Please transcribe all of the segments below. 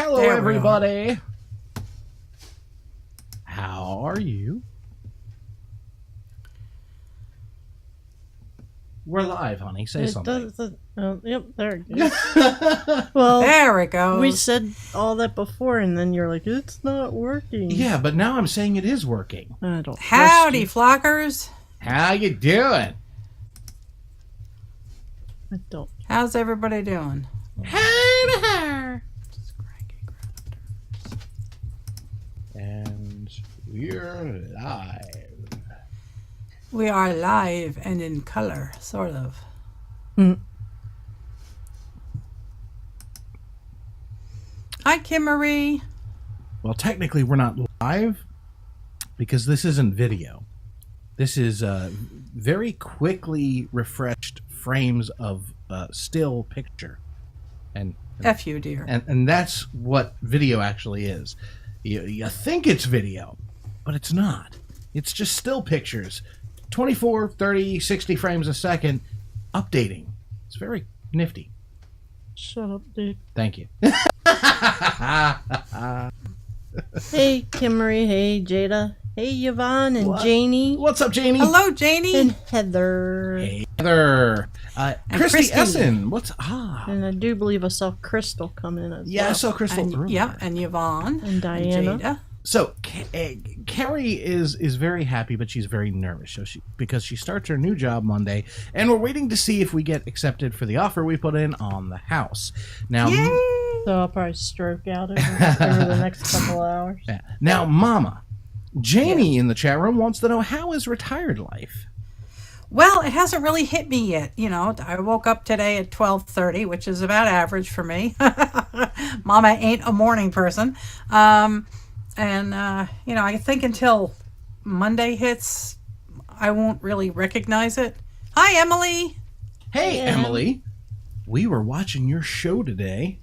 Hello, everybody. How are you? We're live, honey. Say something. Yep, there it goes. Well, there it goes. We said all that before, and then you're like, it's not working. Yeah, but now I'm saying it is working. I don't. Howdy, flockers. How you doing? I don't. How's everybody doing? Hey to her. And we're live. We are live and in color, sort of. Mm. Hi, Kim Marie. Well, technically, we're not live because this isn't video. This is very quickly refreshed frames of still picture. And F you, dear. And that's what video actually is. You think it's video, but it's not. It's just still pictures. 24, 30, 60 frames a second, updating. It's very nifty. Shut up, dude. Thank you. Hey, Kimmery. Hey, Jada. Hey, Yvonne and Janie. What's up, Janie? Hello, Janie. And Heather. Hey, Heather. Christy Essen. What's And I do believe I saw Crystal come in as well. I saw Crystal. And Yvonne. And Diana. And Jada. So, Carrie is very happy, but she's very nervous because she starts her new job Monday, and we're waiting to see if we get accepted for the offer we put in on the house. Now, so I'll probably stroke out over the next couple of hours. Yeah. Now, Mama, Janie in the chat room wants to know, how is retired life? Well, it hasn't really hit me yet. You know, I woke up today at 12:30, which is about average for me. Mama ain't a morning person. I think until Monday hits, I won't really recognize it. Hi, Emily. Hey, Emily. We were watching your show today.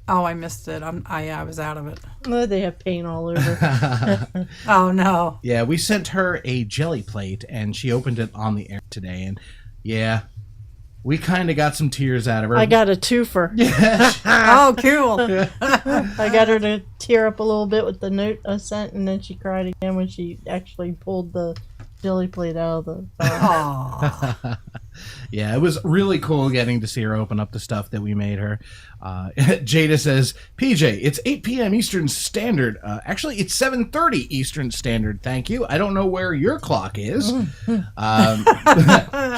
Oh, I missed it. I was out of it. Oh, they have paint all over. Oh, no. Yeah, we sent her a jelly plate, and she opened it on the air today. And, yeah, we kind of got some tears out of her. I got a twofer. Oh, cool. I got her to tear up a little bit with the note I sent, and then she cried again when she actually pulled the jelly plate out of the box. Yeah, it was really cool getting to see her open up the stuff that we made her. Jada says, PJ, it's 8 p.m. Eastern Standard. Actually, it's 7:30 Eastern Standard. Thank you. I don't know where your clock is.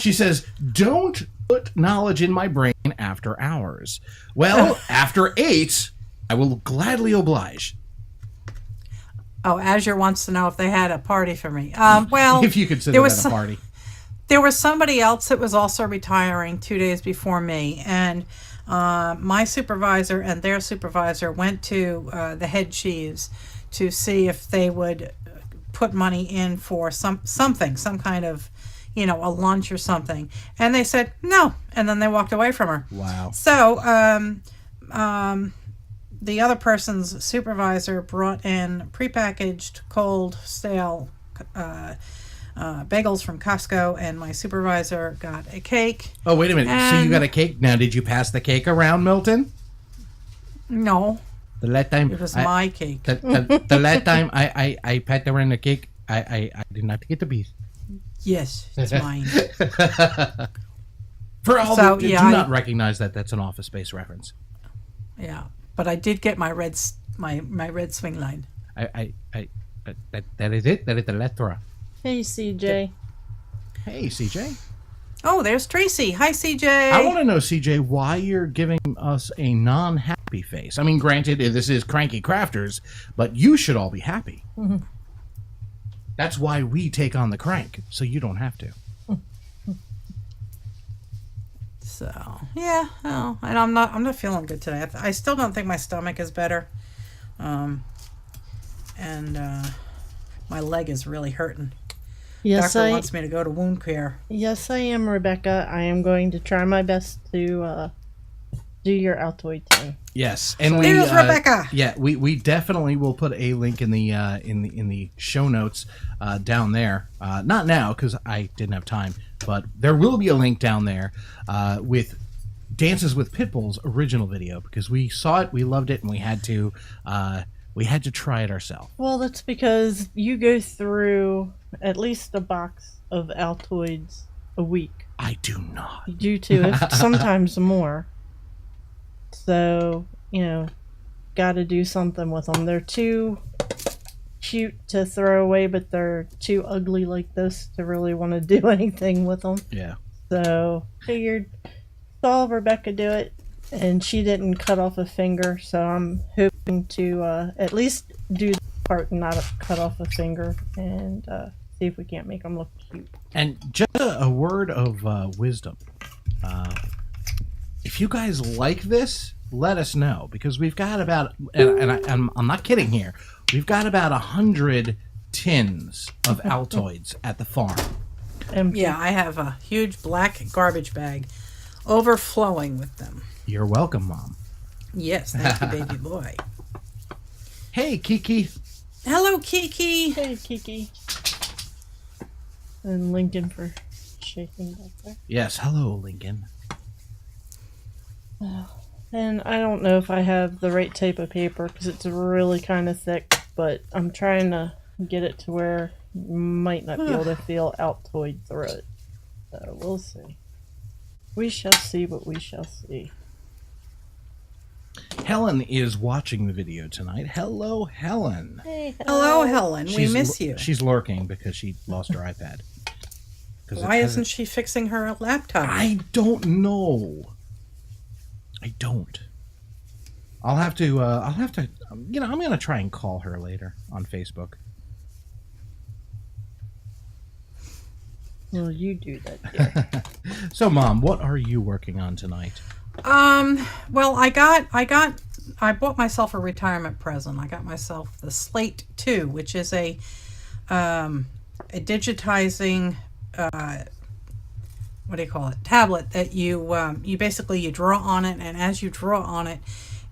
She says, don't put knowledge in my brain after hours. Well, after 8, I will gladly oblige. Oh, Azure wants to know if they had a party for me. Well, if you consider that a party. There was somebody else that was also retiring 2 days before me, and my supervisor and their supervisor went to the head chiefs to see if they would put money in for some kind of, a lunch or something. And they said no, and then they walked away from her. Wow. So the other person's supervisor brought in prepackaged, cold, stale bagels from Costco, and my supervisor got a cake. Oh, wait a minute. So you got a cake? Now, did you pass the cake around, Milton? No. The last time it was my cake. The last time I passed around the cake, I did not get the piece. Yes, it's mine. For all so, do not recognize that that's an Office Space reference. Yeah, but I did get my red swing line. That is it. That is the letter. Hey, CJ. Hey, CJ. Oh, there's Tracy. Hi, CJ. I want to know, CJ, why you're giving us a non-happy face. I mean, granted, this is Cranky Crafters, but you should all be happy. Mm-hmm. That's why we take on the crank, so you don't have to. So, yeah, no, and I'm not feeling good today. I still don't think my stomach is better. And my leg is really hurting. Yes, Doctor wants me to go to wound care. Yes, I am, Rebecca. I am going to try my best to do your Altoids thing. Yes, and there's Rebecca. Yeah, we definitely will put a link in the show notes down there. Not now because I didn't have time, but there will be a link down there with Dances with Pitbulls original video because we saw it, we loved it, and we had to try it ourselves. Well, that's because you go through at least a box of Altoids a week. I do not. You do too, if sometimes more. So, got to do something with them. They're too cute to throw away, but they're too ugly like this to really want to do anything with them. Yeah. So, figured saw Rebecca do it, and she didn't cut off a finger, so I'm hoping to at least do the part and not cut off a finger, and see if we can't make them look cute. And just a word of wisdom. If you guys like this, let us know, because we've got about, I'm not kidding here, we've got about 100 tins of Altoids at the farm. Empty. Yeah, I have a huge black garbage bag overflowing with them. You're welcome, Mom. Yes, thank you, baby boy. Hey, Kiki. Hello, Kiki. Hey, Kiki. And Lincoln for shaking back there. Yes, hello, Lincoln. And I don't know if I have the right type of paper because it's really kind of thick, but I'm trying to get it to where you might not be able to feel Altoid through it. So we'll see. We shall see what we shall see. Helen is watching the video tonight. Hello, Helen. Hey, Hello, Helen. We miss you. She's lurking because she lost her iPad. Why isn't she fixing her laptop? I don't know. I don't. I'll have to, I'm going to try and call her later on Facebook. Well, you do that, dear. So, Mom, what are you working on tonight? Well, I bought myself a retirement present. I got myself the Slate 2, which is a digitizing, what do you call it? Tablet that you basically you draw on it, and as you draw on it,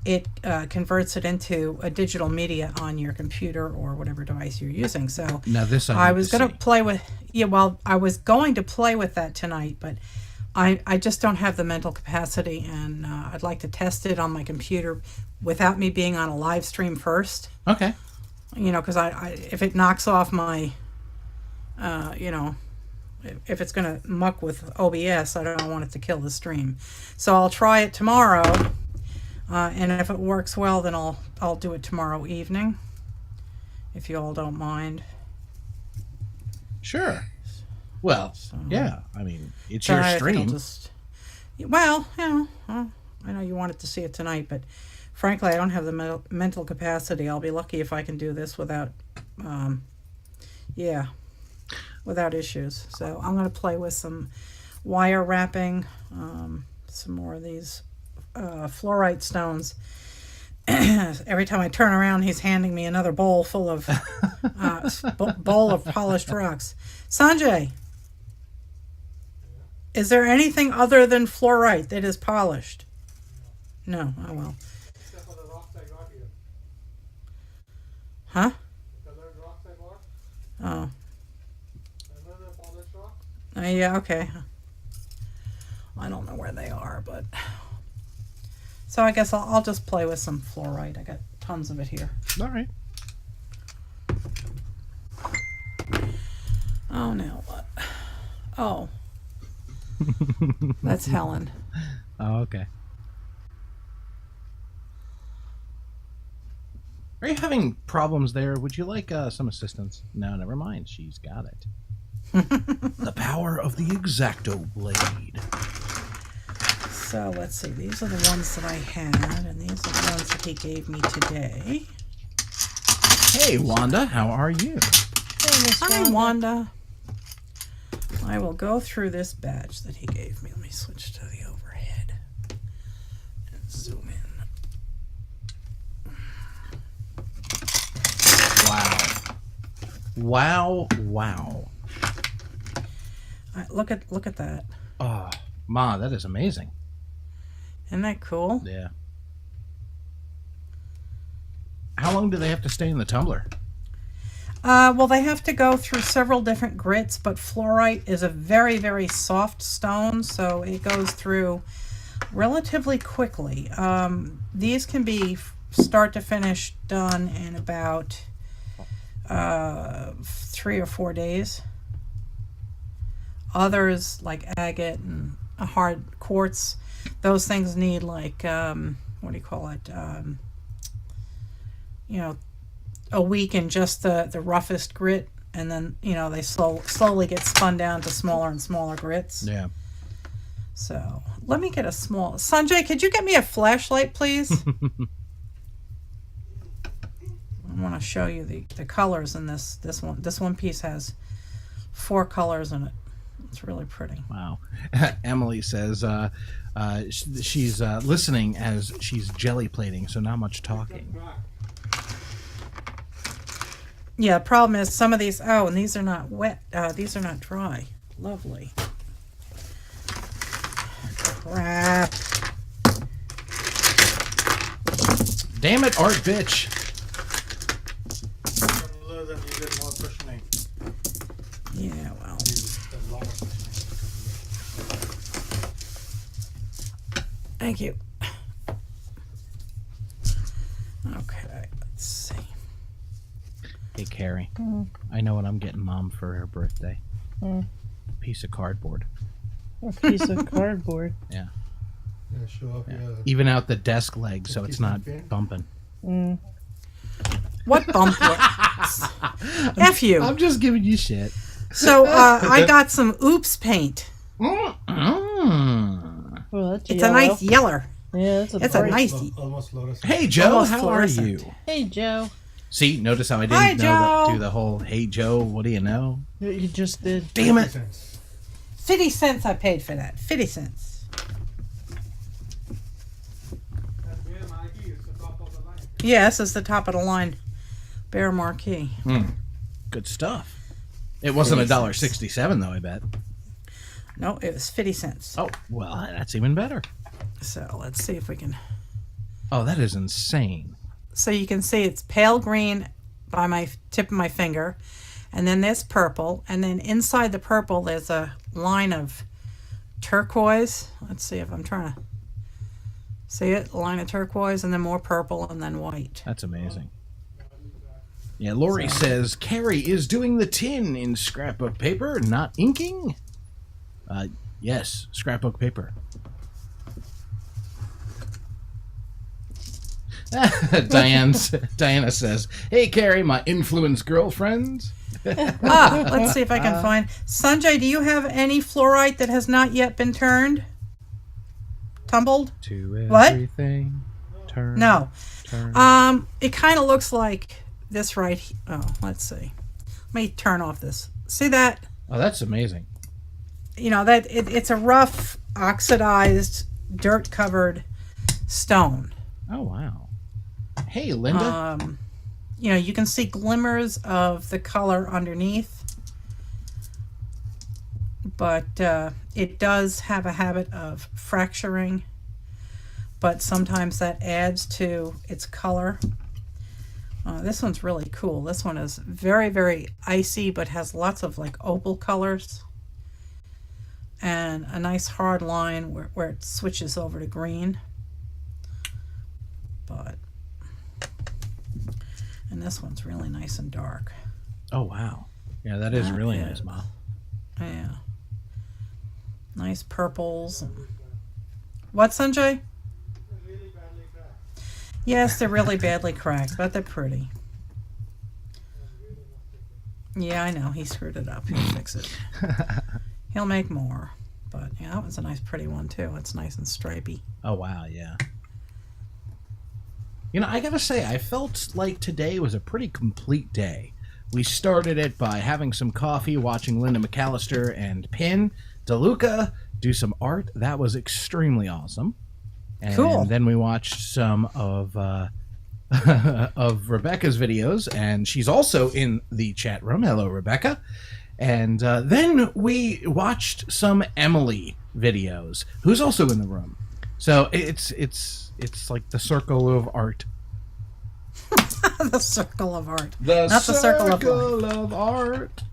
it converts it into a digital media on your computer or whatever device you're using. So Now this I was going to play with, I was going to play with that tonight, but I just don't have the mental capacity, and I'd like to test it on my computer without me being on a live stream first. Okay. Because if it knocks off my, if it's going to muck with OBS, I don't want it to kill the stream. So I'll try it tomorrow, and if it works well, then I'll do it tomorrow evening, if you all don't mind. Sure. Well, yeah. I mean, it's your I think stream. I know you wanted to see it tonight, but frankly, I don't have the mental capacity. I'll be lucky if I can do this without, without issues. So I'm going to play with some wire wrapping, some more of these fluorite stones. Every time I turn around, he's handing me another bowl full of bowl of polished rocks. Sanjay, is there anything other than fluorite that is polished? No. Oh well. Except for the rocks I got here. Huh? The colored rocks I got. Oh. Remember the polished rocks? Yeah. Okay. I don't know where they are, but so I guess I'll just play with some fluorite. I got tons of it here. All right. Oh, now what? Oh. That's Helen. Oh, okay. Are you having problems there? Would you like some assistance? No, never mind. She's got it. The power of the X-Acto blade. So let's see. These are the ones that I had, and these are the ones that he gave me today. Hey, Wanda, how are you? Hey, Miss Hi, Wanda. I will go through this batch that he gave me. Let me switch to the overhead and zoom in. Wow. Wow. Look at that. Oh, Ma, that is amazing. Isn't that cool? Yeah. How long do they have to stay in the tumbler? Well, they have to go through several different grits, but fluorite is a very, very soft stone, so it goes through relatively quickly. These can be start to finish done in about 3 or 4 days. Others, like agate and a hard quartz, those things need like what do you call it? A week in just the roughest grit, and then they slowly get spun down to smaller and smaller grits. Yeah. So let me get a small. Sanjay, could you get me a flashlight, please? I want to show you the colors in this one. This one piece has 4 colors in it. It's really pretty. Wow. Emily says she's listening as she's jelly plating, so not much talking. Yeah, the problem is some of these. Oh, and these are not wet. These are not dry. Lovely. Crap. Damn it, art bitch. Then you get more cushioning. Yeah, well. A lot of cushioning. Thank you. Okay, let's see. Hey, Carrie. I know what I'm getting Mom for her birthday. Piece of cardboard. A piece of cardboard. Yeah. Yeah, show off your. Even out the desk leg so it's Keep not it fair. bumping. What bump works? F you. I'm just giving you shit. So I got some Oops paint. Mm. Well, that's It's yellow. a nice yeller. Yeah, it's It's a bright- nice. Almost lotus. Hey, Joe, Almost how fluorescent. are you? Hey, Joe. See, notice how I Hi, didn't Joe. do the whole, hey, Joe, what do you know? You just did. Damn it. 50 cents I paid for that. 50 cents. And where Maggie is the top of the line. Yeah, this is the top of the line. Bear Marquee. Good stuff. It wasn't $1.67 though, I bet. No, it was 50 cents. Oh, well, that's even better. So let's see if we can. Oh, that is insane. So you can see it's pale green by my tip of my finger. And then there's purple. And then inside the purple, there's a line of turquoise. Let's see if I'm trying to see it. A line of turquoise and then more purple and then white. That's amazing. Yeah, Lori says Carrie is doing the tin in scrapbook paper, not inking. Yes, scrapbook paper. Diana says, "Hey, Carrie, my influence girlfriend." Let's see if I can find. Sanjay, do you have any fluorite that has not yet been turned? Tumbled? To What? everything. Turn. No. Turn. It kind of looks like this oh, let's see. Let me turn off this. See that? Oh, that's amazing. That it's a rough, oxidized, dirt-covered stone. Oh, wow. Hey, Linda. You can see glimmers of the color underneath, but it does have a habit of fracturing, but sometimes that adds to its color. This one's really cool. This one is very, very icy, but has lots of like opal colors and a nice hard line where it switches over to green. And this one's really nice and dark. Oh, wow. Yeah, that is really nice, Mom. Yeah. Nice purples. What, Sanjay? Really badly cracked. Yes, they're really badly cracked, but they're pretty. Yeah, I know. He screwed it up. He'll fix it. He'll make more. But yeah, that was a nice pretty one too. It's nice and stripy. Oh, wow, yeah. I gotta say, I felt like today was a pretty complete day. We started it by having some coffee, watching Linda McAllister and Pin DeLuca do some art. That was extremely awesome. And Cool. then we watched some of of Rebecca's videos, and she's also in the chat room. Hello, Rebecca. And then we watched some Emily videos, who's also in the room. So it's like the circle of art. The circle of art. Not the circle of life. of art.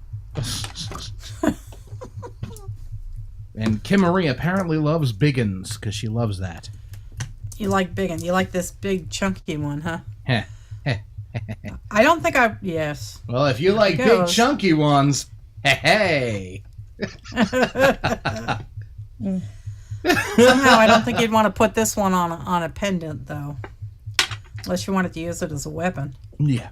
And Kim Marie apparently loves Biggins because she loves that. You like big one. You like this big chunky one, huh? Heh. I don't think I. Yes. Well, if you like big goes. chunky ones, hey. Somehow, I don't think you'd want to put this one on a pendant, though, unless you wanted to use it as a weapon. Yeah.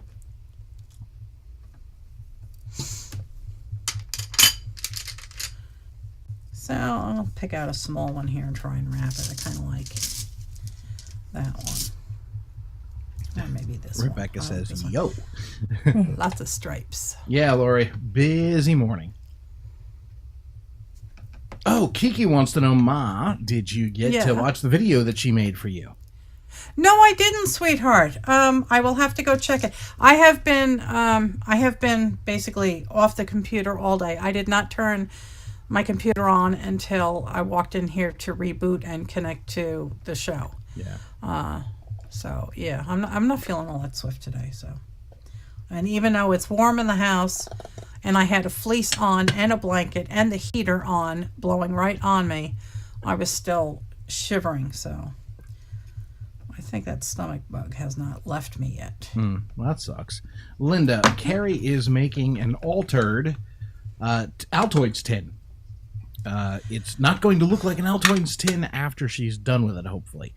So I'll pick out a small one here and try and wrap it. I kind of like that one. Or maybe this Rebecca one. I like says, this one. yo. Lots of stripes. Yeah, Lori. Busy morning. Oh, Kiki wants to know, Ma, did you get to watch the video that she made for you? No, I didn't, sweetheart. I will have to go check it. I have been basically off the computer all day. I did not turn my computer on until I walked in here to reboot and connect to the show. Yeah. So yeah, I'm not feeling all that swift today. So, and even though it's warm in the house, and I had a fleece on and a blanket and the heater on, blowing right on me, I was still shivering. So, I think that stomach bug has not left me yet. Well, that sucks. Linda, Carrie is making an altered Altoids tin. It's not going to look like an Altoids tin after she's done with it, hopefully.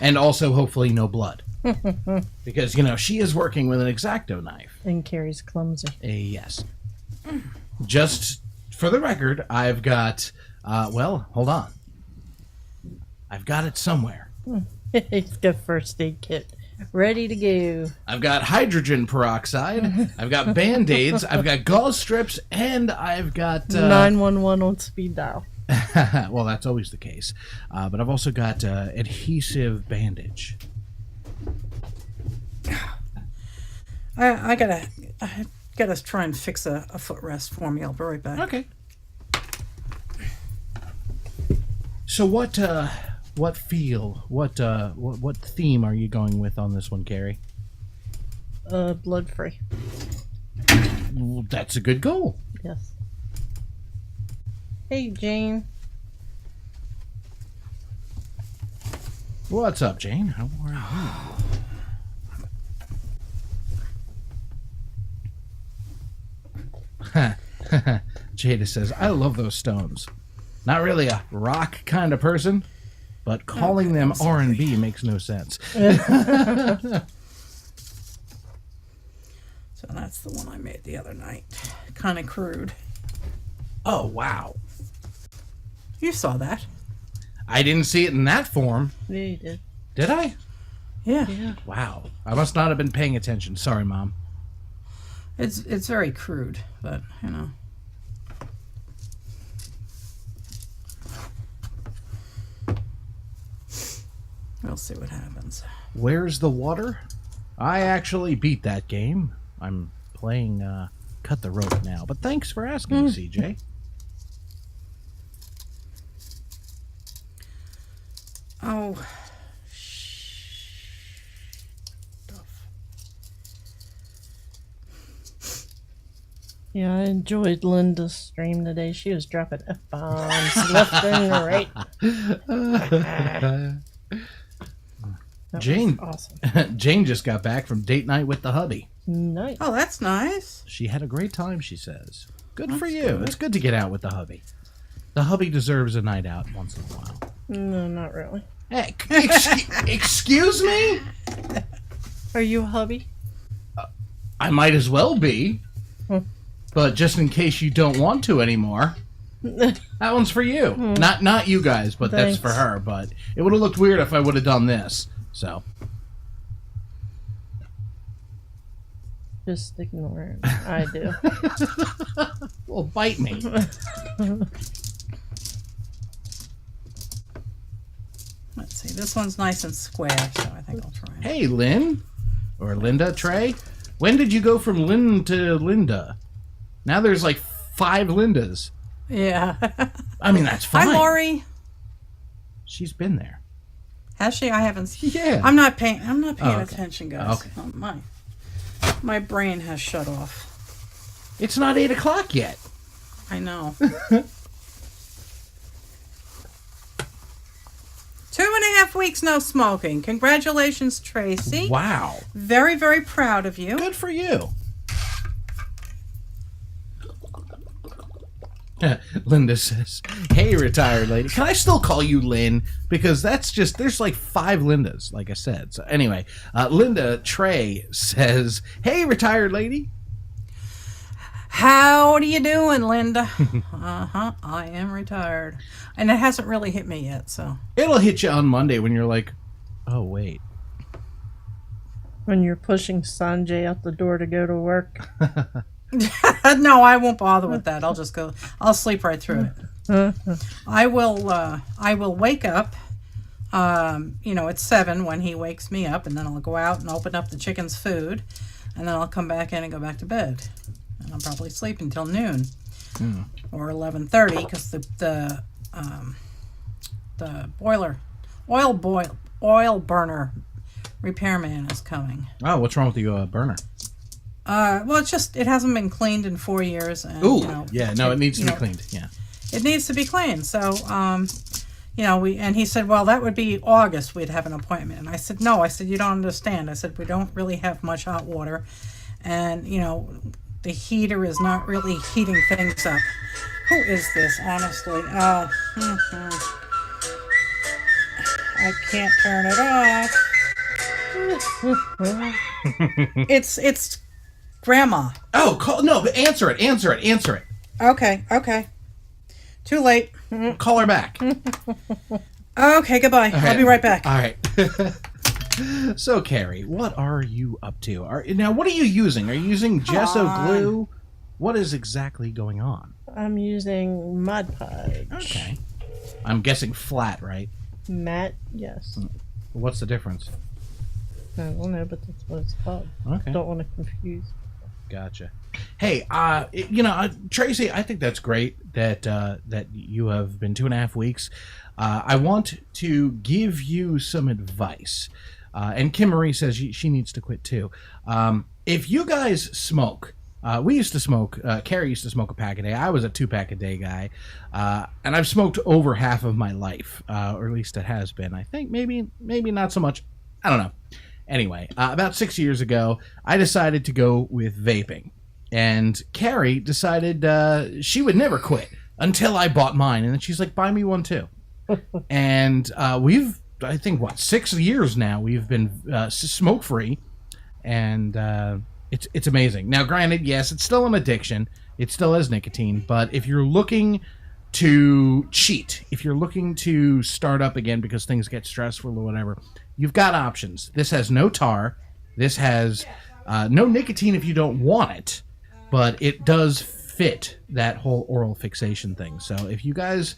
And also, hopefully, no blood. Because, she is working with an X-Acto knife. And Carrie's clumsy. Yes. Just for the record, I've got, hold on. I've got it somewhere. He's got first aid kit ready to go. I've got hydrogen peroxide. I've got Band-Aids. I've got gauze strips. And I've got... 911 on speed dial. Well, that's always the case. But I've also got adhesive bandage. I gotta try and fix a footrest for me. I'll be right back. Okay. So what theme are you going with on this one, Carrie? Blood free. Well, that's a good goal. Yes. Hey, Jane. What's up, Jane? How are you? Jada says, I love those stones. Not really a rock kind of person, but calling them R&B makes no sense. So that's the one I made the other night. Kind of crude. Oh, wow. You saw that. I didn't see it in that form. Yeah, you did. Did I? Yeah. Wow. I must not have been paying attention. Sorry, Mom. It's very crude, but we'll see what happens. Where's the water? I actually beat that game. I'm playing Cut the Rope now, but thanks for asking, CJ. Oh. Yeah, I enjoyed Linda's stream today. She was dropping F-bombs left and right. That Jane, was awesome. Jane just got back from date night with the hubby. Nice. Oh, that's nice. She had a great time, she says. Good for you. Good. It's good to get out with the hubby. The hubby deserves a night out once in a while. No, not really. Hey, excuse me? Are you a hubby? I might as well be. But just in case you don't want to anymore, that one's for you. Not you guys, but Thanks. That's for her. But it would have looked weird if I would have done this. So. Just ignore it. I do. Well, bite me. Let's see. This one's nice and square, so I think I'll try it. Hey, Lynn. Or Linda, Trey. When did you go from Lynn to Linda? Now there's like 5 Lindas. Yeah. I mean, that's fine. Hi, Lori. She's been there. Has she? I haven't seen. Yeah. I'm not paying okay. attention, guys. Okay. Oh, my brain has shut off. It's not 8 o'clock yet. I know. 2.5 weeks no smoking. Congratulations, Tracy. Wow. Very, very proud of you. Good for you. Linda says, "Hey, retired lady." Can I still call you Lynn? Because that's just, there's like 5 Lindas, like I said. So anyway, Linda Trey says, "Hey, retired lady." How are you doing, Linda? I am retired. And it hasn't really hit me yet, so. It'll hit you on Monday when you're like, oh, wait. When you're pushing Sanjay out the door to go to work. No, I won't bother with that. I'll sleep right through it. I will wake up, at 7 when he wakes me up, and then I'll go out and open up the chicken's food, and then I'll come back in and go back to bed. And I'll probably sleep until noon or 11:30 because the oil burner repairman is coming. Oh, what's wrong with the burner? Well, it hasn't been cleaned in 4 years. And, Ooh, it needs to be cleaned. Yeah, it needs to be cleaned. So, and he said, well, that would be August. We'd have an appointment. And I said, no. I said, you don't understand. I said, we don't really have much hot water, and the heater is not really heating things up. Who is this, honestly? I can't turn it off. It's Grandma. Oh, no, but answer it. Okay. Too late. Call her back. Okay, goodbye. Okay. I'll be right back. All right. So, Carrie, what are you up to? Now, what are you using? Are you using gesso glue? What is exactly going on? I'm using Mod Podge. Okay. I'm guessing flat, right? Matte, yes. What's the difference? I don't know, but that's what it's called. Okay. Don't want to confuse. Gotcha. Hey, Tracy, I think that's great that you have been 2.5 weeks. I want to give you some advice. And Kim Marie says she needs to quit too. If you guys smoke, we used to smoke, Carrie used to smoke a pack a day. I was a 2-pack a day guy. And I've smoked over half of my life, or at least it has been. I think maybe not so much. I don't know. Anyway, about 6 years ago, I decided to go with vaping. And Carrie decided she would never quit until I bought mine. And then she's like, buy me one too. And we've, I think, 6 years now, we've been smoke-free. And it's amazing. Now, granted, yes, it's still an addiction. It still has nicotine. But if you're looking to cheat, if you're looking to start up again because things get stressful or whatever, you've got options. This has no tar. This has no nicotine if you don't want it, but it does fit that whole oral fixation thing. So if you guys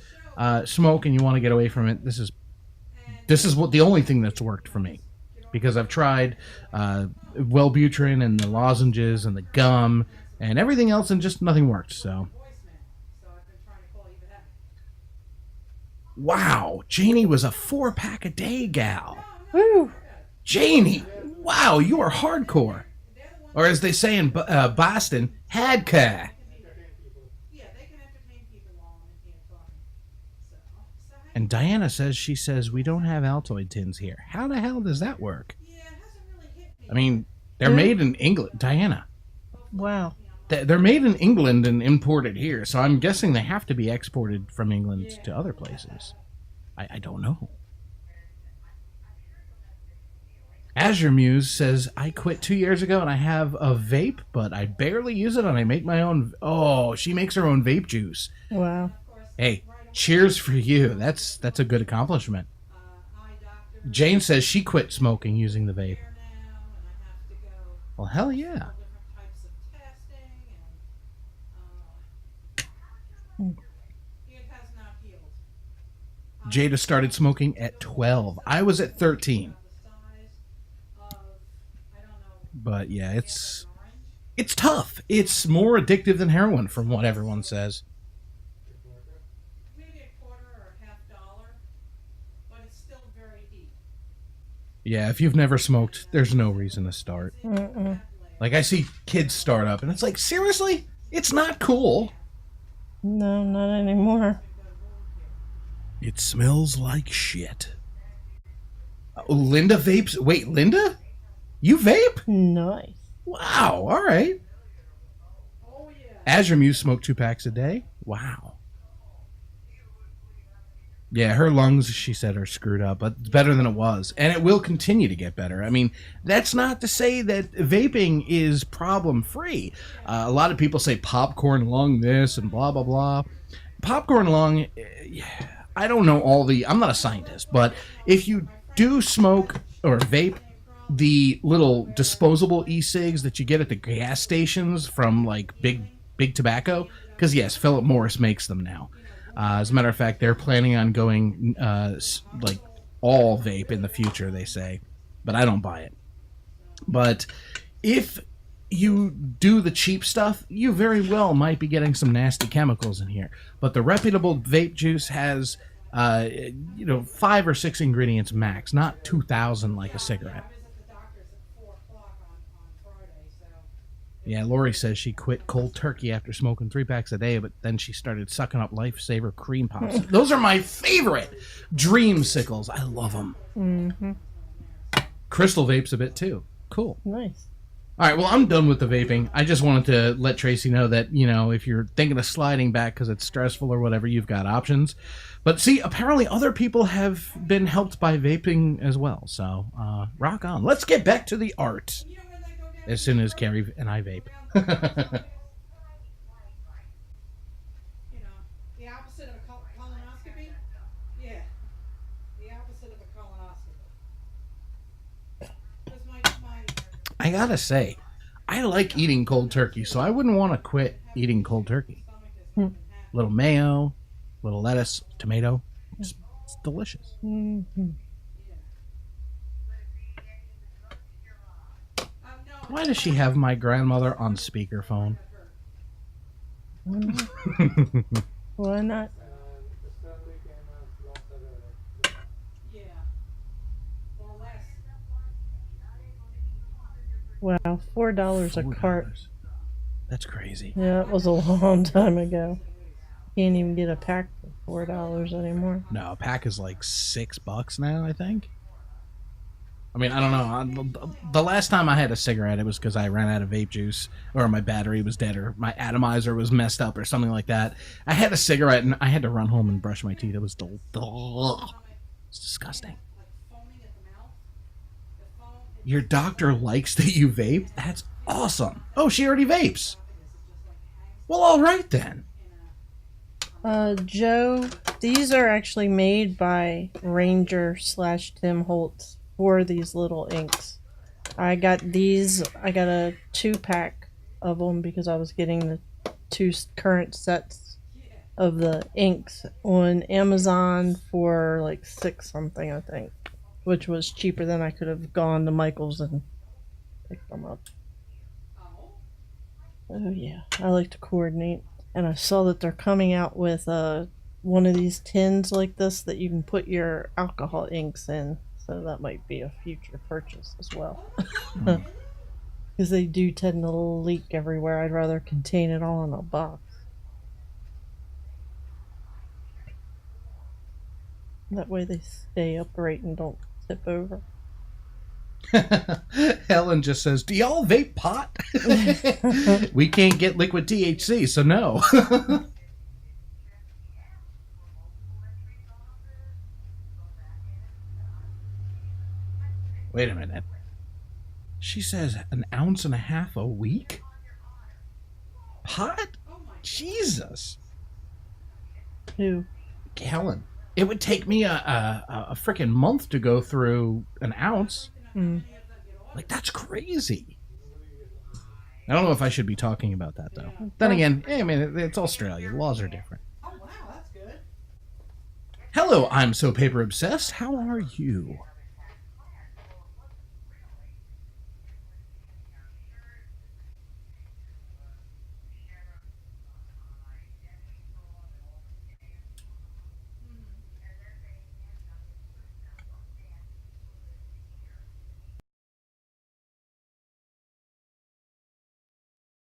smoke and you want to get away from it, this is what the only thing that's worked for me, because I've tried Wellbutrin and the lozenges and the gum and everything else, and just nothing worked. So. Wow, Janie was a 4-pack a day gal. Woo! Janie, wow, you are hardcore. Or as they say in Boston, hardcore. And Diana says, we don't have Altoid tins here. How the hell does that work? I mean, they're made in England. Diana. Wow. They're made in England and imported here, so I'm guessing they have to be exported from England to other places. I don't know. Azure Muse says, I quit 2 years ago and I have a vape, but I barely use it and I make my own. Oh, she makes her own vape juice. Wow. Hey, cheers for you. That's a good accomplishment. Jane says she quit smoking using the vape. Well, hell yeah. Jada started smoking at 12. I was at 13. But yeah, it's tough. It's more addictive than heroin, from what everyone says. Maybe a quarter or $0.50, but it's still very deep. Yeah, if you've never smoked, there's no reason to start. Mm-mm. Like, I see kids start up, and it's like, seriously? It's not cool. No, not anymore. It smells like shit. Linda vapes. Wait, Linda? You vape? Nice. Wow. All right. Azure Muse smoke 2 packs a day. Wow. Yeah, her lungs, she said, are screwed up, but it's better than it was. And it will continue to get better. I mean, that's not to say that vaping is problem-free. A lot of people say popcorn lung this and blah, blah, blah. Popcorn lung, I don't know I'm not a scientist, but if you do smoke or vape the little disposable e-cigs that you get at the gas stations from, like, big tobacco, because, yes, Philip Morris makes them now. As a matter of fact, they're planning on going like all vape in the future, they say, but I don't buy it. But if you do the cheap stuff, you very well might be getting some nasty chemicals in here. But the reputable vape juice has 5 or 6 ingredients max, not 2,000 like a cigarette. Yeah, Lori says she quit cold turkey after smoking 3 packs a day, but then she started sucking up Lifesaver cream pops. Those are my favorite dreamsicles. I love them. Mm-hmm. Crystal vapes a bit too. Cool. Nice. All right, well, I'm done with the vaping. I just wanted to let Tracy know that, if you're thinking of sliding back because it's stressful or whatever, you've got options. But see, apparently other people have been helped by vaping as well. So rock on. Let's get back to the art. As soon as Carrie and I vape. The opposite of a colonoscopy? Yeah. The opposite of a colonoscopy. I gotta say, I like eating cold turkey, so I wouldn't want to quit eating cold turkey. Little mayo, little lettuce, tomato. It's delicious. Mm-hmm. Why does she have my grandmother on speakerphone? Why not? Wow, $4 a cart. That's crazy. Yeah, it was a long time ago. Can't even get a pack for $4 anymore. No, a pack is like $6 now, I think. I mean, I don't know. The last time I had a cigarette, it was because I ran out of vape juice, or my battery was dead, or my atomizer was messed up, or something like that. I had a cigarette, and I had to run home and brush my teeth. It was it's disgusting. Your doctor likes that you vape? That's awesome. Oh, she already vapes. Well, all right then. Joe, these are actually made by Ranger/Tim Holtz for these little inks. I got these. I got a 2-pack of them because I was getting the 2 current sets of the inks on Amazon for like $6 something, I think, which was cheaper than I could have gone to Michael's and picked them up. Oh yeah, I like to coordinate. And I saw that they're coming out with one of these tins like this that you can put your alcohol inks in. So that might be a future purchase as well. Because they do tend to leak everywhere. I'd rather contain it all in a box. That way they stay upright and don't tip over. Helen just says, do y'all vape pot? We can't get liquid THC, so no. Wait a minute. She says 1.5 ounces a week? Pot? Jesus. Who? Helen. It would take me a freaking month to go through 1 ounce. Like, that's crazy. I don't know if I should be talking about that, though. Then again, I mean, it's Australia. Laws are different. Oh, wow, that's good. Hello, I'm so paper obsessed. How are you?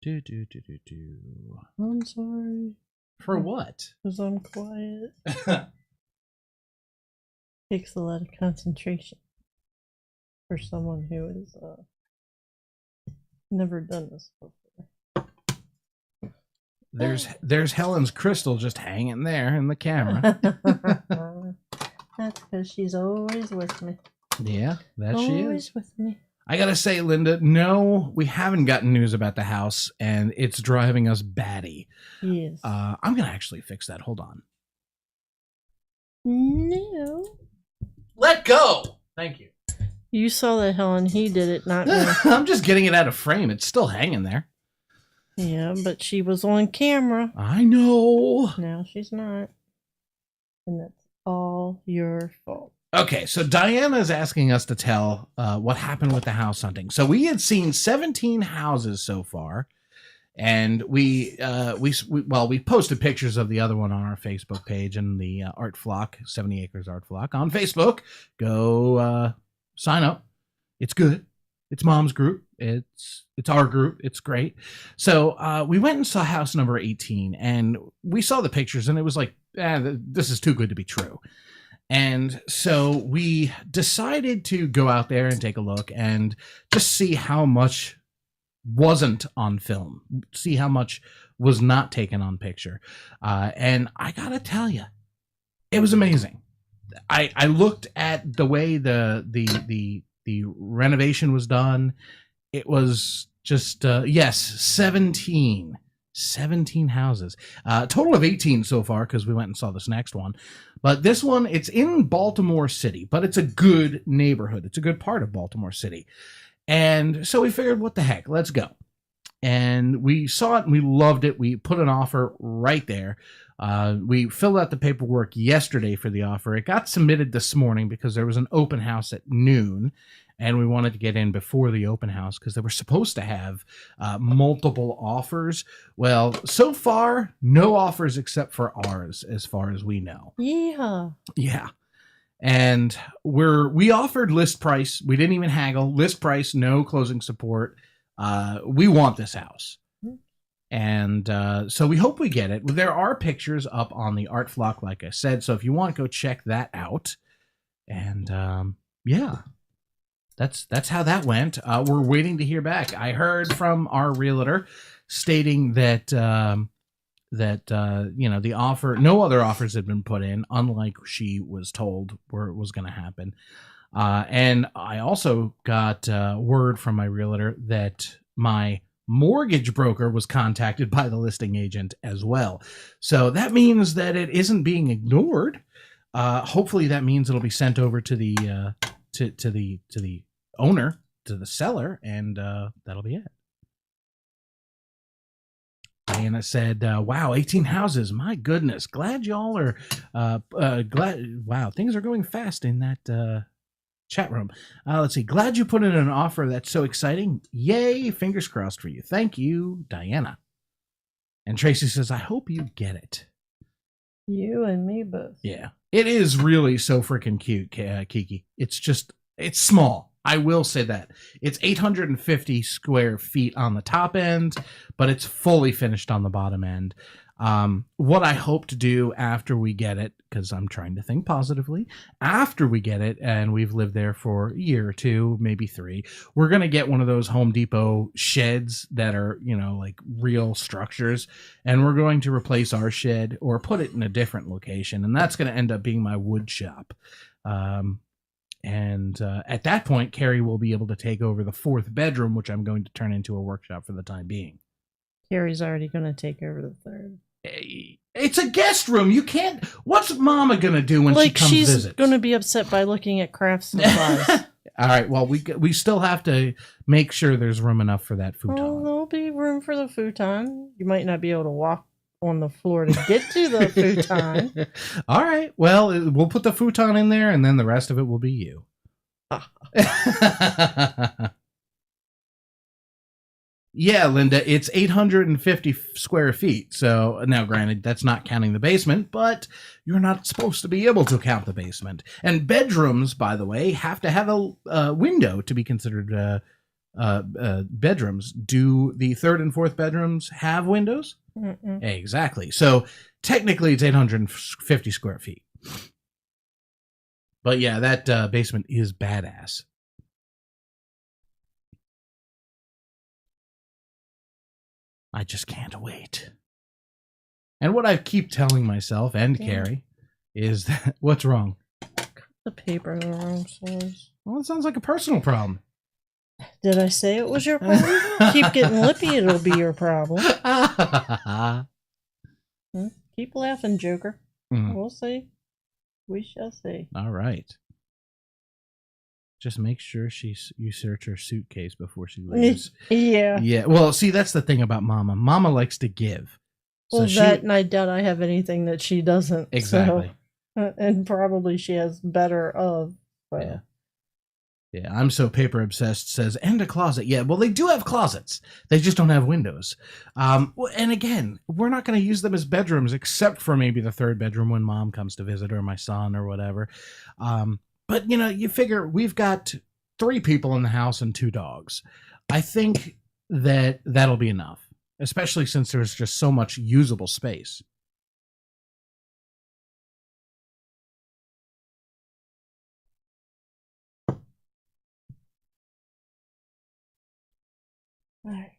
Do. I'm sorry. For what? Because I'm quiet. Takes a lot of concentration. for someone who has never done this before. There's Helen's crystal just hanging there in the camera. That's because she's always with me. Yeah, that Always she is. with me. I gotta say, Linda, no, we haven't gotten news about the house, and it's driving us batty. Yes. I'm gonna actually fix that. Hold on. No. Let go. Thank you. You saw that, Helen. He did it, not me. I'm just getting it out of frame. It's still hanging there. Yeah, but she was on camera. I know. Now she's not. And that's all your fault. Okay, so Diana is asking us to tell what happened with the house hunting. So we had seen 17 houses so far, and we posted pictures of the other one on our Facebook page and the Art Flock, 70 Acres Art Flock on Facebook. Go sign up. It's good. It's Mom's group. It's our group. It's great. So we went and saw house number 18, and we saw the pictures, and it was like, this is too good to be true. And so we decided to go out there and take a look and just see how much wasn't on film, see how much was not taken on picture. And I gotta tell you, it was amazing. I looked at the way the renovation was done. It was just, yes, 17 houses, total of 18 so far, because we went and saw this next one. But this one, it's in Baltimore City, but it's a good neighborhood. It's a good part of Baltimore City. And so we figured, what the heck, let's go. And we saw it and we loved it. We put an offer right there. We filled out the paperwork yesterday for the offer. It got submitted this morning because there was an open house at noon, and we wanted to get in before the open house because they were supposed to have multiple offers. Well, so far, no offers except for ours, as far as we know. Yeah. And we offered list price. We didn't even haggle. List price, no closing support. We want this house. And so we hope we get it. There are pictures up on the Art Flock, like I said. So if you want, go check that out. And yeah, that's how that went. We're waiting to hear back. I heard from our realtor stating that the offer, no other offers had been put in, unlike she was told was going to happen. And I also got word from my realtor that my mortgage broker was contacted by the listing agent as well. So that means that it isn't being ignored. Hopefully that means it'll be sent over to the to the owner, to the seller, and that'll be it. Diana said, wow, 18 houses. My goodness. Glad y'all are glad. Wow, things are going fast in that chat room. Let's see. Glad you put in an offer. That's so exciting. Yay. Fingers crossed for you. Thank you, Diana. And Tracy says, I hope you get it. You and me both. Yeah. It is really so freaking cute, Kiki. It's small. I will say that. It's 850 square feet on the top end, but it's fully finished on the bottom end. What I hope to do after we get it, because I'm trying to think positively, after we get it, and we've lived there for a year or two, maybe 3, we're going to get one of those Home Depot sheds that are, like real structures, and we're going to replace our shed or put it in a different location, and that's going to end up being my wood shop. And at that point, Carrie will be able to take over the 4th bedroom, which I'm going to turn into a workshop for the time being. Carrie's already going to take over the 3rd. It's a guest room. You can't. What's Mama going to do when she comes visit? She's going to be upset by looking at craft supplies. All right. Well, we still have to make sure there's room enough for that futon. Oh, there'll be room for the futon. You might not be able to walk on the floor to get to the futon. All right. Well, we'll put the futon in there, and then the rest of it will be you. Yeah, Linda, it's 850 square feet. So now, granted, that's not counting the basement, but you're not supposed to be able to count the basement. And bedrooms, by the way, have to have a window to be considered bedrooms. Do the 3rd and 4th bedrooms have windows? Mm-mm. Exactly. So technically, it's 850 square feet. But yeah, that basement is badass. I just can't wait. And what I keep telling myself and Carrie is that what's wrong? The paper in the wrong size. Well, it sounds like a personal problem. Did I say it was your problem? Keep getting lippy, it'll be your problem. Keep laughing, Joker. We'll see. We shall see. All right. Just make sure you search her suitcase before she leaves. Yeah. Yeah. Well, see, that's the thing about Mama. Mama likes to give. Well, and I doubt I have anything that she doesn't. Exactly. So, and probably she has better of. So. Yeah. Yeah, I'm so paper obsessed says, and a closet. Yeah, well, they do have closets. They just don't have windows. And again, we're not going to use them as bedrooms except for maybe the third bedroom when Mom comes to visit or my son or whatever. But, you figure we've got 3 people in the house and 2 dogs. I think that'll be enough, especially since there's just so much usable space. All right,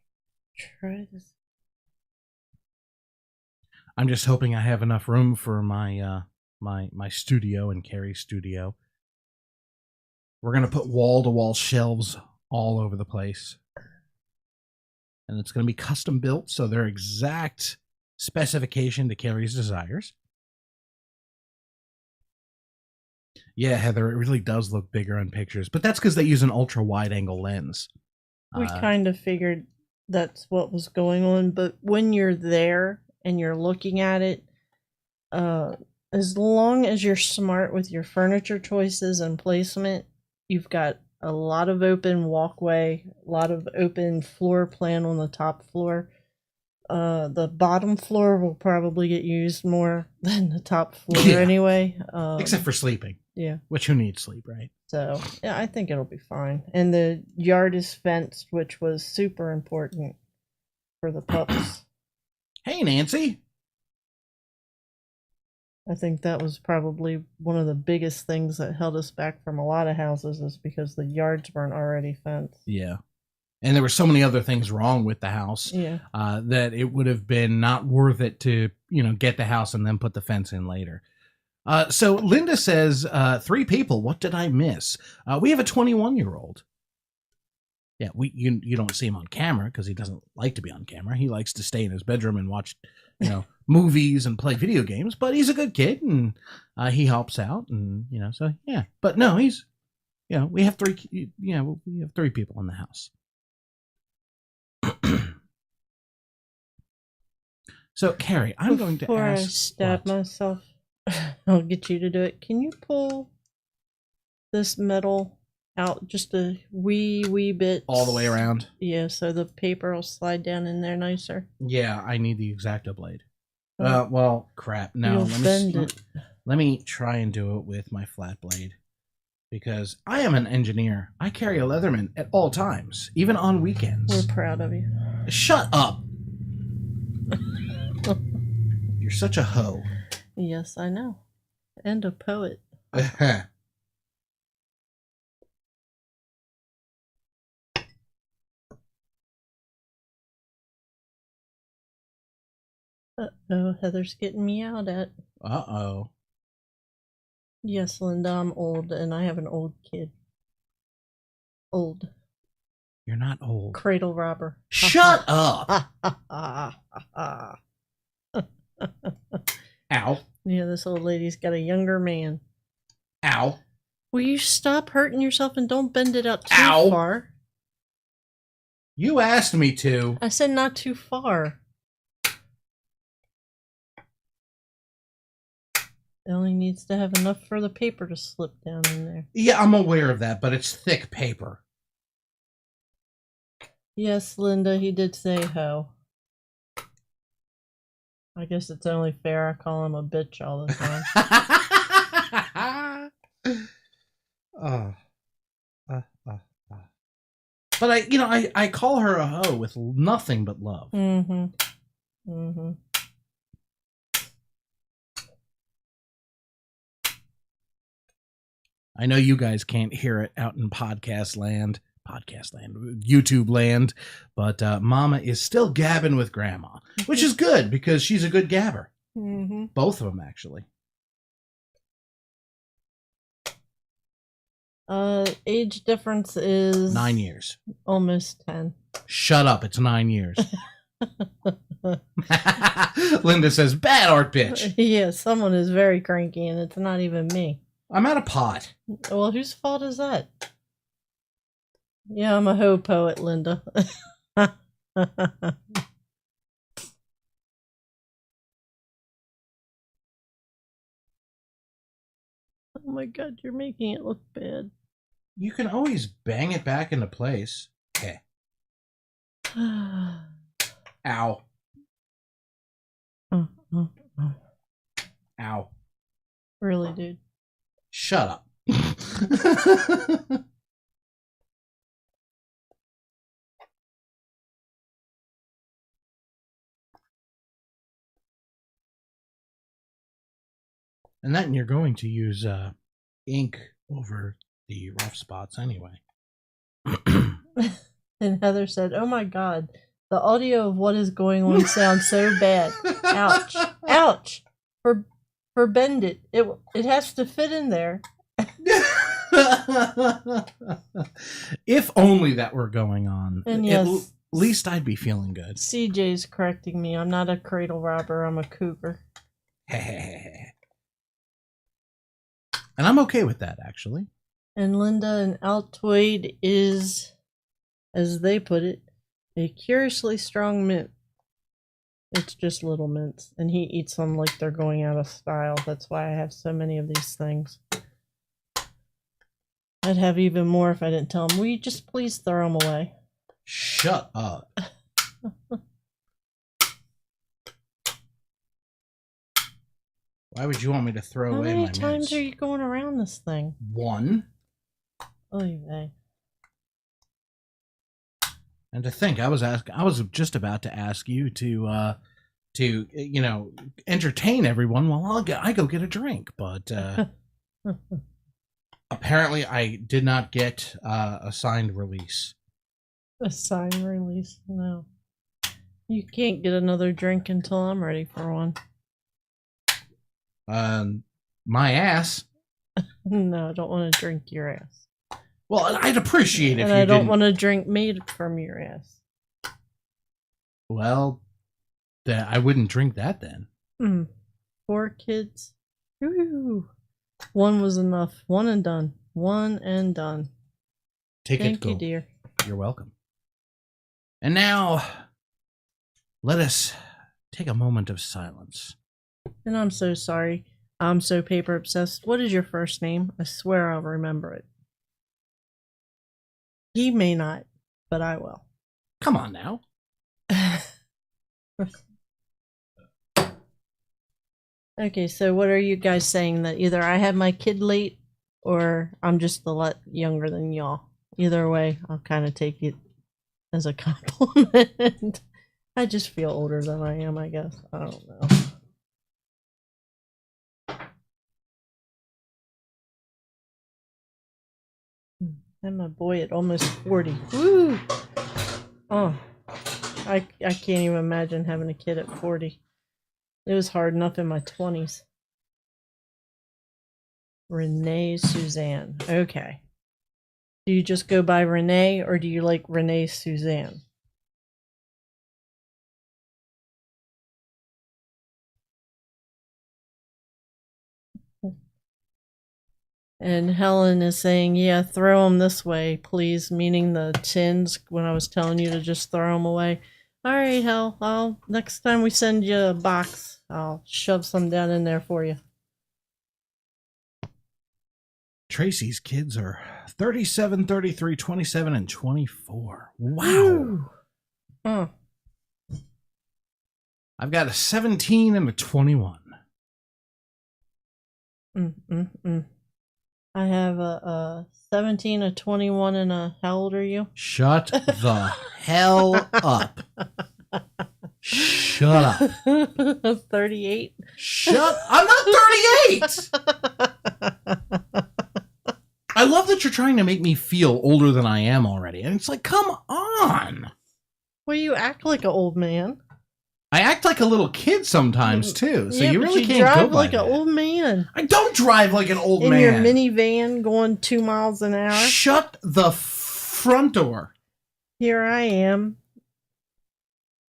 try this. I'm just hoping I have enough room for my my studio and Carrie's studio. We're gonna put wall-to-wall shelves all over the place, and it's gonna be custom built, so they're exact specification to Carrie's desires. Yeah, Heather, it really does look bigger on pictures, but that's because they use an ultra-wide-angle lens. We kind of figured that's what was going on, but when you're there and you're looking at it, as long as you're smart with your furniture choices and placement, you've got a lot of open walkway, a lot of open floor plan on the top floor. The bottom floor will probably get used more than the top floor anyway. Except for sleeping. Yeah. Which who needs sleep, right? So, yeah, I think it'll be fine. And the yard is fenced, which was super important for the pups. Hey, Nancy. I think that was probably one of the biggest things that held us back from a lot of houses is because the yards weren't already fenced. Yeah. And there were so many other things wrong with the house that it would have been not worth it to, get the house and then put the fence in later. So Linda says, 3 people. What did I miss? We have a 21-year-old. Yeah, you don't see him on camera because he doesn't like to be on camera. He likes to stay in his bedroom and watch, movies and play video games. But he's a good kid and he helps out and so yeah. But no, he's we have 3. We have 3 people in the house. So Carrie, I'm going to ask. Before I stab myself, I'll get you to do it. Can you pull this metal out just a wee bit? All the way around? Yeah, so the paper will slide down in there nicer. Yeah, I need the X-Acto blade. Well, crap. No, let me try and do it with my flat blade. Because I am an engineer. I carry a Leatherman at all times, even on weekends. We're proud of you. Shut up! You're such a hoe. Yes, I know. And a poet. Uh-oh, Heather's getting me out at. Uh-oh. Yes, Linda, I'm old, and I have an old kid. Old. You're not old. Cradle robber. Shut up! Ow. Yeah, this old lady's got a younger man. Ow. Will you stop hurting yourself and don't bend it out too far? You asked me to. I said not too far. It only needs to have enough for the paper to slip down in there. Yeah, I'm aware of that, but it's thick paper. Yes, Linda, he did say ho. I guess it's only fair I call him a bitch all the time. But I call her a hoe with nothing but love. Mm-hmm. Mm-hmm. I know you guys can't hear it out in podcast land, podcast land, YouTube land, but Mama is still gabbing with Grandma, which is good because she's a good gabber. Mm-hmm. Both of them, actually. Age difference is 9 years. almost 10. Shut up! It's 9 years. Linda says, "Bad art, bitch." Yeah, someone is very cranky, and it's not even me. I'm out of pot. Well, whose fault is that? Yeah, I'm a hoe poet, Linda. Oh my god, you're making it look bad. You can always bang it back into place. Okay. Ow. Ow. Really, dude? Shut up. And then you're going to use ink over the rough spots anyway. And Heather said, "Oh my god, the audio of what is going on sounds so bad. Ouch. Ouch. For bend it. It has to fit in there." If only that were going on. And yes, At least I'd be feeling good. CJ's correcting me. I'm not a cradle robber, I'm a cougar. And I'm okay with that, actually. And Linda, an Altoid is, as they put it, a curiously strong mint. It's just little mints, and he eats them like they're going out of style. That's why I have so many of these things. I'd have even more if I didn't tell him, "Will you just please throw them away?" Shut up. Why would you want me to throw How away many my times mints? are you going around this thing? One. Oy vey. And to think, I was just about to ask you to entertain everyone while I go get a drink, but apparently I did not get a signed release. A sign release? No. You can't get another drink until I'm ready for one. My ass. No, I don't want to drink your ass. Well, I'd appreciate if and you I don't didn't. want to drink made from your ass. Well, then I wouldn't drink that then. 4 kids. Woo. One was enough. One and done. One and done. Take it, Thank you, go. dear. You're welcome. And now, let us take a moment of silence. And I'm so sorry. I'm so paper obsessed. What is your first name? I swear I'll remember it. He may not, but I will. Come on now. Okay, so what are you guys saying? That either I had my kid late or I'm just a lot younger than y'all? Either way, I'll kind of take it as a compliment. I just feel older than I am, I guess. I don't know. And my boy at almost 40. Woo! Oh, I can't even imagine having a kid at 40. It was hard enough in my 20s. Renee Suzanne. Okay. Do you just go by Renee or do you like Renee Suzanne? And Helen is saying, yeah, throw them this way, please, meaning the tins when I was telling you to just throw them away. All right, Hel, next time we send you a box, I'll shove some down in there for you. Tracy's kids are 37, 33, 27, and 24. Wow. Woo. Huh. I've got a 17 and a 21. I have a 17, a 21, and a... How old are you? Shut the hell up. Shut up. 38. I'm not 38! I love that you're trying to make me feel older than I am already. And it's like, come on. Well, you act like an old man. I act like a little kid sometimes, too. So yeah, you but really you can't drive go by like that. an old man. I don't drive like an old In man. your minivan going 2 miles an hour. Shut the front door. Here I am,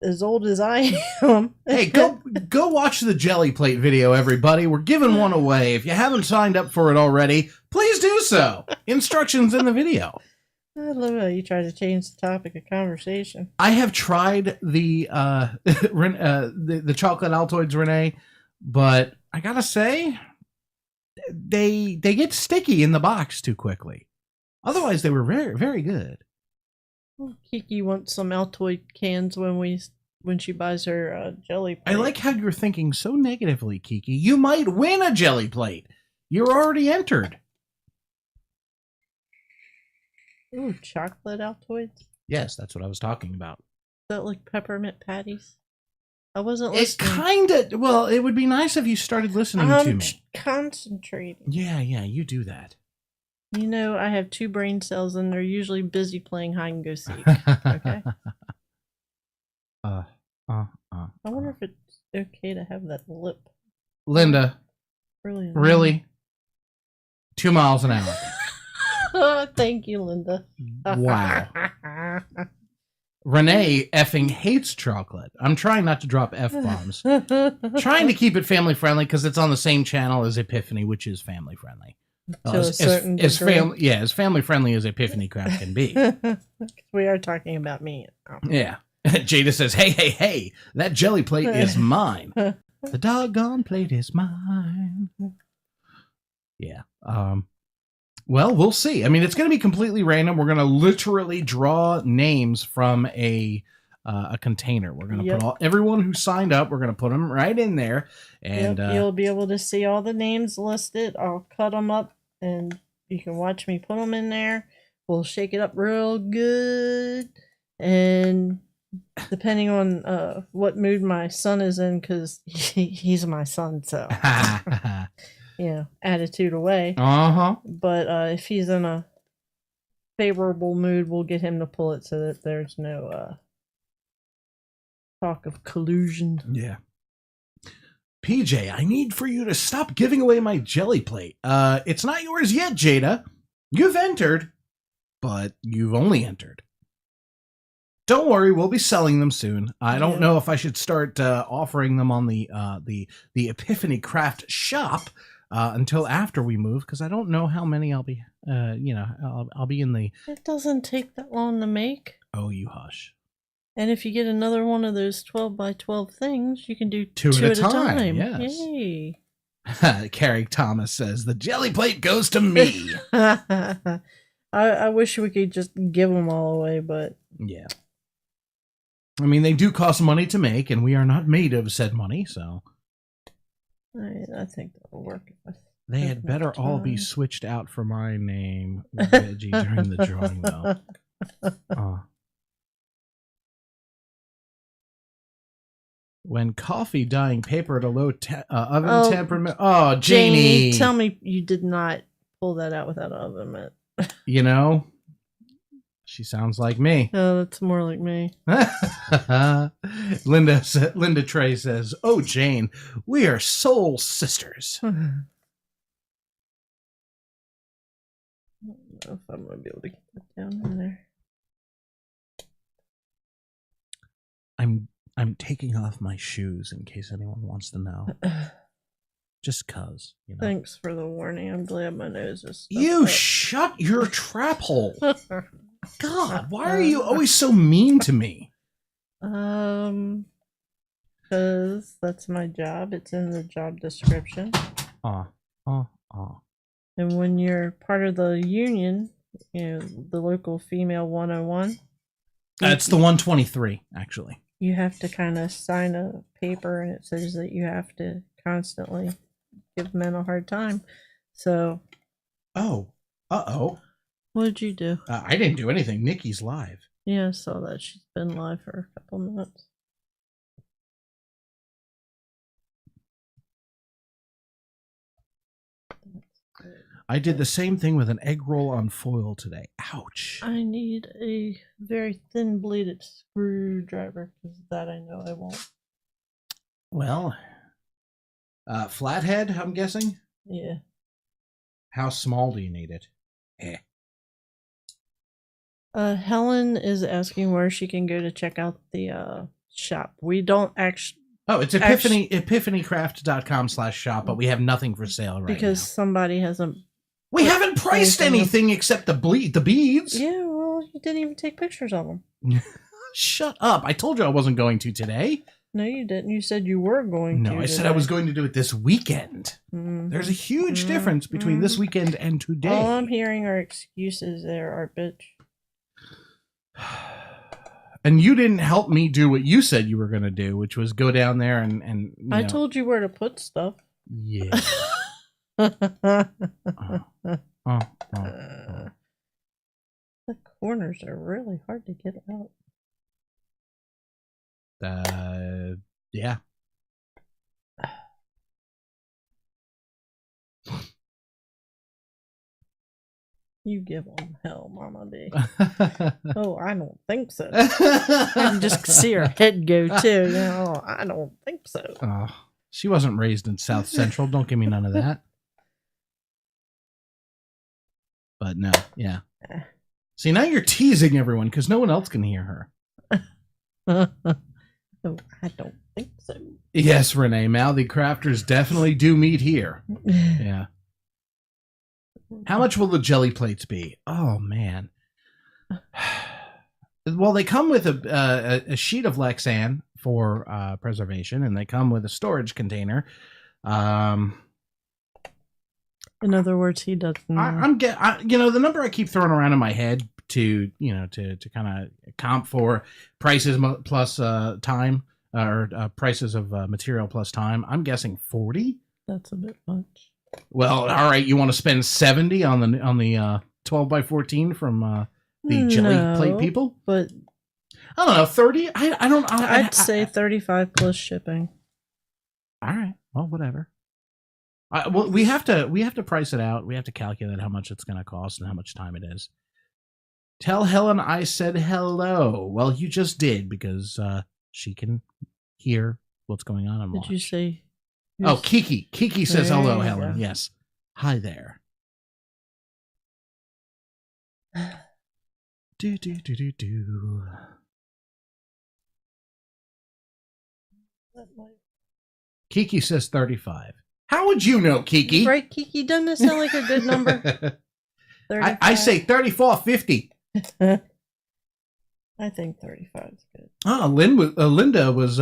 as old as I am. Hey, go watch the jelly plate video, everybody. We're giving one away. If you haven't signed up for it already, please do so. Instructions in the video. I love how you try to change the topic of conversation. I have tried the the chocolate Altoids, Renee, but I gotta say, they get sticky in the box too quickly. Otherwise, they were very, very good. Kiki wants some Altoid cans when she buys her jelly plate. I like how you're thinking so negatively, Kiki. You might win a jelly plate. You're already entered. Ooh, chocolate Altoids? Yes, that's what I was talking about. Is that like peppermint patties? I wasn't It listening. kind of, well, it would be nice if you started listening to me. Concentrating. Yeah, you do that. You know, I have 2 brain cells and they're usually busy playing hide and go seek. Okay? I wonder if it's okay to have that lip. Linda, Really? really? 2 miles an hour. Thank you, Linda. Wow. Renee effing hates chocolate. I'm trying not to drop F-bombs. Trying to keep it family friendly because it's on the same channel as Epiphany, which is family friendly. To a certain degree. As family friendly as Epiphany Craft can be. We are talking about me. Oh. Yeah. Jada says, hey, that jelly plate is mine. The doggone plate is mine. Yeah. Well, we'll see. I mean, it's going to be completely random. We're going to literally draw names from a container. We're going to put everyone who signed up, we're going to put them right in there. And you'll be able to see all the names listed. I'll cut them up and you can watch me put them in there. We'll shake it up real good. And depending on what mood my son is in, because he's my son, so... attitude away. But if he's in a favorable mood, we'll get him to pull it so that there's no talk of collusion. Yeah. PJ, I need for you to stop giving away my jelly plate. It's not yours yet, Jada. You've entered, but you've only entered. Don't worry, we'll be selling them soon. I don't know if I should start offering them on the Epiphany Craft shop. Until after we move, because I don't know how many I'll be, I'll be in the... It doesn't take that long to make. Oh, you hush. And if you get another one of those 12 by 12 things, you can do two at a time. Yes. Yay. Carrie Thomas says, the jelly plate goes to me. I wish we could just give them all away, but... Yeah. I mean, they do cost money to make, and we are not made of said money, so... I think that'll work. They had better all be switched out for my name, Reggie, during the drawing, though. When coffee dyeing paper at a low oven temperament. Oh, Janie. Tell me you did not pull that out without an oven mitt. You know, she sounds like me. Oh, that's more like me. Linda Trey says, "Oh, Jane, we are soul sisters." I don't know if I'm going to be able to get that down in there. I'm taking off my shoes in case anyone wants to know. Just cause, you know. Thanks for the warning. I'm glad my nose is stuffed You up. shut your trap hole. God, why are you always so mean to me? Because that's my job. It's in the job description. And when you're part of the union, the local female 101. It's the 123, actually. You have to kind of sign a paper, and it says that you have to constantly give men a hard time. So. Oh. Uh-oh. What did you do? I didn't do anything. Nikki's live. Yeah, I saw that. She's been live for a couple minutes. I did the same thing with an egg roll on foil today. Ouch. I need a very thin bladed screwdriver because that I know I won't. Well, flathead, I'm guessing? Yeah. How small do you need it? Helen is asking where she can go to check out the shop. We don't actually. Oh, it's epiphanycraft.com/shop, but we have nothing for sale right because now. somebody hasn't. We haven't priced anything except the beads. Yeah, well, you didn't even take pictures of them. Shut up. I told you I wasn't going to today. No, you didn't. You said you were going to. No, I said I was going to do it this weekend. Mm-hmm. There's a huge difference between this weekend and today. All I'm hearing are excuses there, Art Bitch. And you didn't help me do what you said you were going to do, which was go down there and I told you where to put stuff. Yeah. The corners are really hard to get out. Yeah. You give them hell, Mama B. Oh, I don't think so. I can just see her head go too. Oh, I don't think so. Oh, she wasn't raised in South Central. Don't give me none of that. But no, yeah. See, now you're teasing everyone because no one else can hear her. Oh, I don't think so. Yes, Renee. Mouthy crafters definitely do meet here. Yeah. How much will the jelly plates be? Oh, man. Well, they come with a sheet of Lexan for preservation, and they come with a storage container. In other words, he doesn't. The number I keep throwing around in my head to kind of comp for prices plus time or prices of material plus time. I'm guessing 40. That's a bit much. Well, all right. You want to spend 70 on the 12 by 14 from the jelly plate people? But I don't know, 30. I don't. I'd say 35 plus shipping. All right. Well, whatever. Well, we have to price it out. We have to calculate how much it's going to cost and how much time it is. Tell Helen I said hello. Well, you just did because she can hear what's going on. Did you say? Oh, Kiki. Kiki says hello, There you Helen. go. Yes. Hi there. Do. Kiki says 35. How would you know, Kiki? Right, Kiki? Doesn't it sound like a good number? I say 34.50. I think 35 is good. Oh, Linda was.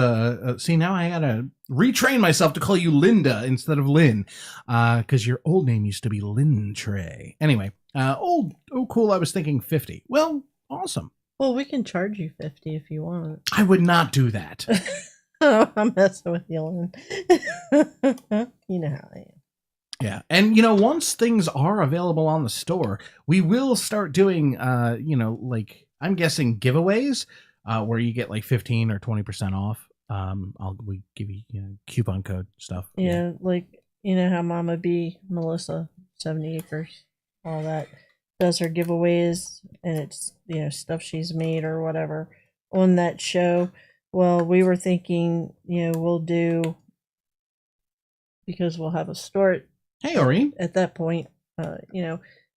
See, now I gotta retrain myself to call you Linda instead of Lynn, because your old name used to be Lynn Trey. Anyway, cool. I was thinking 50. Well, awesome. Well, we can charge you 50 if you want. I would not do that. Oh, I'm messing with you, Lynn. You know how I am. Yeah, and once things are available on the store, we will start doing, like I'm guessing giveaways, where you get like 15 or 20% off. We give you, coupon code stuff. Yeah, like how Mama B, Melissa, 70 Acres, all that does her giveaways, and it's stuff she's made or whatever on that show. Well, we were thinking, we'll do, because we'll have a store. Hey, Ori. At that point, all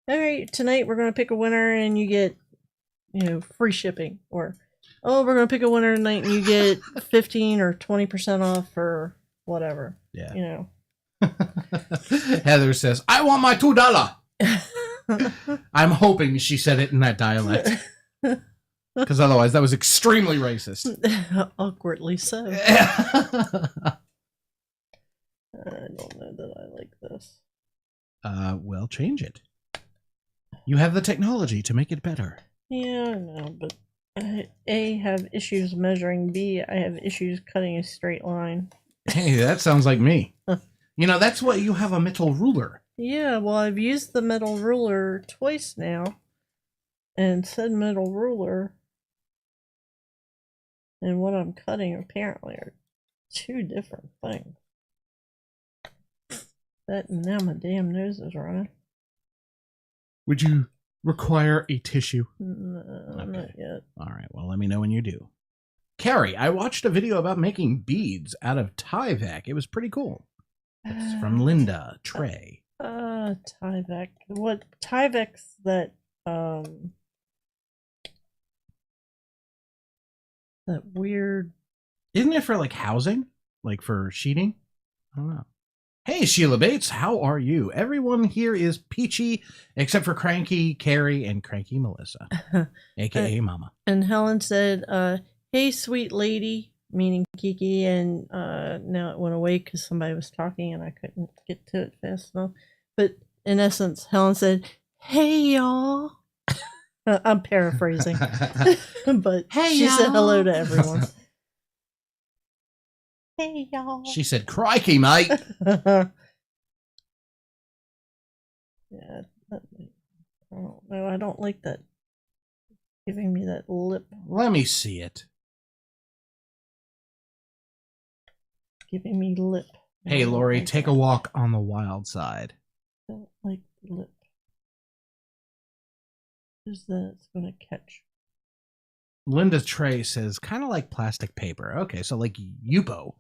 right, tonight we're going to pick a winner and you get, free shipping. Or, we're going to pick a winner tonight and you get 15 or 20% off or whatever. Yeah. Heather says, I want my $2. I'm hoping she said it in that dialect. Because otherwise that was extremely racist. Awkwardly so. I don't know that I like this. Well, change it. You have the technology to make it better. Yeah, I know, but A, have issues measuring. B, I have issues cutting a straight line. Hey, that sounds like me. That's why you have a metal ruler. Yeah, well, I've used the metal ruler twice now. And said metal ruler and what I'm cutting apparently are two different things. That, now my damn nose is running. Would you require a tissue? No, Okay. not yet. All right. Well, let me know when you do. Carrie, I watched a video about making beads out of Tyvek. It was pretty cool. It's from Linda Trey. Tyvek. What Tyvek's that that weird. Isn't it for like housing? Like for sheeting? I don't know. Hey, Sheila Bates, how are you? Everyone here is peachy except for Cranky, Carrie, and Cranky Melissa, aka Mama. And Helen said, "Hey, sweet lady," meaning Kiki, and now it went away because somebody was talking and I couldn't get to it fast enough. But in essence, Helen said, "Hey, y'all." I'm paraphrasing, but Hey, she said y'all. hello to everyone. Hey, y'all. She said, "Crikey, mate." Yeah, I don't know. I don't like that. Giving me that lip. Let me see it. Giving me lip. Hey, I don't Lori, like take that. a walk on the wild side. I don't like the lip. Is that it's gonna catch? Linda Trey says, kind of like plastic paper. Okay, so like Yupo.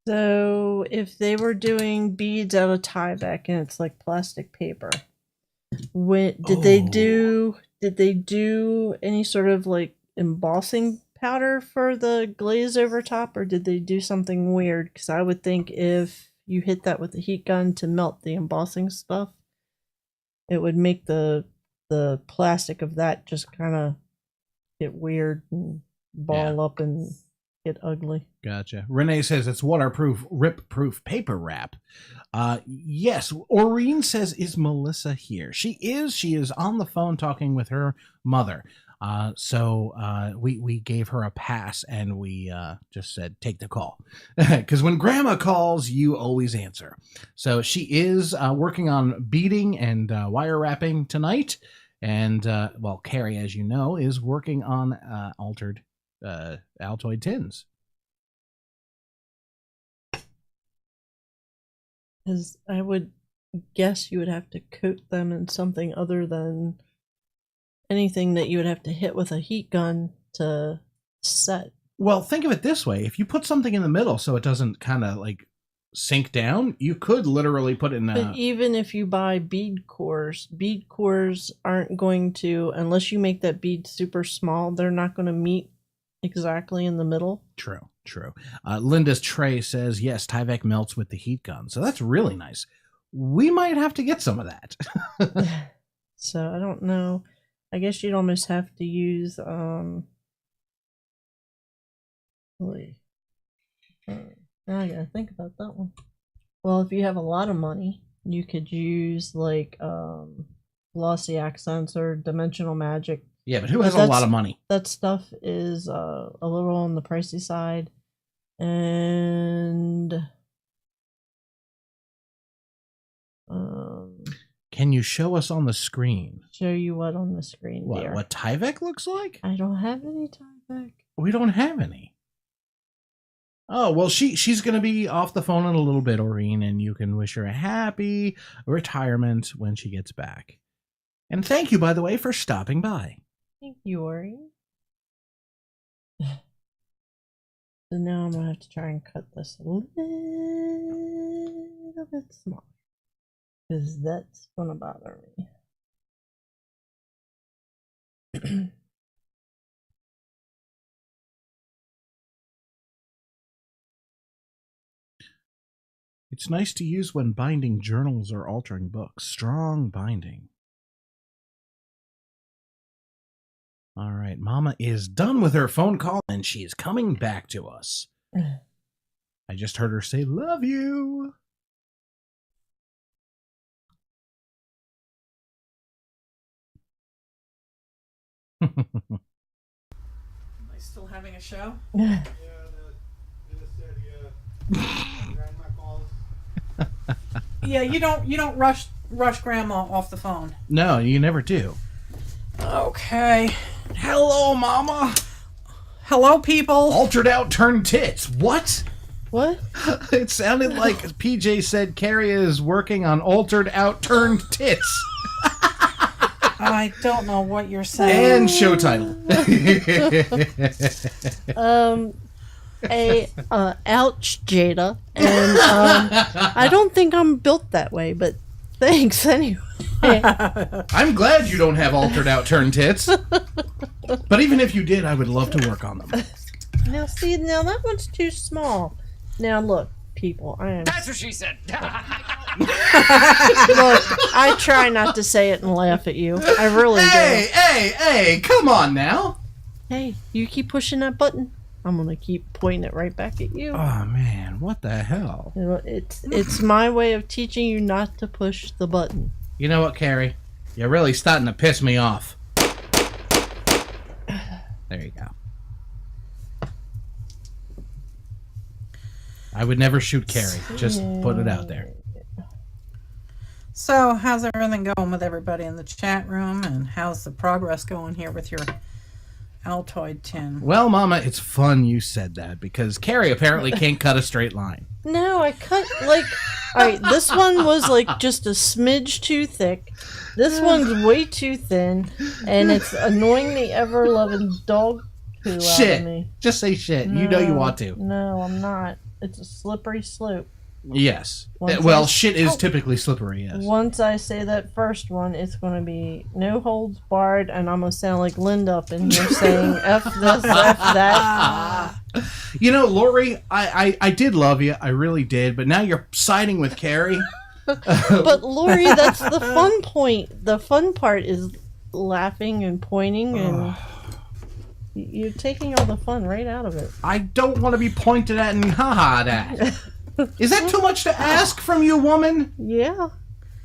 So if they were doing beads out of Tyvek and it's like plastic paper, did they do any sort of like embossing powder for the glaze over top, or did they do something weird? Because I would think if you hit that with a heat gun to melt the embossing stuff, it would make the plastic of that just kind of get weird and ball up and get ugly. Gotcha. Renee says it's waterproof, rip-proof paper wrap. Yes. Oreen says, is Melissa here? She is. She is on the phone talking with her mother. So we gave her a pass and we just said, take the call. Because when grandma calls, you always answer. So she is working on beading and wire wrapping tonight. And, well, Carrie, as you know, is working on altered Altoid tins. Because I would guess you would have to coat them in something other than anything that you would have to hit with a heat gun to set. Well, think of it this way. If you put something in the middle so it doesn't kind of like sink down, you could literally put it in But even if you buy bead cores aren't going to, unless you make that bead super small, they're not going to meet exactly in the middle. True. Linda's Trey says, yes, Tyvek melts with the heat gun. So that's really nice. We might have to get some of that. So I don't know. I guess you'd almost have to use now I gotta think about that one. Well, if you have a lot of money, you could use like glossy accents or dimensional magic. Yeah, but who has a lot of money? That stuff is a little on the pricey side. And can you show us on the screen? show you what on the screen, dear? What Tyvek looks like? I don't have any Tyvek. We don't have any. Oh, well, she's going to be off the phone in a little bit, Oreen, and you can wish her a happy retirement when she gets back. And thank you, by the way, for stopping by. Thank you, Ori. So now I'm going to have to try and cut this a little bit smaller. Because that's going to bother me. It's nice to use when binding journals or altering books. Strong binding. All right, Mama is done with her phone call and she's coming back to us. I just heard her say, love you. Am I still having a show? Yeah, they just said, grandma calls. Yeah, you don't rush grandma off the phone. No, you never do. Okay. Hello, Mama. Hello, people. Altered out turned tits. What? What? It sounded like PJ said Carrie is working on altered out turned tits. I don't know what you're saying. And show title. Ouch, Jada. And I don't think I'm built that way, but thanks anyway. I'm glad you don't have altered out turn tits. But even if you did, I would love to work on them. Now that one's too small. Now look, people, That's what she said. look, I try not to say it and laugh at you. I really Hey, come on now. do. Hey, you keep pushing that button, I'm gonna keep pointing it right back at you. Oh man, what the hell? You know, it's my way of teaching you not to push the button. You know what, Carrie? You're really starting to piss me off. There you go. I would never shoot Carrie. Just put it out there. So, how's everything going with everybody in the chat room? And how's the progress going here with your Altoid tin? Well, Mama, it's fun you said that because Carrie apparently can't cut a straight line. No, I cut like. Alright, this one was like just a smidge too thick. This one's way too thin, and it's annoying the ever loving dog poo out of Shit. me. Just say shit. You know you want to. No, I'm not. It's a slippery slope. Yes. Once Well, I- shit is typically slippery, yes. Once I say that first one, it's going to be no holds barred, and I'm going to sound like Linda up in here saying F this, F that. You know, Lori, I did love you. I really did. But now you're siding with Carrie. But Lori, that's the fun point. The fun part is laughing and pointing, and you're taking all the fun right out of it. I don't want to be pointed at and ha-ha'd at. Is that too much to ask from you, woman? Yeah.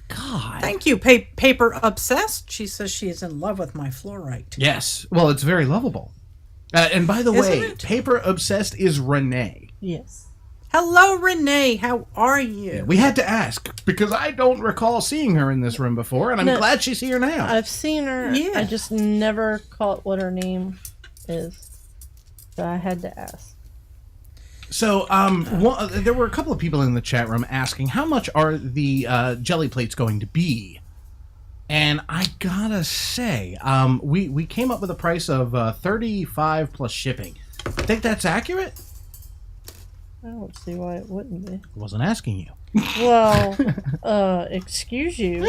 God. Thank you, Paper Obsessed. She says she is in love with my fluorite. Yes. Well, it's very lovable. And by the Isn't way, it? Paper Obsessed is Renee. Yes. Hello, Renee. How are you? Yeah, we had to ask because I don't recall seeing her in this room before, and I'm No. glad she's here now. I've seen her. Yeah. I just never caught what her name is. So I had to ask. So, there were a couple of people in the chat room asking how much are the jelly plates going to be, and I gotta say, we came up with a price of $35 plus shipping. Think that's accurate? I don't see why it wouldn't be. I wasn't asking you. Well, excuse you,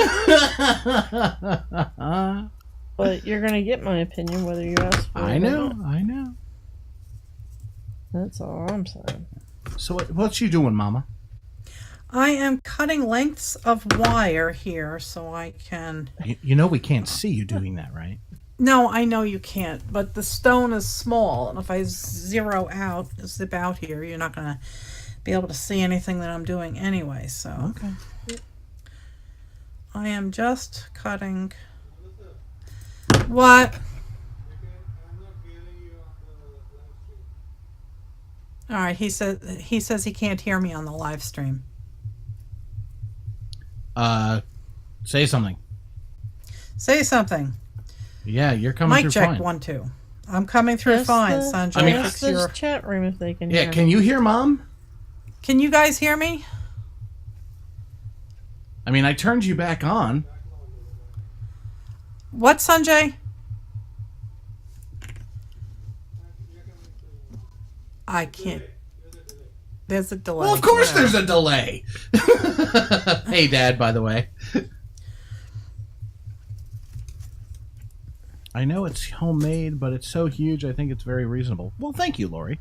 but you're gonna get my opinion whether you ask for it. I or know, not. I know. That's all I'm saying. So what's you doing, Mama? I am cutting lengths of wire here so I can... You know we can't see you doing that, right? No, I know you can't, but the stone is small, and if I zip out here, you're not going to be able to see anything that I'm doing anyway, so... Okay. I am just cutting... What? I'm not getting you on the live stream. All right, he says he can't hear me on the live stream. Say something. Say something. Yeah, you're coming Mic through check, fine. 1 2. I'm coming through Ask fine, the- Sanjay. I mean, ask this chat room if they can Yeah, hear can me. you hear Mom? Can you guys hear me? I mean, I turned you back on. What, Sanjay? I can't. There's a delay. Well, of course there's a delay. Hey, Dad, by the way. I know it's homemade, but it's so huge, I think it's very reasonable. Well, thank you, Lori.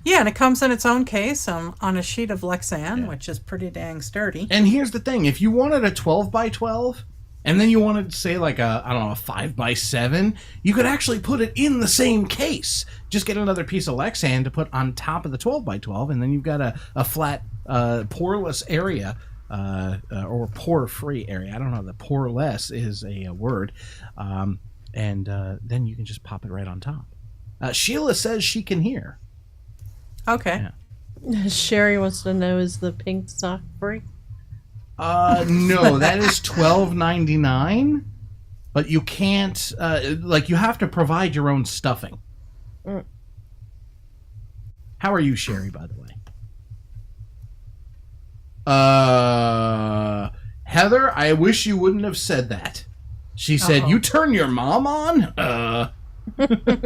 Yeah, and it comes in its own case on a sheet of Lexan, which is pretty dang sturdy. And here's the thing. If you wanted a 12 by 12, and then you wanted to say like a 5 by 7, you could actually put it in the same case. Just get another piece of Lexan to put on top of the 12 by 12, and then you've got a flat, poreless area, or pore-free area. I don't know, the poreless is a word. And then you can just pop it right on top. Sheila says she can hear. Okay. Yeah. Sherry wants to know, is the pink sock free? No, that is $12.99. But you can't, you have to provide your own stuffing. Mm. How are you, Sherry, by the way? Heather, I wish you wouldn't have said that. She said, "You turn your mom on?"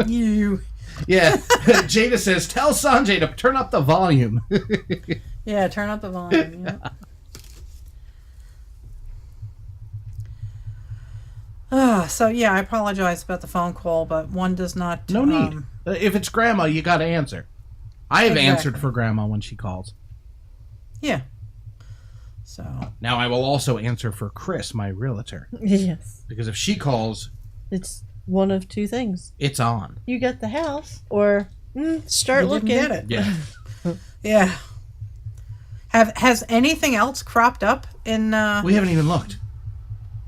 You. Yeah. Jada says, "Tell Sanjay to turn up the volume." Yeah, turn up the volume. Yeah. So yeah, I apologize about the phone call, but one does not. No need. If it's Grandma, you got to answer. I have answered Exactly. for Grandma when she calls. Yeah. So. Now I will also answer for Chris, my realtor, Yes. because if she calls, It's one of two things. it's on. You get the house, or start You looking. didn't get it. Yeah. Yeah. Has anything else cropped up in? We haven't even looked.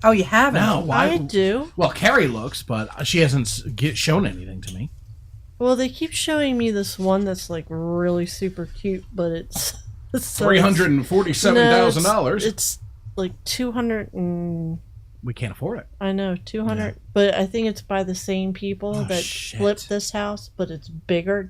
Oh, you haven't. No, why? I do. Well, Carrie looks, but she hasn't shown anything to me. Well, they keep showing me this one that's like really super cute, but it's $347,000. It's like 200 and We can't afford it. I know 200, but I think it's by the same people Oh, that shit. flipped this house, but it's bigger.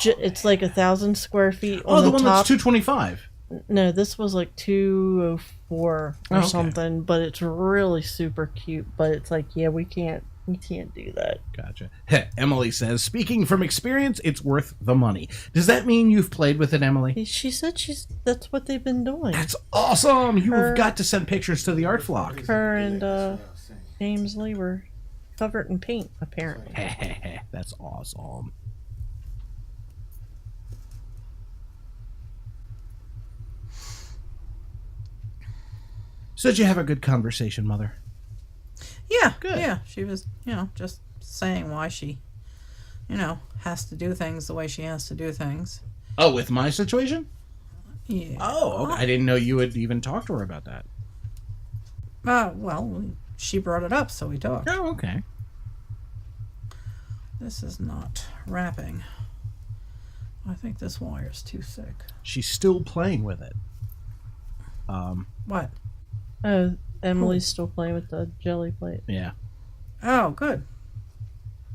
It's like 1,000 square feet Oh, on the the one top. that's 225. No, this was like 204 or okay. something, but it's really super cute. But it's like, yeah, we can't do that. Gotcha. Emily says, "Speaking from experience, it's worth the money." Does that mean you've played with it, Emily? She said that's what they've been doing. That's awesome. You've got to send pictures to the art flock. Her and James Lee were covered in paint, apparently. That's awesome. So did you have a good conversation, Mother? Yeah. Good. Yeah. She was, just saying why she, has to do things the way she has to do things. Oh, with my situation? Yeah. Oh, okay. I didn't know you had even talked to her about that. Well, she brought it up, so we talked. Oh, okay. This is not wrapping. I think this wire's too thick. She's still playing with it. What? Oh, Emily's still playing with the jelly plate. Yeah. Oh, good.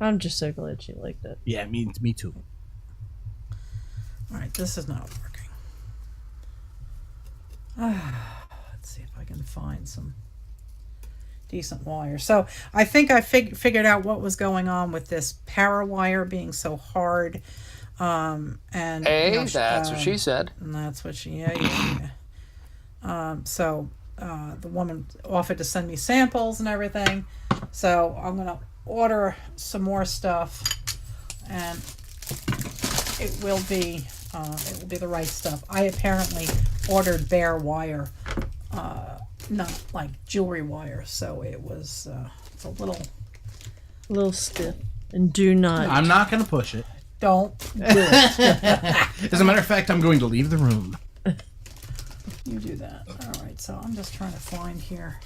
I'm just so glad she liked it. Yeah, me too. All right, this is not working. Let's see if I can find some decent wire. So I think I figured out what was going on with this power wire being so hard. And Hey, that's what she said. And that's what she, yeah. So the woman offered to send me samples and everything. So I'm gonna order some more stuff, and it will be the right stuff. I apparently ordered bare wire, not like jewelry wire. So it was it's a little. A little stiff. And do not. I'm not going to push it. Don't do it. As a matter of fact, I'm going to leave the room. You do that. All right. So I'm just trying to find here.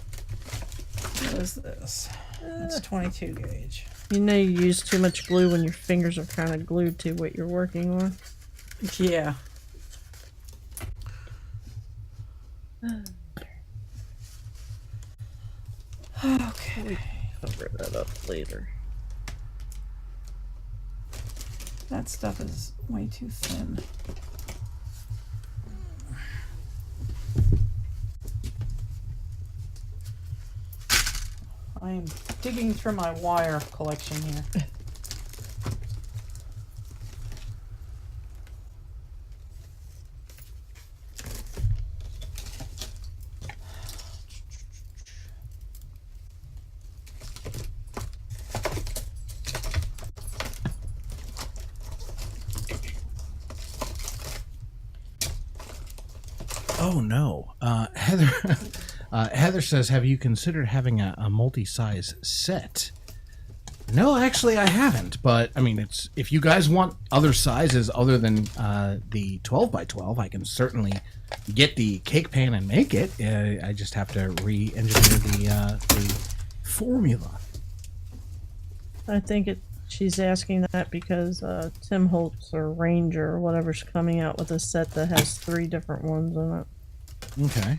What is this? It's 22 gauge. You know you use too much glue when your fingers are kind of glued to what you're working on. Yeah. Okay. Cover that up later. That stuff is way too thin. I am digging through my wire collection here. Oh, no. Heather says, "Have you considered having a multi-size set?" No, actually, I haven't. But, I mean, it's if you guys want other sizes other than the 12 by 12, I can certainly get the cake pan and make it. I just have to re-engineer the formula. I think she's asking that because Tim Holtz or Ranger or whatever's coming out with a set that has 3 different ones in it. Okay.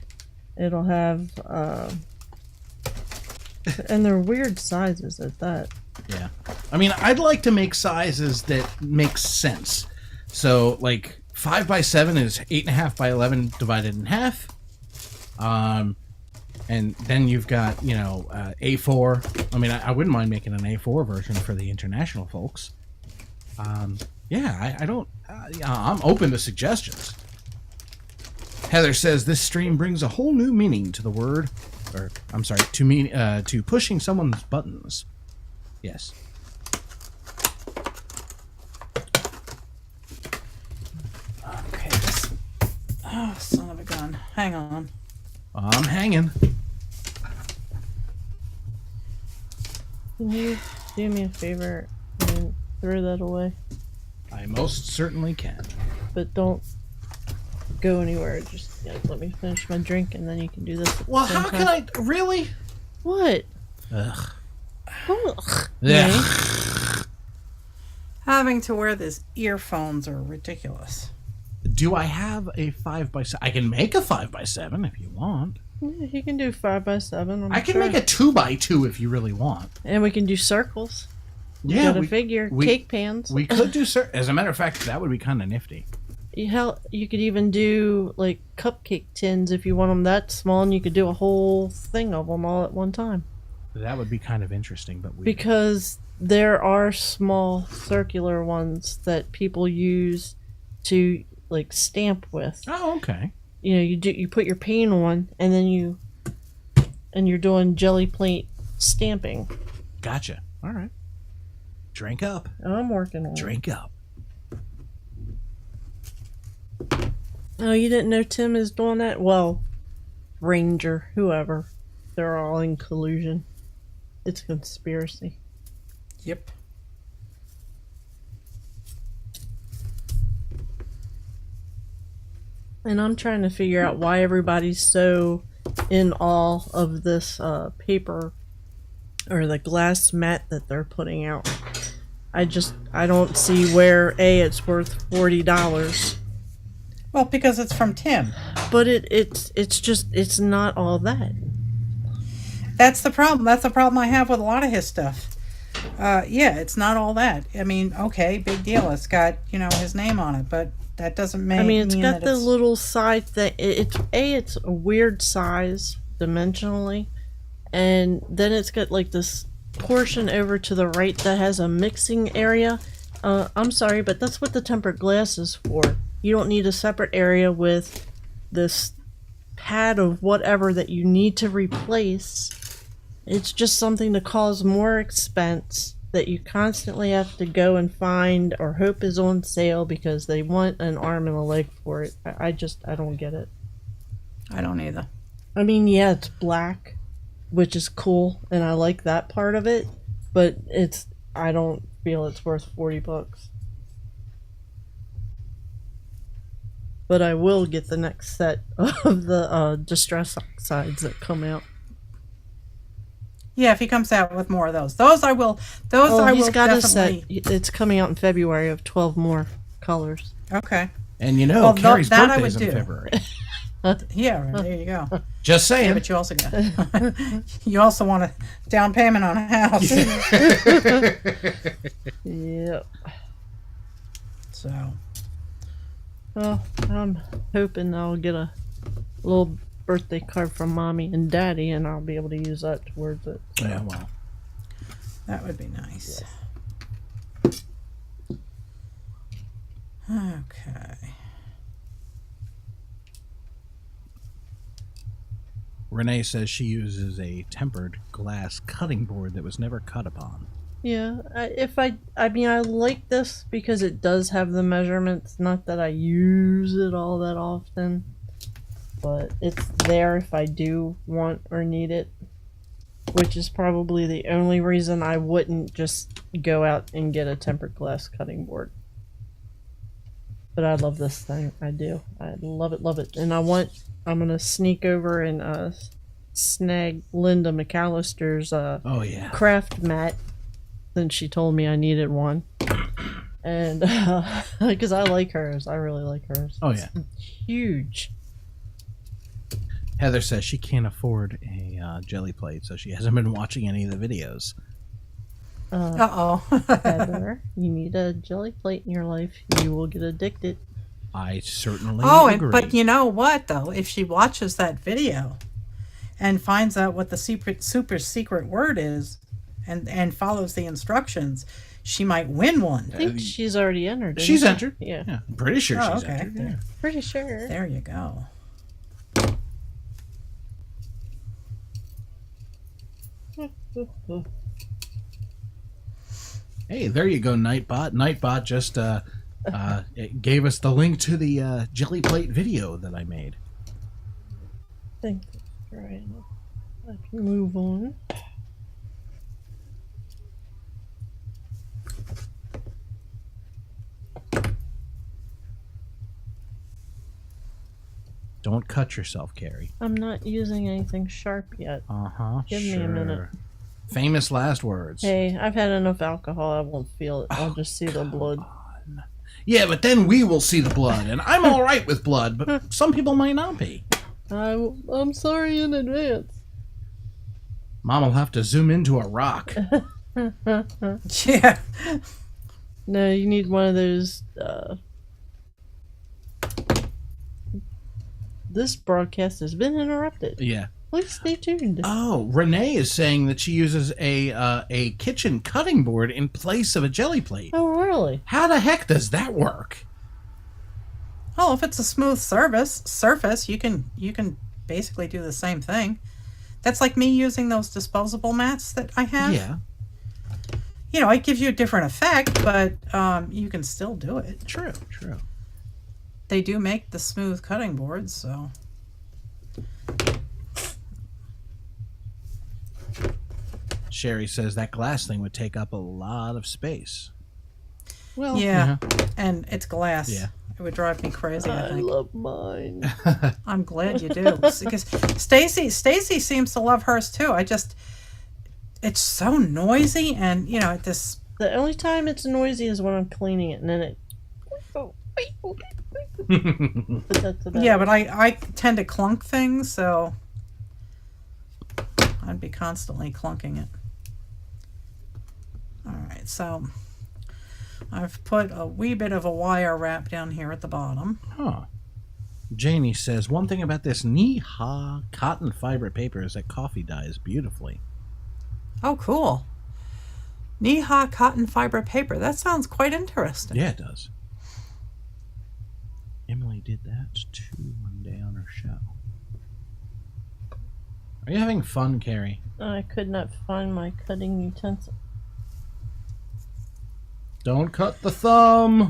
It'll have, and they're weird sizes at that. Yeah. I mean, I'd like to make sizes that make sense. So, like, 5 by 7 is 8.5 by 11 divided in half. And then you've got, A4. I mean, I wouldn't mind making an A4 version for the international folks. Yeah, I don't. I'm open to suggestions. Heather says this stream brings a whole new meaning to the word, or I'm sorry, to pushing someone's buttons. Yes. Okay. Oh, son of a gun. Hang on. I'm hanging. Can you do me a favor and throw that away? I most certainly can. But don't go anywhere. Just let me finish my drink and then you can do this. At Well, the same how time. can I really? What? Ugh. Ugh. Yeah. Having to wear these earphones are ridiculous. Do I have a 5x7? I can make a 5x7 if you want. Yeah, you can do 5x7. I can make a 2x2 if you really want. And we can do circles. Yeah, Got a figure. Cake pans. We could do. As a matter of fact, that would be kind of nifty. You could even do like cupcake tins if you want them that small, and you could do a whole thing of them all at one time. That would be kind of interesting, but Because there are small circular ones that people use to like stamp with. Oh, okay. You put your paint on, and then you're doing jelly plate stamping. Gotcha. All right. Drink up. I'm working on it. Drink up. Oh, you didn't know Tim is doing that? Well, Ranger, whoever. They're all in collusion. It's a conspiracy. Yep. And I'm trying to figure out why everybody's so in awe of this paper or the glass mat that they're putting out. I don't see where it's worth $40. Well, because it's from Tim. But it's not all that. That's the problem. That's the problem I have with a lot of his stuff. Yeah, it's not all that. I mean, okay, big deal. It's got, his name on it, but that doesn't mean. I mean, it's got that the little side thing. It's a weird size dimensionally, and then it's got like this portion over to the right that has a mixing area. I'm sorry, but that's what the tempered glass is for. You don't need a separate area with this pad of whatever that you need to replace. It's just something to cause more expense that you constantly have to go and find or hope is on sale because they want an arm and a leg for it. I don't get it. I don't either. I mean, yeah, it's black, which is cool, and I like that part of it, but I don't feel it's worth $40. But I will get the next set of the Distress Oxides that come out. Yeah, if he comes out with more of those. Those I will He's got definitely. a set. It's coming out in February of 12 more colors. Okay. And Well, Carrie's that I birthday's would in do. February. Yeah, there you go. Just saying. Yeah, but you also got you also want a down payment on a house. Yep. So Well, I'm hoping I'll get a little birthday card from Mommy and Daddy, and I'll be able to use that towards it. So. Yeah, well. that would be nice. Okay. Renee says she uses a tempered glass cutting board that was never cut upon. Yeah, I mean, I like this because it does have the measurements. Not that I use it all that often, but it's there if I do want or need it, which is probably the only reason I wouldn't just go out and get a tempered glass cutting board. But I love this thing. I do. I love it. And I'm gonna sneak over and snag Linda McAllister's Oh, yeah. craft mat. Then she told me I needed one, and because I like hers, I really like hers. Oh, yeah. It's huge. Heather says she can't afford a jelly plate, so she hasn't been watching any of the videos. Heather, you need a jelly plate in your life. You will get addicted. I certainly Oh, agree. but you know what though? If she watches that video, and finds out what the super secret word is and follows the instructions, she might win one. I think she's already entered. She's isn't entered. she? Yeah. I'm pretty sure Oh, she's okay. entered. Yeah. Pretty sure. There you go. Hey, there you go, Nightbot. Nightbot just it gave us the link to the jelly plate video that I made. I think that's right. I can move on. Don't cut yourself, Carrie. I'm not using anything sharp yet. Give me a minute. Famous last words. Hey, I've had enough alcohol. I won't feel it. I'll just see the blood. Yeah, but then we will see the blood, and I'm all right with blood, but some people might not be. I'm sorry in advance. Mom will have to zoom into a rock. Yeah. No, you need one of those. This broadcast has been interrupted. Yeah. Please stay tuned. Oh, Renee is saying that she uses a kitchen cutting board in place of a jelly plate. Oh, really? How the heck does that work? Well, if it's a smooth surface, you can basically do the same thing. That's like me using those disposable mats that I have. Yeah. You know, it gives you a different effect, but you can still do it. True. They do make the smooth cutting boards, so. Sherry says that glass thing would take up a lot of space. Well, Yeah, and it's glass. Yeah. It would drive me crazy, I I think. love mine. I'm glad you do. Because Stacy seems to love hers too. It's so noisy, and you know, this. The only time it's noisy is when I'm cleaning it, and then it. But that's about Yeah, it. but I tend to clunk things, so I'd be constantly clunking it. All right, so I've put a wee bit of a wire wrap down here at the bottom. Huh. Janie says, one thing about this knee-ha cotton fiber paper is that coffee dyes beautifully. Oh, cool. Knee-ha cotton fiber paper. That sounds quite interesting. Yeah, it does. Emily did that too one day on her show. Are you having fun, Carrie? I could not find my cutting utensil. Don't cut the thumb.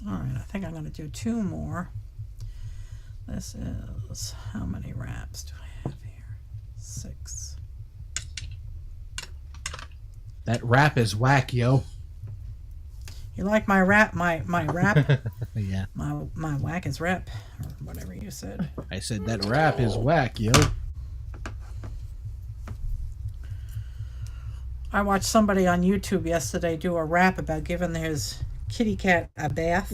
All right, I think I'm going to do 2 more. This is, how many wraps do I have here? 6. That rap is whack, yo. You like my rap? My rap? Yeah. my whack is rep, or whatever you said. I said that rap is whack, yo. I watched somebody on YouTube yesterday do a rap about giving his kitty cat a bath.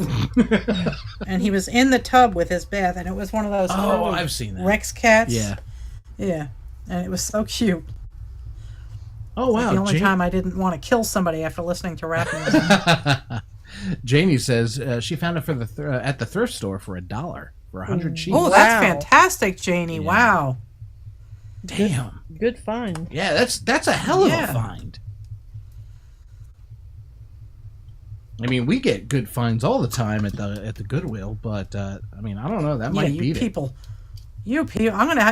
And he was in the tub with his bath, and it was one of those Oh, early I've seen that. Rex cats. Yeah. Yeah. And it was so cute. Oh, wow. The only time I didn't want to kill somebody after listening to rap music. Janie says she found it for at the thrift store for $1 for 100 sheets. Oh, that's Wow. fantastic, Janie. Yeah. Wow. Damn. Good find. Yeah, that's a hell of Yeah. a find. I mean, we get good finds all the time at the Goodwill, but I mean, I don't know. That might you beat people. You people,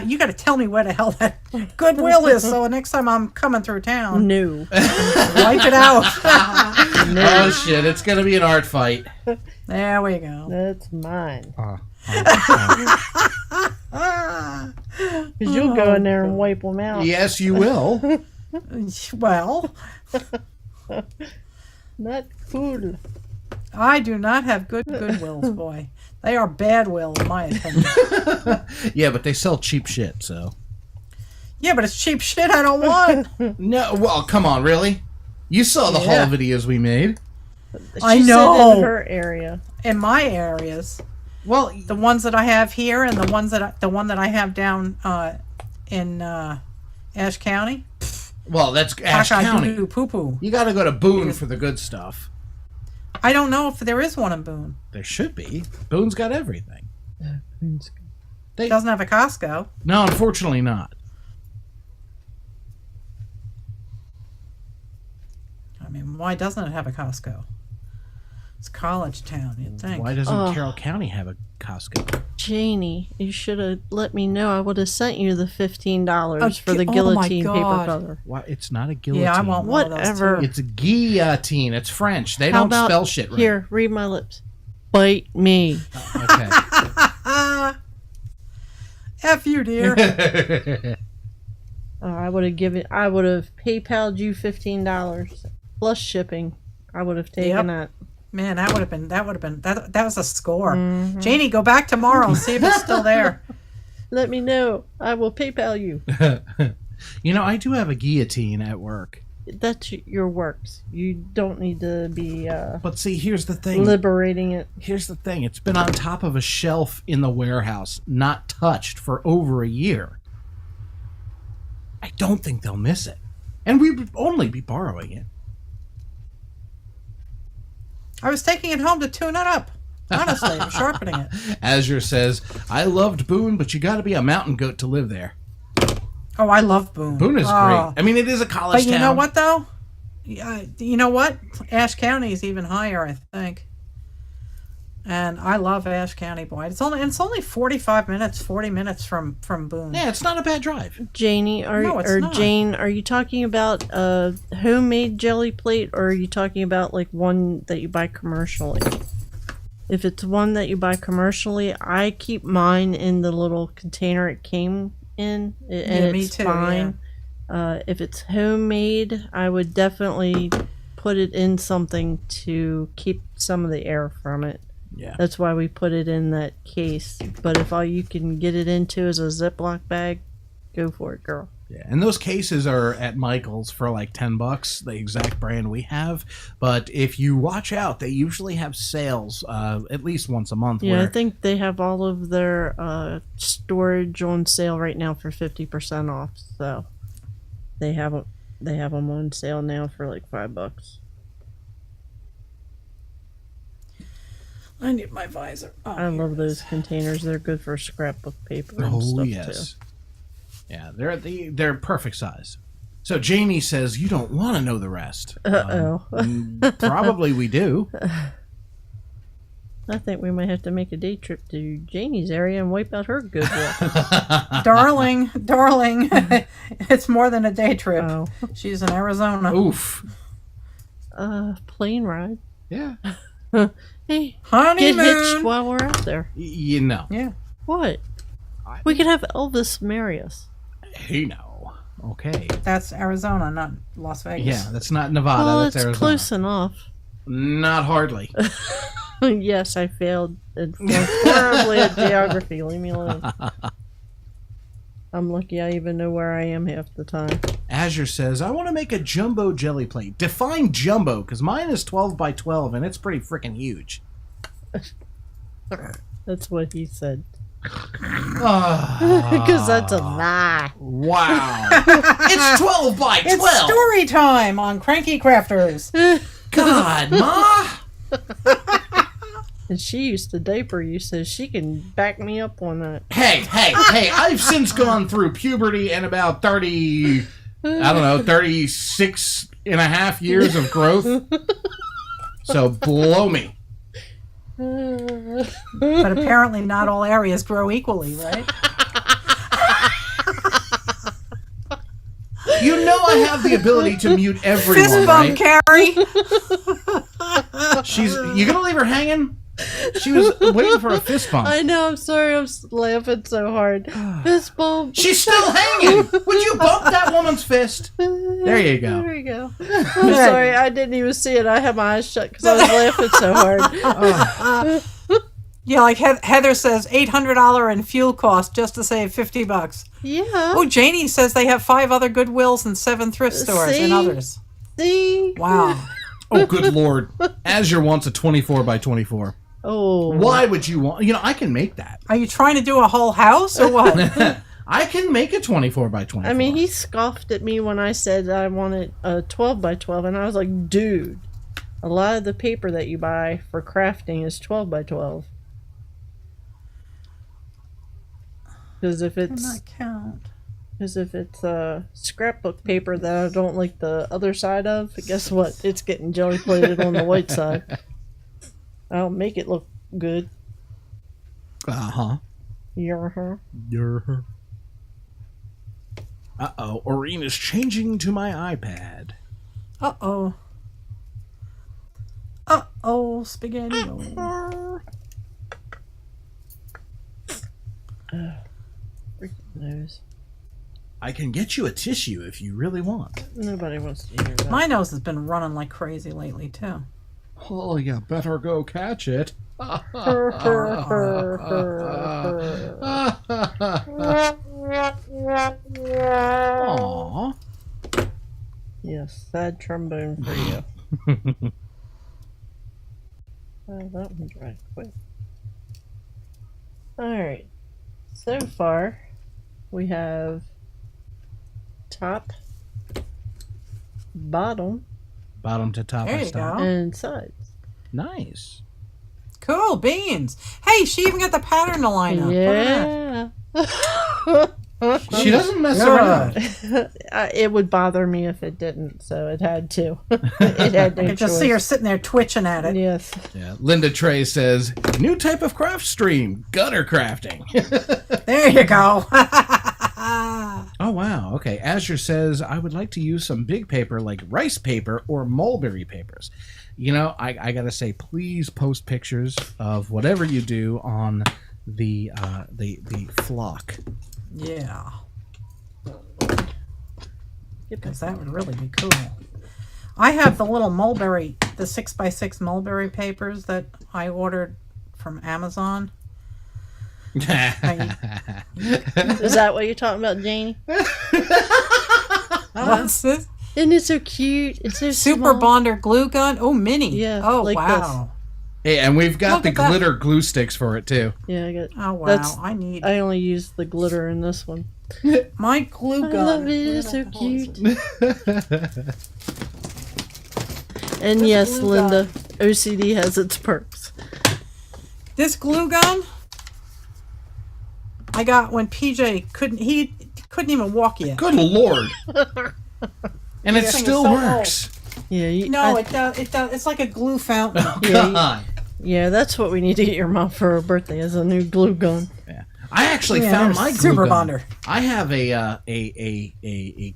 you got to tell me where the hell that Goodwill is, so next time I'm coming through town, No. wipe it out. it. Oh shit! It's gonna be an art fight. There we go. That's mine. Ah. Because you'll go in there and wipe them out. Yes, you will. Well, Not cool. I do not have good Goodwills, boy. They are bad will, in my opinion. Yeah, but they sell cheap shit. So Yeah, but it's cheap shit I don't want. no. Well, come on, really? You saw the Yeah. haul videos we made. I She said know. in her area. In my areas, Well, the ones that I have here and the one that I have down in Ashe County. that's Ashe County. Poo poo. You got to go to Boone for the good stuff. I don't know if there is one in Boone. There should be. Boone's got everything. It doesn't have a Costco. No, unfortunately not. I mean, why doesn't it have a Costco? It's college town, you'd think. Why doesn't Carroll County have a Costco? Janie, you should have let me know. I would have sent you the $15 Oh, for the oh my guillotine paper God. cover. Why? It's not a guillotine. Yeah, I want one of those, Whatever. too. It's guillotine. It's French. They How don't about, spell shit right. Here, read my lips. Bite me. Okay. F you, dear. I would have PayPal'd you $15 plus shipping. I would have taken that. Man, that was a score. Janie, go back tomorrow and see if it's still there. Let me know. I will PayPal you. You know, I do have a guillotine at work. That's your works. You don't need to be But see, here's the thing. liberating it. Here's the thing. It's been on top of a shelf in the warehouse, not touched for over a year. I don't think they'll miss it. And we would only be borrowing it. I was taking it home to tune it up. Honestly, I'm sharpening it. Azure says, I loved Boone, but you got to be a mountain goat to live there. Oh, I love Boone. Boone is Oh. great. I mean, it is a college But you town. know what, though? You know what? Ashe County is even higher, I think. And I love Ashe County, boy. It's only 45 minutes, 40 minutes from Boone. Yeah, it's not a bad drive. Janie, No, it's not. Jane, are you talking about a homemade jelly plate, or are you talking about like one that you buy commercially? If it's one that you buy commercially, I keep mine in the little container it came in, and me it's too, fine. If it's homemade, I would definitely put it in something to keep some of the air from it. Yeah. That's why we put it in that case. But if all you can get it into is a Ziploc bag, go for it, girl. Yeah, and those cases are at Michael's for like $10, the exact brand we have. But if you watch out, they usually have sales at least once a month. Yeah, where I think they have all of their storage on sale right now for 50% off. So they have them on sale now for like $5. I need my visor. Oh, I love those containers. They're good for scrapbook paper and Oh stuff yes, too. yeah, they're perfect size. So Janie says you don't want to know the rest. Probably we do. I think we might have to make a day trip to Janie's area and wipe out her goodwill. darling, it's more than a day trip. Oh. She's in Arizona. Oof. Plane ride. Yeah. Hey, Honeymoon. get hitched while we're out there. You know. Yeah. What? We could have Elvis marry us. Hey, no. Okay. That's Arizona, not Las Vegas. Yeah, that's not Nevada. Well, that's it's Arizona. close enough. Not hardly. Yes, I failed horribly at geography. Leave me alone. I'm lucky I even know where I am half the time. Azure says, I want to make a jumbo jelly plate. Define jumbo, because mine is 12 by 12, and it's pretty freaking huge. That's what he said. Ah, Because that's a lie. wow. It's 12 by 12. It's story time on Cranky Crafters. God, Ma. And she used to diaper you, so she can back me up on that. Hey, I've since gone through puberty and about 36 and a half years of growth. So blow me. But apparently not all areas grow equally, right? You know I have the ability to mute everyone, Fist bump, right? Carrie. You gonna leave her hanging? She was waiting for a fist bump. I know, I'm sorry, I'm laughing so hard. Fist bump. She's still hanging. Would you bump that woman's fist? There you go. There you go. I'm sorry, I didn't even see it. I had my eyes shut because I was laughing so hard. Yeah, like Heather says, $800 in fuel cost just to save $50. Yeah. Oh, Janie says they have 5 other Goodwills and 7 thrift stores and See? others. See? Wow. Oh, good Lord. Azure wants a 24 by 24. Oh. Why would you want... I can make that. Are you trying to do a whole house or what? I can make a 24 by 24. I mean, he scoffed at me when I said I wanted a 12 by 12, and I was like, dude, a lot of the paper that you buy for crafting is 12 by 12. Because if Does it's not count. Scrapbook paper that I don't like the other side of, guess what? It's getting jelly plated on the white side. I'll make it look good. Uh-huh. Yeah. Uh-oh. Aureen is changing to my iPad. Uh-oh. Uh-oh, spaghetti. Freaking nose. I can get you a tissue if you really want. Nobody wants to hear that. My nose has been running like crazy lately, too. Oh, you better go catch it. Aww. Yes, sad trombone for you. Oh, that one dried quick. Alright. So far, we have top, bottom, Bottom to top There of you stock. go. and sides. Nice. Cool, beans. Hey, she even got the pattern to line up. Look at Yeah. She doesn't mess that. around. It would bother me if it didn't, so it had to. It had no I could just see her sitting there twitching at it. Yes. Yeah. Linda Trey says, new type of craft stream, gutter crafting. There you go. Oh, wow. Okay. Azure says, I would like to use some big paper like rice paper or mulberry papers. You know, I got to say, please post pictures of whatever you do on the flock. Yeah, Get because back. that would really be cool. I have the little mulberry, the 6x6 mulberry papers that I ordered from Amazon. Is that what you're talking about, Janie? What's this? Isn't it so cute? It's so Super small. Bonder glue gun. Oh, mini. Yeah, Oh, like wow. Hey, and we've got Look the at that. glitter glue sticks for it, too. Yeah, I got. Oh, wow. That's- I I only use the glitter in this one. my glue I gun. love it. Where It's the so hell is cute. it? And This yes, glue Linda, OCD has its perks. This glue gun I got when PJ couldn't even walk yet. Good Lord. And it This thing is still so works. Yeah, No, it does. It's like a glue fountain. Yeah, God. yeah, that's what we need to get your mom for her birthday is a new glue gun. Yeah. I actually Yeah, found there's my glue Super gun. Bonder. I have a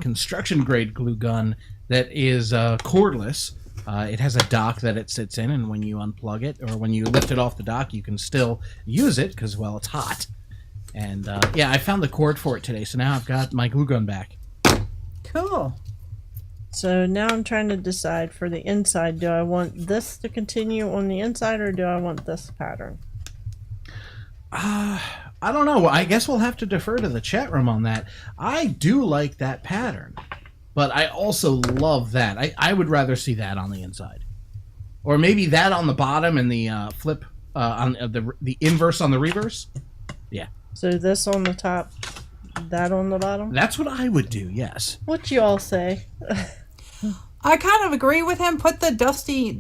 construction grade glue gun that is cordless. It has a dock that it sits in, and when you unplug it or when you lift it off the dock, you can still use it because, well, it's hot. And yeah, I found the cord for it today, so now I've got my glue gun back. Cool. So now I'm trying to decide for the inside, do I want this to continue on the inside or do I want this pattern? I don't know. I guess we'll have to defer to the chat room on that. I do like that pattern, but I also love that. I would rather see that on the inside, or maybe that on the bottom and the flip on the inverse on the reverse. Yeah, So this on the top, that on the bottom? that's what I would do. Yes. What you all say? I kind of agree with him. Put the dusty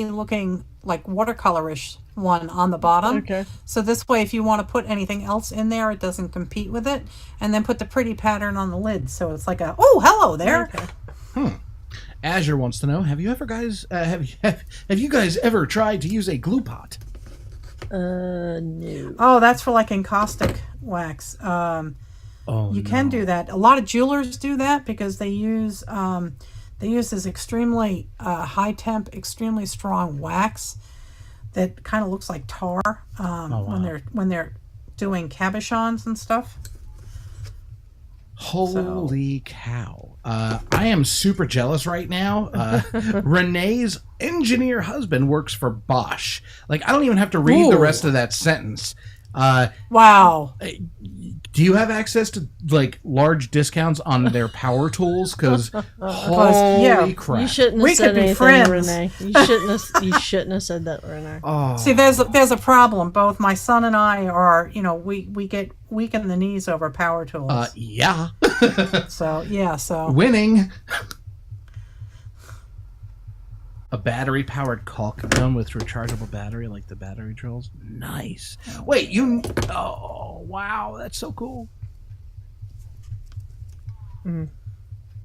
looking like watercolorish one on the bottom. Okay. So this way, if you want to put anything else in there, it doesn't compete with it. And then put the pretty pattern on the lid, so it's like a hello there. Okay. Azure wants to know: have you ever guys have you guys ever tried to use a glue pot? No. Oh, that's for like encaustic wax. Oh, You can do that. A lot of jewelers do that because they use this extremely high temp, extremely strong wax that kind of looks like tar when they're doing cabochons and stuff. Holy cow. I am super jealous right now. Renee's engineer husband works for Bosch. Like, I don't even have to read the Ooh. rest of that sentence. Wow. Do you have access to, like, large discounts on their power tools? Because, holy yeah, crap. You shouldn't We have said could be anything, friends. Renee. You shouldn't have said that, Renee. Oh. See, there's a problem. Both my son and I are, we get weak in the knees over power tools. Yeah. So Winning. A battery-powered caulk gun with rechargeable battery, like the battery drills. Nice. Wait, you... Oh, wow, that's so cool. Mm.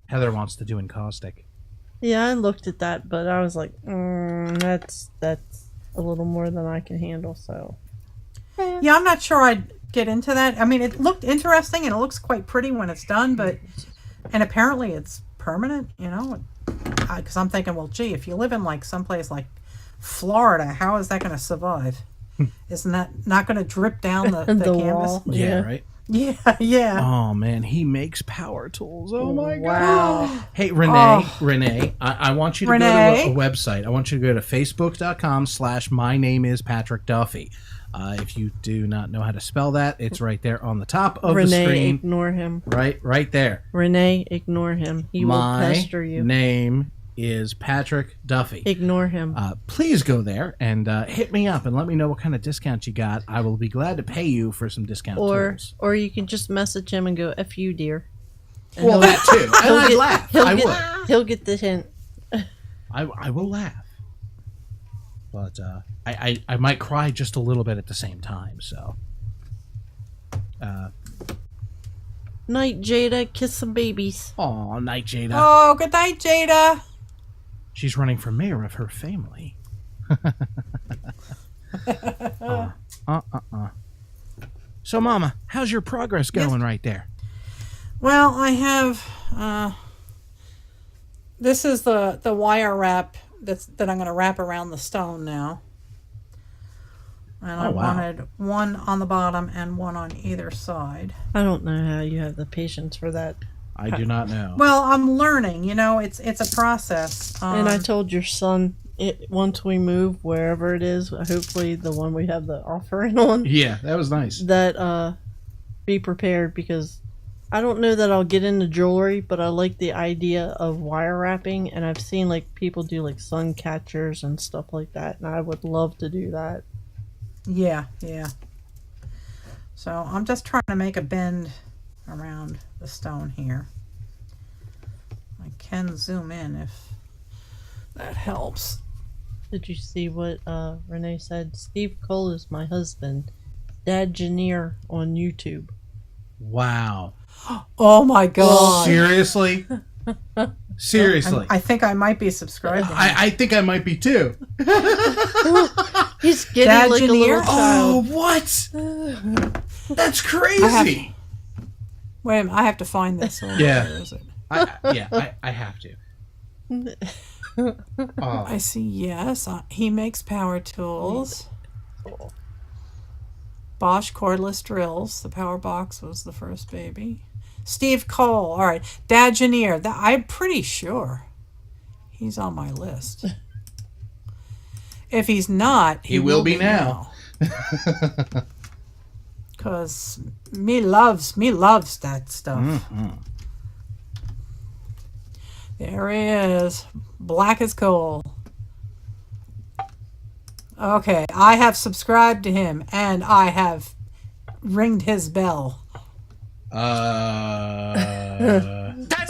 Heather wants to do encaustic. Yeah, I looked at that, but I was like, that's a little more than I can handle. So Yeah, I'm not sure I'd get into that. I mean, it looked interesting and it looks quite pretty when it's done, but and apparently it's permanent, you know, because I'm thinking, well, gee, if you live in like someplace like Florida, how is that going to survive? Isn't that not going to drip down the The canvas? wall. Yeah, Yeah. right? Yeah. Oh, man, he makes power tools. Oh, my Wow. God. Hey, Renee, I want you to go to Renee? a website. I want you to go to facebook.com/my-name-is-Patrick-Duffy. If you do not know how to spell that, it's right there on the top of the Renee, screen. ignore him. Right there. Renee, ignore him. He will My pester you. name is Patrick Duffy. Ignore him. Please go there and hit me up and let me know what kind of discount you got. I will be glad to pay you for some discount tools. Or you can just message him and go, F you, dear. And Well, that too. And I'd laugh. I would. He'll get the hint. I will laugh. But I might cry just a little bit at the same time, so. Night, Jada. Kiss some babies. Aw, night, Jada. Oh, good night, Jada. She's running for mayor of her family. So, Mama, how's your progress going right there? Well, I have. This is the wire wrap that I'm going to wrap around the stone now. And I wanted one on the bottom and one on either side. I don't know how you have the patience for that. I do not know. Well, I'm learning. You know, it's a process. And I told your son, once we move wherever it is, hopefully the one we have the offering on, Yeah, that was nice. that be prepared, because I don't know that I'll get into jewelry, but I like the idea of wire wrapping, and I've seen like people do like sun catchers and stuff like that, and I would love to do that. Yeah. So I'm just trying to make a bend around the stone here. I can zoom in if that helps. Did you see what Renee said? Steve Cole is my husband. Dad Janier on YouTube. Wow. Oh my god. Seriously? Seriously. I think I might be subscribed. I think I might be too. He's getting Dad like Janier? a little child. Oh, what? That's crazy. Wait a minute, I have to find this one. Yeah. Where is it? I have to. Oh. I see, yes. He makes power tools. Bosch cordless drills. The power box was the first baby. Steve Cole. All right. Dad Janier. I'm pretty sure he's on my list. If he's not, He will be now. Because me loves that stuff. Mm-hmm. There he is. Black as coal. Okay, I have subscribed to him and I have ringed his bell. That's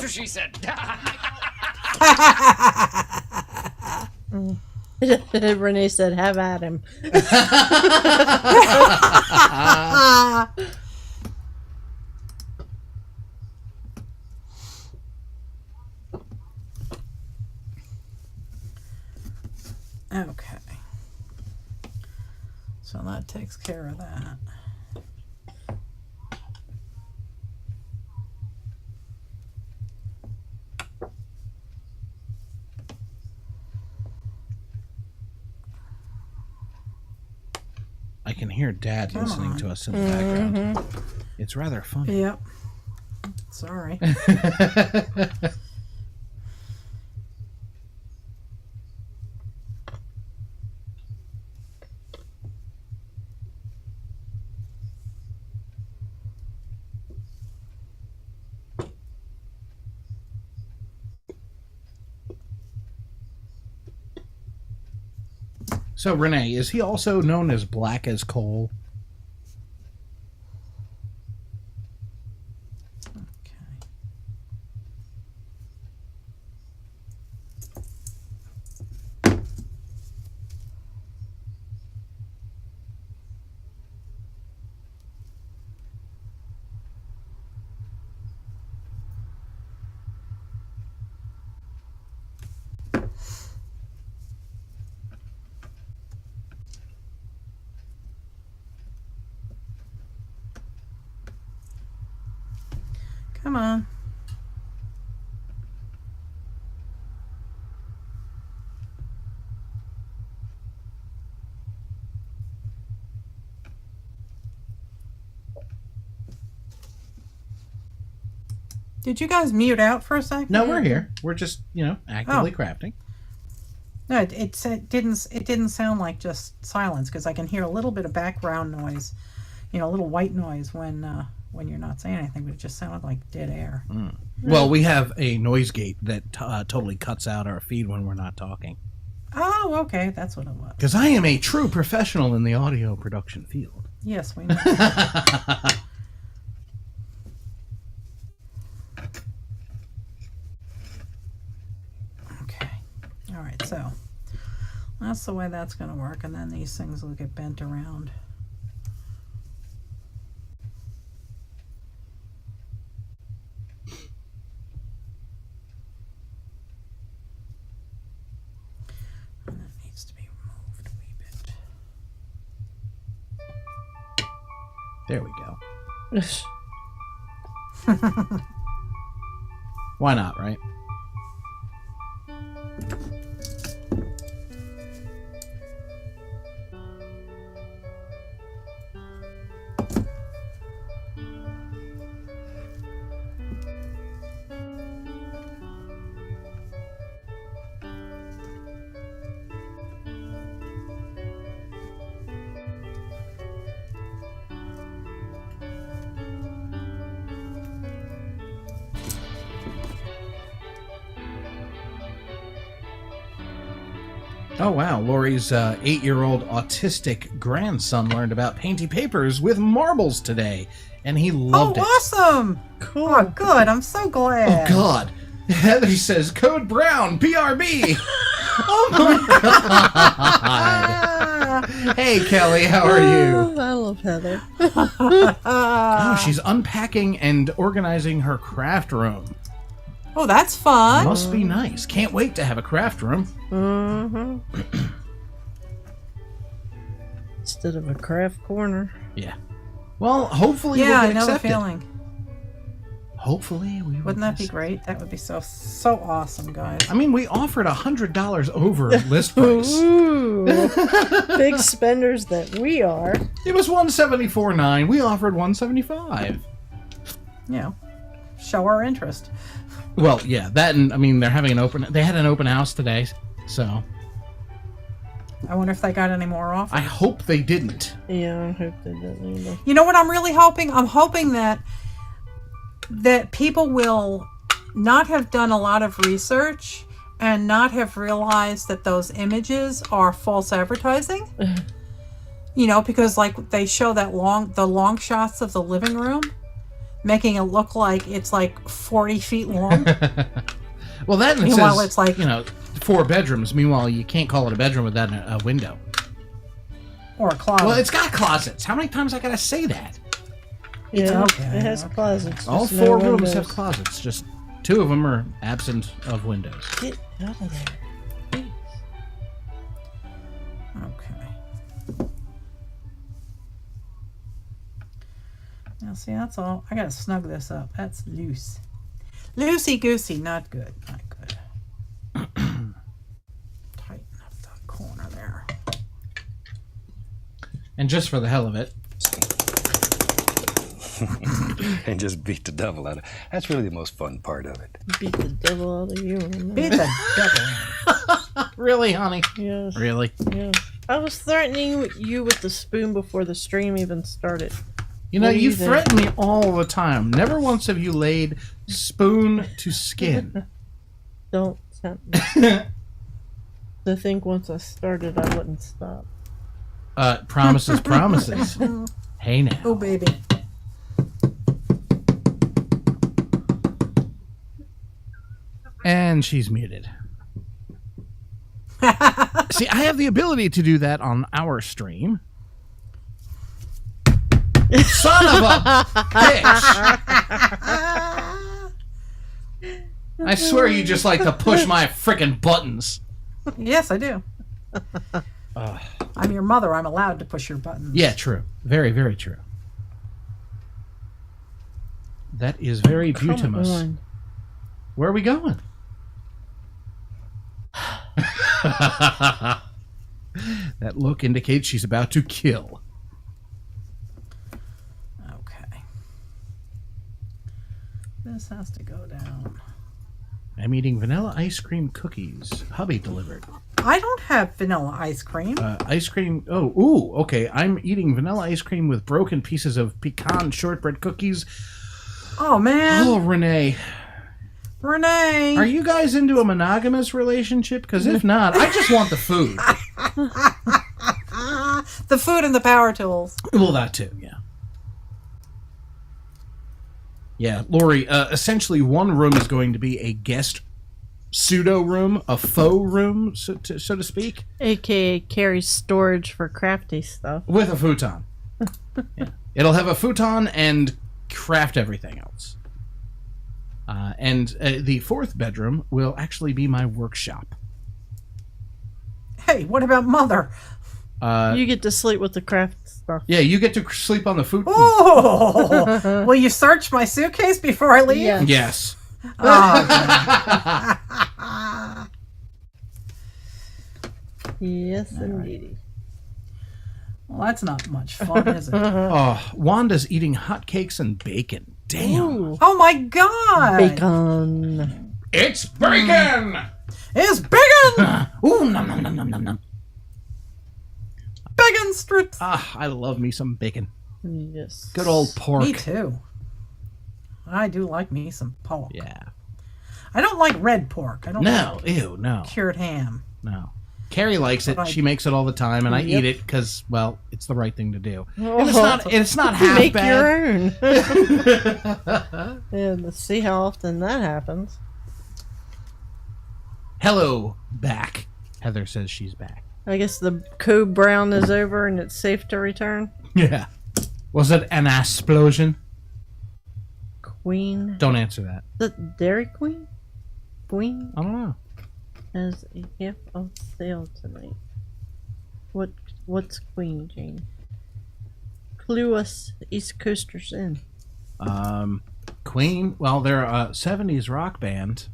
what she said. Renee said, have at him. Okay. So that takes care of that. I can hear Dad listening to us in the background. It's rather funny. Yep. Sorry. So, Renee, is he also known as Black as Coal? Come on. Did you guys mute out for a second? No, we're here. We're just, actively crafting. No, it didn't sound like just silence because I can hear a little bit of background noise, a little white noise when you're not saying anything, but it just sounded like dead air. Well, we have a noise gate that totally cuts out our feed when we're not talking. Oh, okay, that's what it was. Because I am a true professional in the audio production field. Yes, we know. Okay. All right, so that's the way that's going to work, and then these things will get bent around. And that needs to be removed a wee bit. There we go. Why not, right? Oh, wow. Lori's 8-year-old autistic grandson learned about painting papers with marbles today, and he loved it. Awesome! Cool. Oh, good. I'm so glad. Oh, God. Heather says, Code Brown, BRB. Oh, my God. Hey, Kelly, how are you? I love Heather. Oh, she's unpacking and organizing her craft room. Oh, that's fun. Must be nice. Can't wait to have a craft room. Mm-hmm. Instead of a craft corner. Yeah. Well, hopefully Yeah, we'll I get know the accepted. feeling. Hopefully we will. Wouldn't that be great? That would be so awesome, guys. I mean, we offered $100 over list price. Ooh, big spenders that we are. It was $174.9. We offered $175. Show our interest. Well, yeah, that and I mean they had an open house today, so I wonder if they got any more offers. I hope they didn't. Yeah, I hope they didn't either. You know what I'm really hoping? I'm hoping that people will not have done a lot of research and not have realized that those images are false advertising. Because like they show the long shots of the living room, making it look like it's like 40 feet long. Well, that and it Meanwhile, says, it's like 4 bedrooms. Meanwhile, you can't call it a bedroom without a window. Or a closet. Well, it's got closets. How many times I gotta say that? Yeah, okay, it has okay. closets. All just no 4 rooms windows. have closets. Just 2 of them are absent of windows. Get out of there. Please. Okay. Now, see, that's all. I gotta snug this up. That's loose. Loosey goosey, not good. Not good. Tighten up the corner there. And just for the hell of it, and just beat the devil out of it. That's really the most fun part of it. Beat the devil out of you. Beat the devil. really, honey, Yes. really. Yes. I was threatening you with the spoon before the stream even started. You know, What do you you think? threaten me all the time. Never once have you laid spoon to skin. Don't tempt me. To think once I started, I wouldn't stop. Promises, promises. Hey now. Oh, baby. And she's muted. See, I have the ability to do that on our stream. Son of a bitch! I swear you just like to push my frickin' buttons. Yes, I do. I'm your mother. I'm allowed to push your buttons. Yeah, true. Very, very true. That is very Come beautimous. on. Where are we going? That look indicates she's about to kill. Okay. This has to go down. I'm eating vanilla ice cream cookies. Hubby delivered. I don't have vanilla ice cream. Ice cream. Oh, ooh, okay. I'm eating vanilla ice cream with broken pieces of pecan shortbread cookies. Oh, man. Oh, Renee. Renee. Are you guys into a monogamous relationship? Because if not, I just want the food. The food and the power tools. Well, that too, yeah. Yeah, Lori, essentially one room is going to be a guest pseudo room, a faux room, so to speak. AKA Carrie's storage for crafty stuff. With a futon. Yeah. It'll have a futon and craft everything else. And the fourth bedroom will actually be my workshop. Hey, what about Mother? You get to sleep with the craft stuff. Yeah, you get to sleep on the futon. Oh! Will you search my suitcase before I leave? Yeah. Yes. Oh, Yes, indeed. well, that's not much fun, is it? Oh, Wanda's eating hotcakes and bacon. Damn. Ooh, Oh, my God. bacon. It's bacon! It's bacon! Ooh, nom nom nom nom nom nom. Bacon strips. Ah, I love me some bacon. Yes. Good old pork. Me too. I do like me some pork. Yeah. I don't like red pork. I don't No, like ew, no, cured ham. no. Carrie likes it. But I- She makes it all the time, and I Yep. eat it because, well, it's the right thing to do. Oh, And it's not half make bad. your own. Yeah, let's see how often that happens. Hello, back. Heather says she's back. I guess the code brown is over and it's safe to return. Yeah. Was it an explosion? Queen. Don't answer that. The Dairy Queen? Queen I don't know. has a half off sale tonight. What's Queen, Jane? Clue us East Coasters in. Queen. Well, they're a '70s rock band.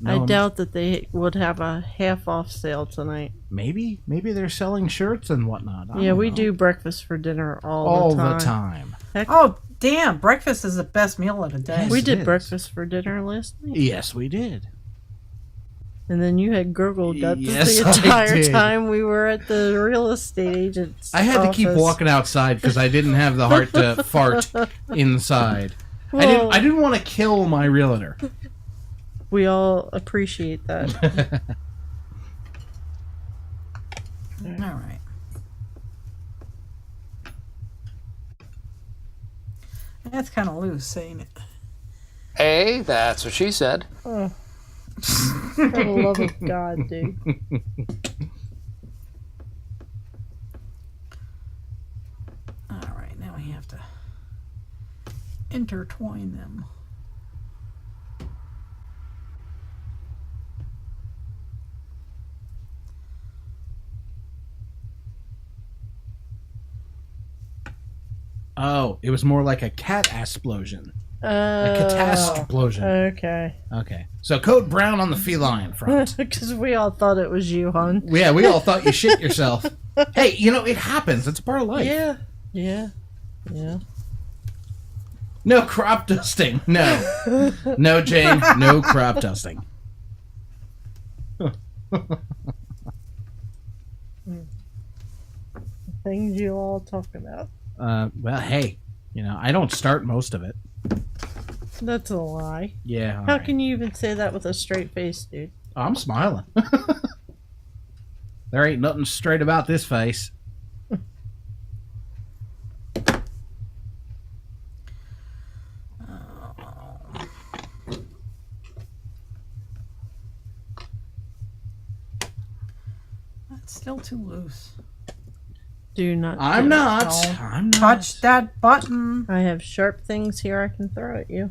I No, doubt that they would have a half off sale tonight. Maybe they're selling shirts and whatnot. I Yeah, don't we know. do breakfast for dinner all all the the time. time. Oh, damn. Breakfast is the best meal of the day. Yes. We it did is. breakfast for dinner last night. Yes, we did. And then you had gurgled up Yes, the I entire did. time we were at the real estate agent's I had to keep office. walking outside because I didn't have the heart to fart inside. Well- I didn't want to kill my realtor. We all appreciate that. All right. That's kind of loose, ain't it? Hey, that's what she said. For the love of God, dude. All right, now we have to intertwine them. Oh, it was more like a cat explosion. A A catastroplosion. Okay. Okay. So code brown on the feline front. Because we all thought it was you, hon. Yeah, we all thought you shit yourself. Hey, it happens. It's part of life. Yeah. Yeah. Yeah. No crop dusting. No. No, Jane. No crop dusting. Things you all talk about. Well, hey, I don't start most of it. That's a lie. Yeah. How can you even say that with a straight face, dude? I'm smiling. There ain't nothing straight about this face. That's still too loose. Do not. I'm do it. not. No. I'm not. Touch that button. I have sharp things here I can throw at you.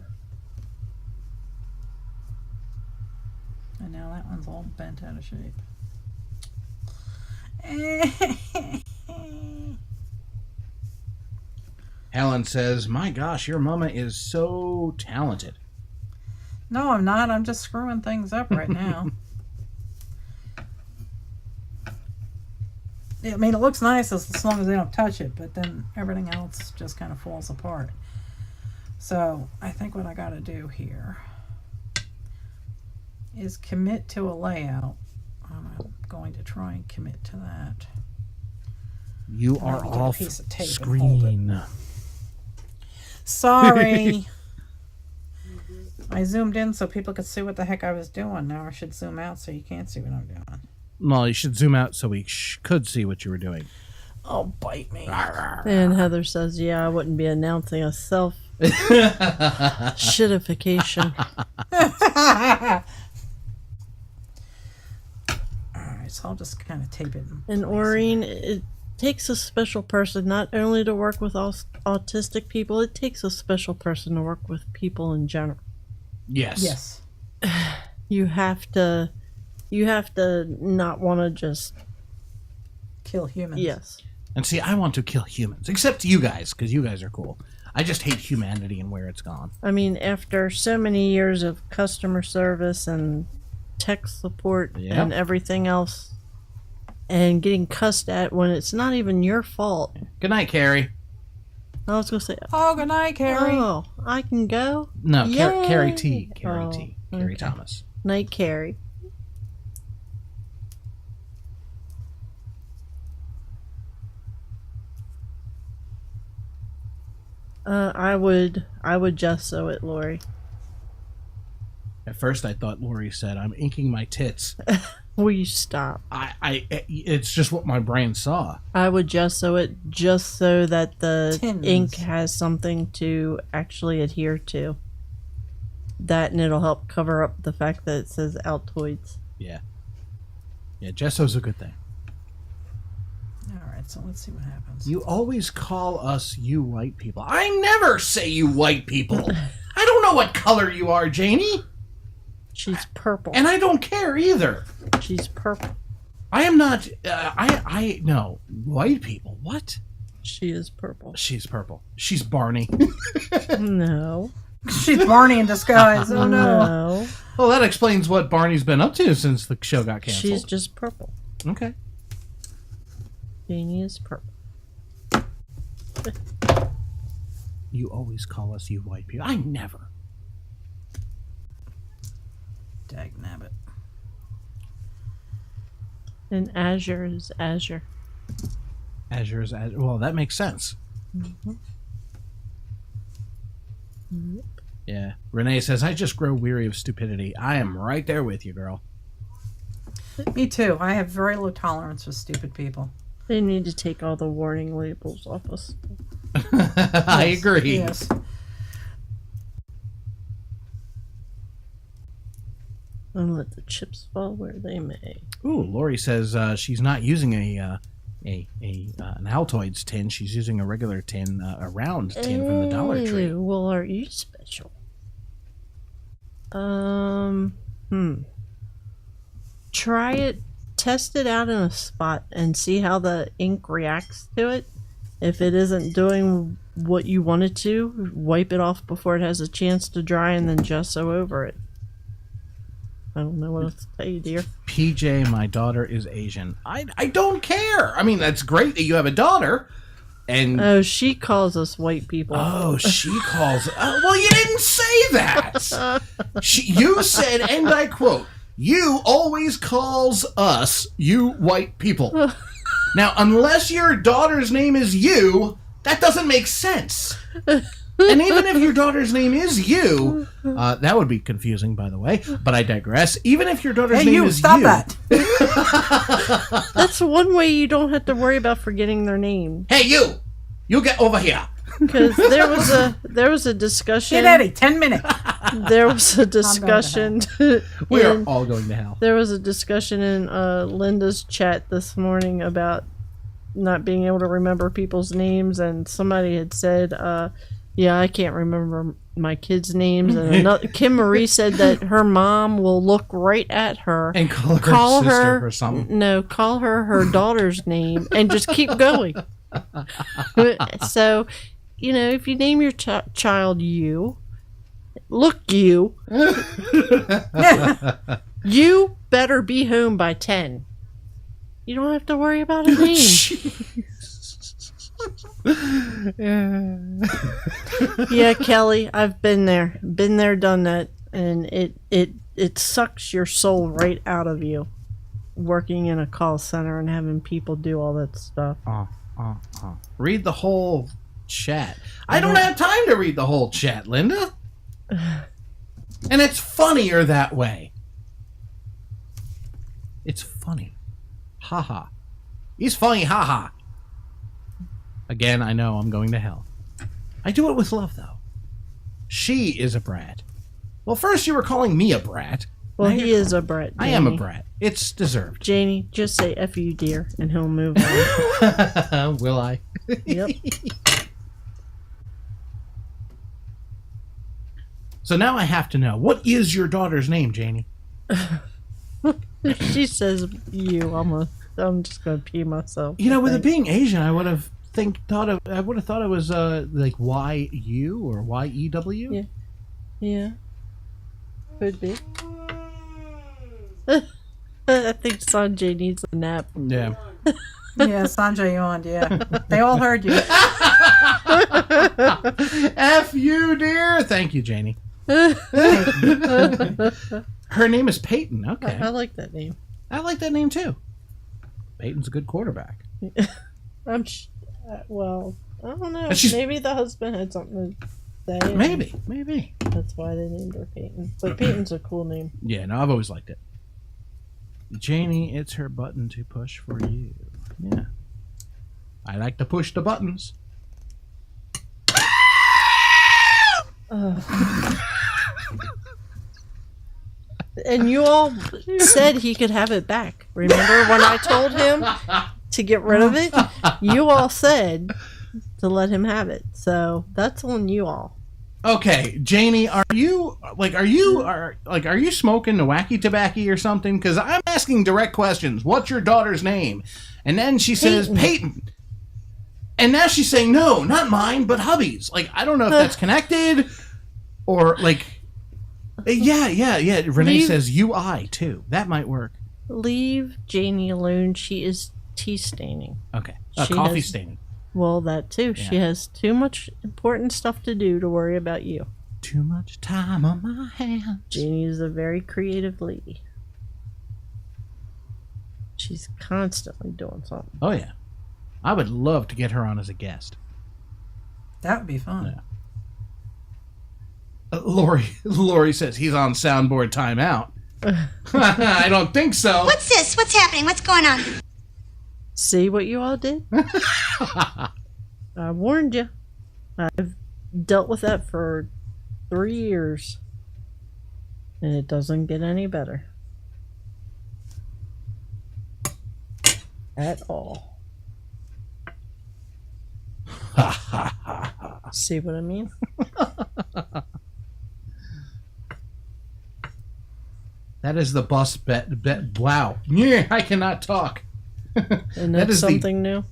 And now that one's all bent out of shape. Helen says, my gosh, your mama is so talented. No, I'm not. I'm just screwing things up right now. I mean, it looks nice as long as they don't touch it, but then everything else just kind of falls apart. So I think what I got to do here is commit to a layout. I'm going to try and commit to that. You are Maybe get a off piece of tape and hold it. screen. Sorry. I zoomed in so people could see what the heck I was doing. Now I should zoom out so you can't see what I'm doing. Well, you should zoom out so we could see what you were doing. Oh, bite me. And Heather says, yeah, I wouldn't be announcing a self-shitification. Alright, so I'll just kind of tape it. And Aureen, it takes a special person not only to work with autistic people, it takes a special person to work with people in general. Yes. Yes. You have to not want to just... Kill humans. Yes. And see, I want to kill humans. Except you guys, because you guys are cool. I just hate humanity and where it's gone. I mean, after so many years of customer service and tech support and everything else, and getting cussed at when it's not even your fault. Good night, Carrie. I was going to say, Oh, good night, Carrie. oh, I can go? No, Yay. Carrie T. Carrie Oh, T. Carrie okay. Thomas. Night, Carrie. I would just sew it, Lori. At first, I thought Lori said, "I'm inking my tits." Will you stop? It's just what my brain saw. I would just sew it just so that the Tins. ink has something to actually adhere to. That, and it'll help cover up the fact that it says Altoids. Yeah. Yeah, gesso's a good thing. Alright, so let's see what happens. You always call us you white people. I never say you white people. I don't know what color you are, Janie. She's purple. And I don't care either. She's purple. I am not, no. White people, what? She is purple. She's purple. She's Barney. No. She's Barney in disguise. Oh no. No. Well, that explains what Barney's been up to since the show got canceled. She's just purple. Okay. Janie is purple. You always call us you white people. I never. Dagnabbit. And Azure is Azure. Azure is Azure. Well, that makes sense. Yeah. Renee says, I just grow weary of stupidity. I am right there with you, girl. Me too. I have very low tolerance for stupid people. They need to take all the warning labels off us. I agree. Yes. And let the chips fall where they may. Ooh, Lori says she's not using an Altoids tin. She's using a regular tin, a round tin from the Dollar Tree. Ew, well, are you special? Try it, test it out in a spot, and see how the ink reacts to it. If it isn't doing what you want it to, wipe it off before it has a chance to dry, and then just sew over it. I don't know what else to tell you, dear. PJ, my daughter is Asian. I don't care. I mean, that's great that you have a daughter. And Oh, she calls us white people. oh, she calls. Well, you didn't say that. You said, and I quote, "You always calls us you white people." Now, unless your daughter's name is you, that doesn't make sense. And even if your daughter's name is you, that would be confusing, by the way. But I digress. Even if your daughter's Hey, name you, is stop you, that. That's one way you don't have to worry about forgetting their name. hey, you get over here. Because there was a discussion. Get Eddie, 10 minutes. There was a discussion. We are all going to hell. There was a discussion in Linda's chat this morning about not being able to remember people's names, and somebody had said, "Yeah, I can't remember my kids' names." And another, Kim Marie said that her mom will look right at her And call her sister or something. No, call her daughter's name and just keep going. So if you name your child you, you better be home by 10. You don't have to worry about a name. Yeah, Kelly, I've been there, done that, and it sucks your soul right out of you, working in a call center and having people do all that stuff. Read the whole chat. I don't have time to read the whole chat, Linda. And it's funnier that way. It's funny. Haha. He's funny, haha. Again, I know I'm going to hell. I do it with love, though. She is a brat. Well, first you were calling me a brat. Well, he is a brat. I am a brat. It's deserved. Janie, just say F you, dear, and he'll move on. Will I? Yep. So now I have to know, what is your daughter's name, Janie? She says you. I'm just gonna pee myself. With it being Asian, I would have thought it was like YU or YEW. Yeah. Yeah. Could be. I think Sanjay needs a nap. Yeah. Yeah, Sanjay yawned, yeah. They all heard you. F you, dear. Thank you, Janie. Her name is Peyton. Okay. I like that name. I like that name too. Peyton's a good quarterback. Well, I don't know. And Maybe the husband had something to say. Maybe. That's why they named her Peyton. But Peyton's a cool name. Yeah, no, I've always liked it. Janie, it's her button to push for you. Yeah. I like to push the buttons. And you all said he could have it back. Remember when I told him to get rid of it? You all said to let him have it. So that's on you all. Okay, Janie, are you smoking the wacky tobacco or something? Because I'm asking direct questions. What's your daughter's name? And then she says Peyton. And now she's saying, no, not mine, but hubby's. Like, I don't know if that's connected or like, yeah. Renee says UI too. That might work. Leave Janie alone. She is tea staining. Okay, coffee staining. Well, that too. Yeah. She has too much important stuff to do to worry about you. Too much time on my hands. Janie is a very creative lady. She's constantly doing something. Oh, yeah. I would love to get her on as a guest. That would be fun. Yeah. Lori says he's on soundboard timeout. I don't think so. What's this? What's happening? What's going on? See what you all did? I warned you. I've dealt with that for 3 years. And it doesn't get any better. At all. See what I mean? That is the bus bet. Wow. Yeah, I cannot talk. And that's something new?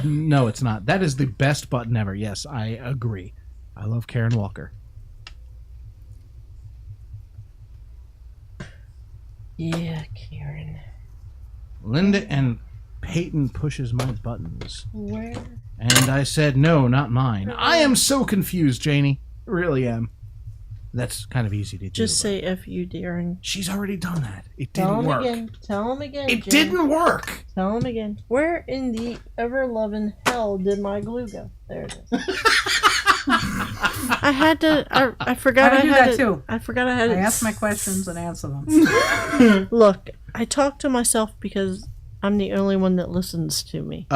No, it's not. That is the best button ever. Yes, I agree. I love Karen Walker. Yeah, Karen. Linda and Peyton pushes my buttons. Where? And I said, no, not mine. I am so confused, Janie. Really am. That's kind of easy to do. Just say F you, dear. And she's already done that. It didn't work. Tell him again. It didn't work. Tell him again. Where in the ever-loving hell did my glue go? There it is. I had to. I forgot I had it too. I forgot I had it. I ask my questions and answer them. Look, I talk to myself because I'm the only one that listens to me.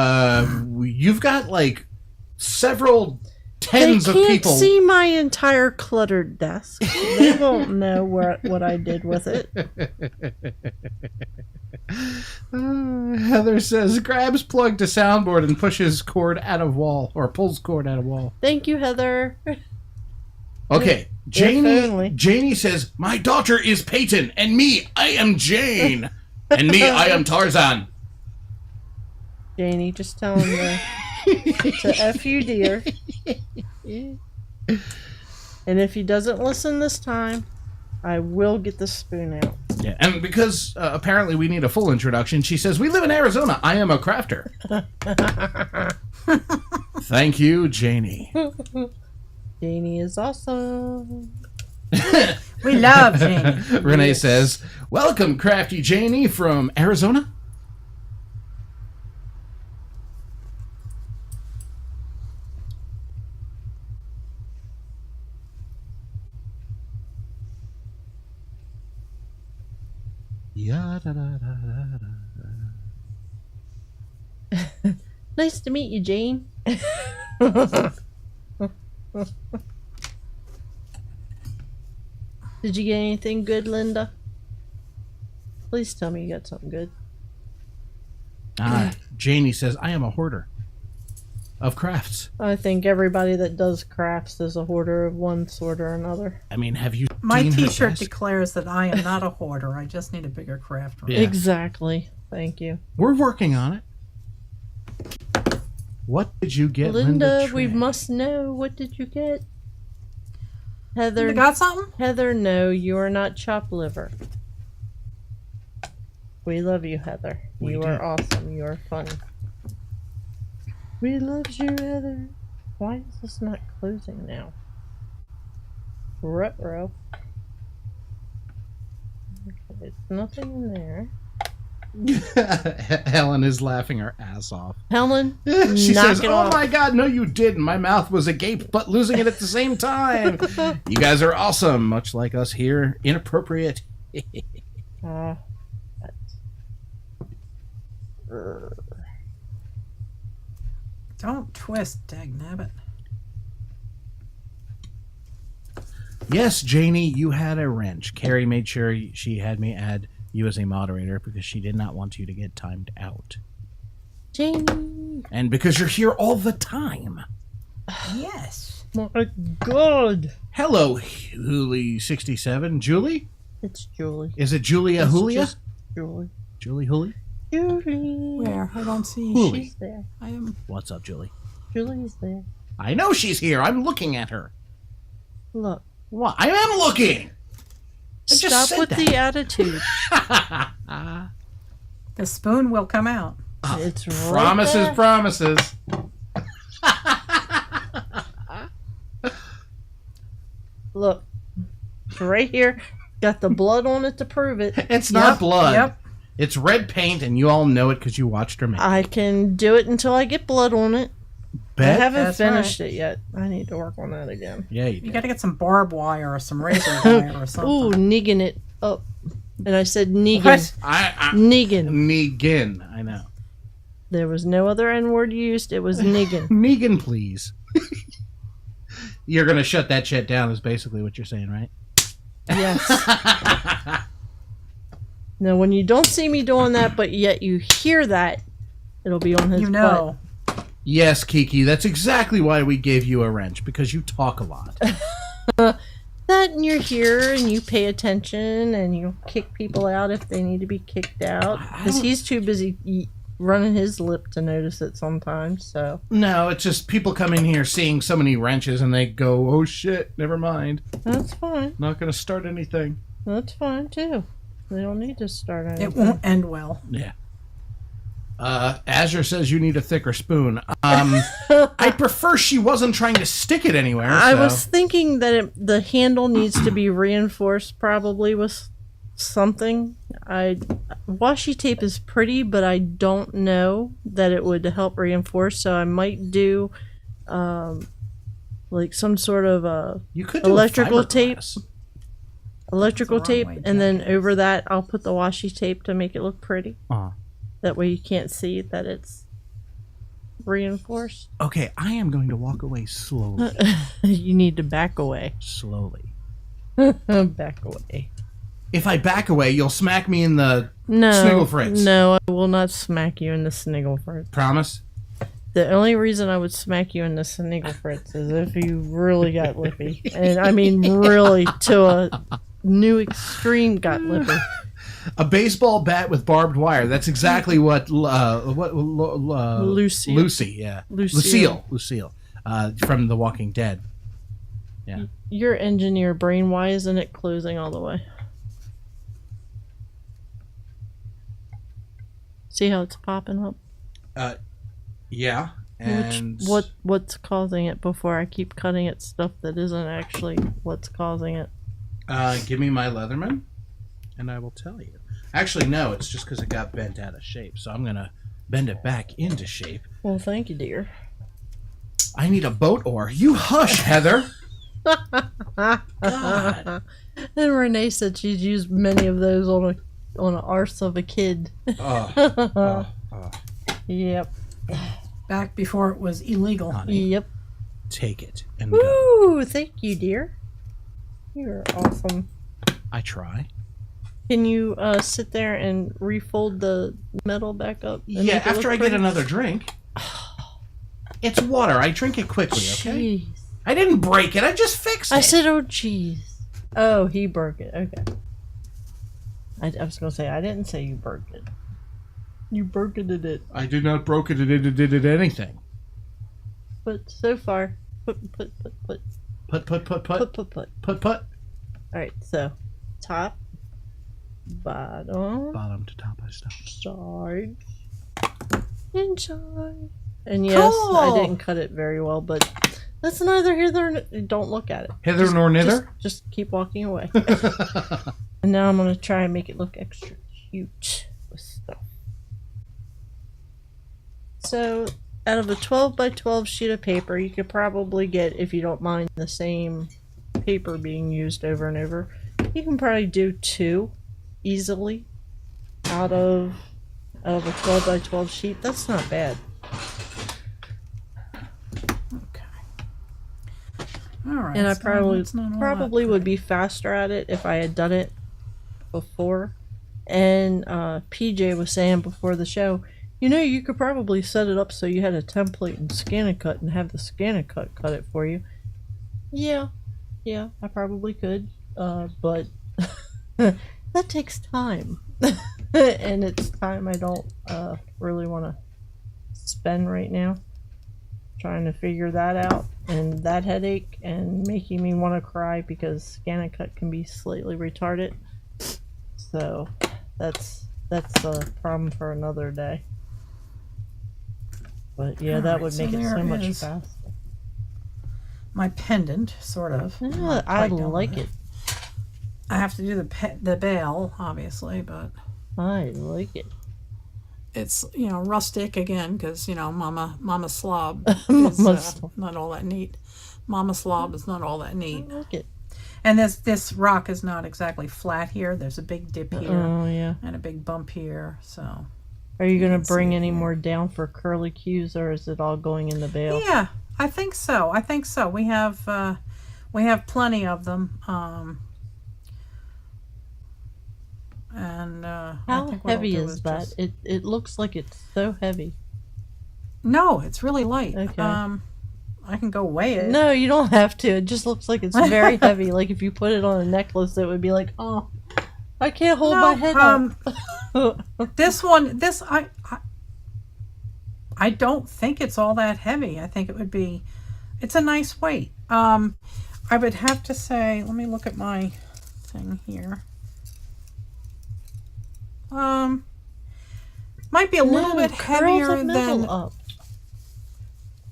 You've got like several tens of people. They can't see my entire cluttered desk. They won't know what I did with it. Heather says grabs plug to soundboard and pushes cord out of wall, or pulls cord out of wall. Thank you, Heather. Okay, Janie says my daughter is Peyton, and me, I am Jane, and me, I am Tarzan. Janie, just tell him to F you, dear. And if he doesn't listen this time, I will get the spoon out. Yeah, and because apparently we need a full introduction, she says, "We live in Arizona. I am a crafter." Thank you, Janie. Janie is awesome. We love Janie. Renee says, "Welcome, Crafty Janie from Arizona." Nice to meet you, Jane. Did you get anything good, Linda? Please tell me you got something good. Janie says, "I am a hoarder of crafts." I think everybody that does crafts is a hoarder of one sort or another. I mean, have you My seen her t-shirt desk? declares that I am not a hoarder. I just need a bigger craft room. Yeah. Exactly. Thank you. We're working on it. What did you get, Linda, Linda? we Trey? must know. What did you get? You Heather, got something? Heather, no, you are not chopped liver. We love you, Heather. We You do. are awesome. You are fun. We love you, Heather. Why is this not closing now? Ruh-roh. Okay, there's nothing in there. Helen is laughing her ass off. Helen, She knock says, it "Oh off. my God, no, you didn't. My mouth was agape, but losing it at the same time. You guys are awesome, much like us here. Inappropriate." That's- Don't twist, dagnabbit. Yes, Janie, you had a wrench. Carrie made sure she had me add you as a moderator because she did not want you to get timed out. Janie. And because you're here all the time. Yes. My God. Hello, Huli67. Julie? It's Julie. Is it Julia It's Julia? just Julie. Julie Huli? Julie. Where? I don't see. Huli. She's there. I am. What's up, Julie? Julie's there. I know she's here. I'm looking at her. Look. What? I am looking. I just Stop said with that. the attitude. The spoon will come out. It's right Promises, there. promises. Look. It's right here. Got the blood on it to prove it. It's not Yep, blood. Yep. It's red paint, and you all know it because you watched her make it. I can do it until I get blood on it. I Bet? haven't That's finished it yet. I need to work on that again. Yeah, you You did. got to get some barbed wire or some razor wire or Ooh, something. nigging it up. And I said Negan. What? Negan. Negan. I know. There was no other N word used. It was Negan. Negan, please. You're going to shut that shit down is basically what you're saying, right? Yes. Now, when you don't see me doing that, but yet you hear that, it'll be on his You know. Yes, Kiki, that's exactly why we gave you a wrench, because you talk a lot. butt. That, and you're here, and you pay attention, and you kick people out if they need to be kicked out. Because he's too busy running his lip to notice it sometimes, so. No, it's just people come in here seeing so many wrenches and they go, "Oh shit, never mind. That's fine. Not going to start anything." That's fine, too. They don't need to start anything. It won't end well. Yeah. Azure says you need a thicker spoon. I prefer she wasn't trying to stick it anywhere. I so- was thinking that the handle needs to be reinforced probably with something. Washi tape is pretty, but I don't know that it would help reinforce, so I might do like some sort of you could do electrical tape. fiberglass. electrical That's the tape, wrong way, and then jackass. over that I'll put the washi tape to make it look pretty. Uh, That way you can't see that it's reinforced. okay, I am going to walk away slowly. You need to back away. Slowly. Back away. If I back away, you'll smack me in the No, Sniggle Fritz. no, I will not smack you in the Sniggle Fritz. promise. The only reason I would smack you in the Sniggle Fritz is if you really got lippy. And I mean really to a new extreme got lippy. A baseball bat with barbed wire. That's exactly what Lucy. Lucy, yeah. Lucille. Lucille from The Walking Dead. Yeah. Your engineer brain, why isn't it closing all the way? See how it's popping up? Yeah. And What's causing it before I keep cutting at stuff that isn't actually what's causing it? Give me my Leatherman, and I will tell you. Actually, no, it's just because it got bent out of shape, so I'm going to bend it back into shape. Well, thank you, dear. I need a boat oar. You hush, Heather! God. And Renee said she's used many of those on an arse of a kid. Yep. Back before it was illegal. Honey, Yep. take it and go. Woo! Thank you, dear. You're awesome. I try. Can you sit there and refold the metal back up? and Yeah, make it after look I pretty? get another drink. It's water. I drink it quickly, okay? Jeez. I didn't break it. I just fixed it. I said, oh, jeez. Oh, he broke it. Okay. I was going to say, I didn't say you broke it. You broke it. I did not broke it. Did anything. But so far, put. Put. Alright, so, top, bottom, Bottom to top, I stop. side, inside. And yes, I Cool. didn't cut it very well, but that's neither here nor don't look at it. Hither nor nither? Just keep walking away. And now I'm going to try and make it look extra cute with stuff. So, out of a 12 by 12 sheet of paper, you could probably get, if you don't mind the same paper being used over and over, you can probably do 2 easily out of a 12 by 12 sheet. That's not bad. All right. And I so probably it's not all probably that would be faster at it if I had done it before. And PJ was saying before the show, you could probably set it up so you had a template and ScanNCut and have the ScanNCut cut it for you. Yeah, I probably could. But that takes time. And it's time I don't really want to spend right now trying to figure that out, and that headache, and making me want to cry because ScanNCut can be slightly retarded. So that's a problem for another day. But yeah, that Alright, would so make it so there much is faster. my pendant, sort of. Yeah, Not I quite done like with it. I have to do the bail, obviously, but I like it. it's rustic again because Mama Slob Mama is Slob. not all that neat. Mama Slob is not all that I neat, like it. and this rock is not exactly flat here. There's a big dip here Oh yeah. and a big bump here. So Are you gonna can see bring it any here. more down for curly cues, or is it all going in the bale? yeah, I think so. We have plenty of them. And I How think what I'll heavy do is that? just- It looks like it's so heavy. No, it's really light. Okay. I can go weigh it. No, you don't have to. It just looks like it's very heavy. Like if you put it on a necklace, it would be like, oh, I can't hold my head up. This one, I don't think it's all that heavy. I think it's a nice weight. I would have to say, let me look at my thing here. Might be a little bit curl heavier the middle than up.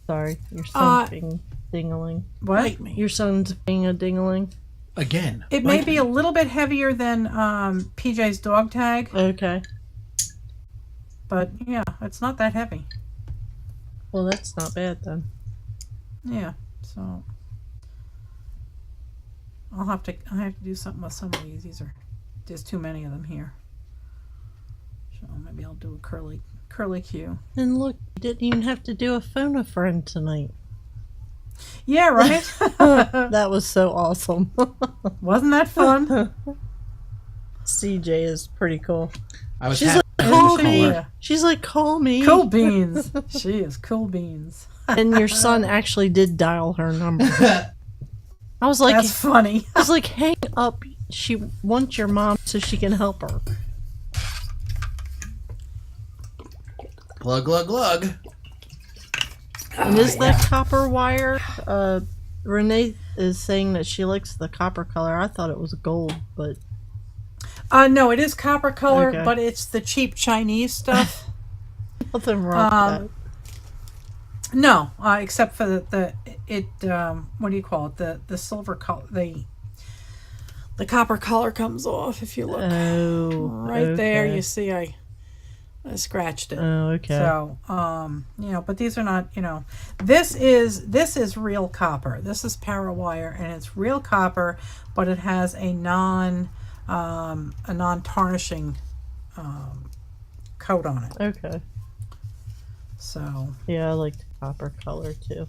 Sorry, your son's being dingling. what? Bite me. Your son's being a dingling. Again. It may bite be me. a little bit heavier than PJ's dog tag, Okay. but yeah, it's not that heavy. Well, that's not bad then. Yeah, so I have to do something with some of these. There's too many of them here. So maybe I'll do a curly cue. And look, you didn't even have to do a phone a friend tonight. Yeah, right. That was so awesome. Wasn't that fun? CJ is pretty cool. I was She's happy like, to call call me. her. She's like, call me. Cool beans. She is cool beans. And your son actually did dial her number. I was like, That's funny. hang up. She wants your mom so she can help her. Glug, glug, glug. And is that copper wire? Renee is saying that she likes the copper color. I thought it was gold, but No, it is copper color, Okay. but it's the cheap Chinese stuff. nothing wrong with No, except for the what do you call it? The silver color, the copper color comes off if you look. Oh, Right there, okay. you see I scratched it. Oh, okay. So, but these are not, this is real copper. This is Parawire, and it's real copper, but it has a non-tarnishing coat on it. Okay. So, Yeah, I like the copper color too.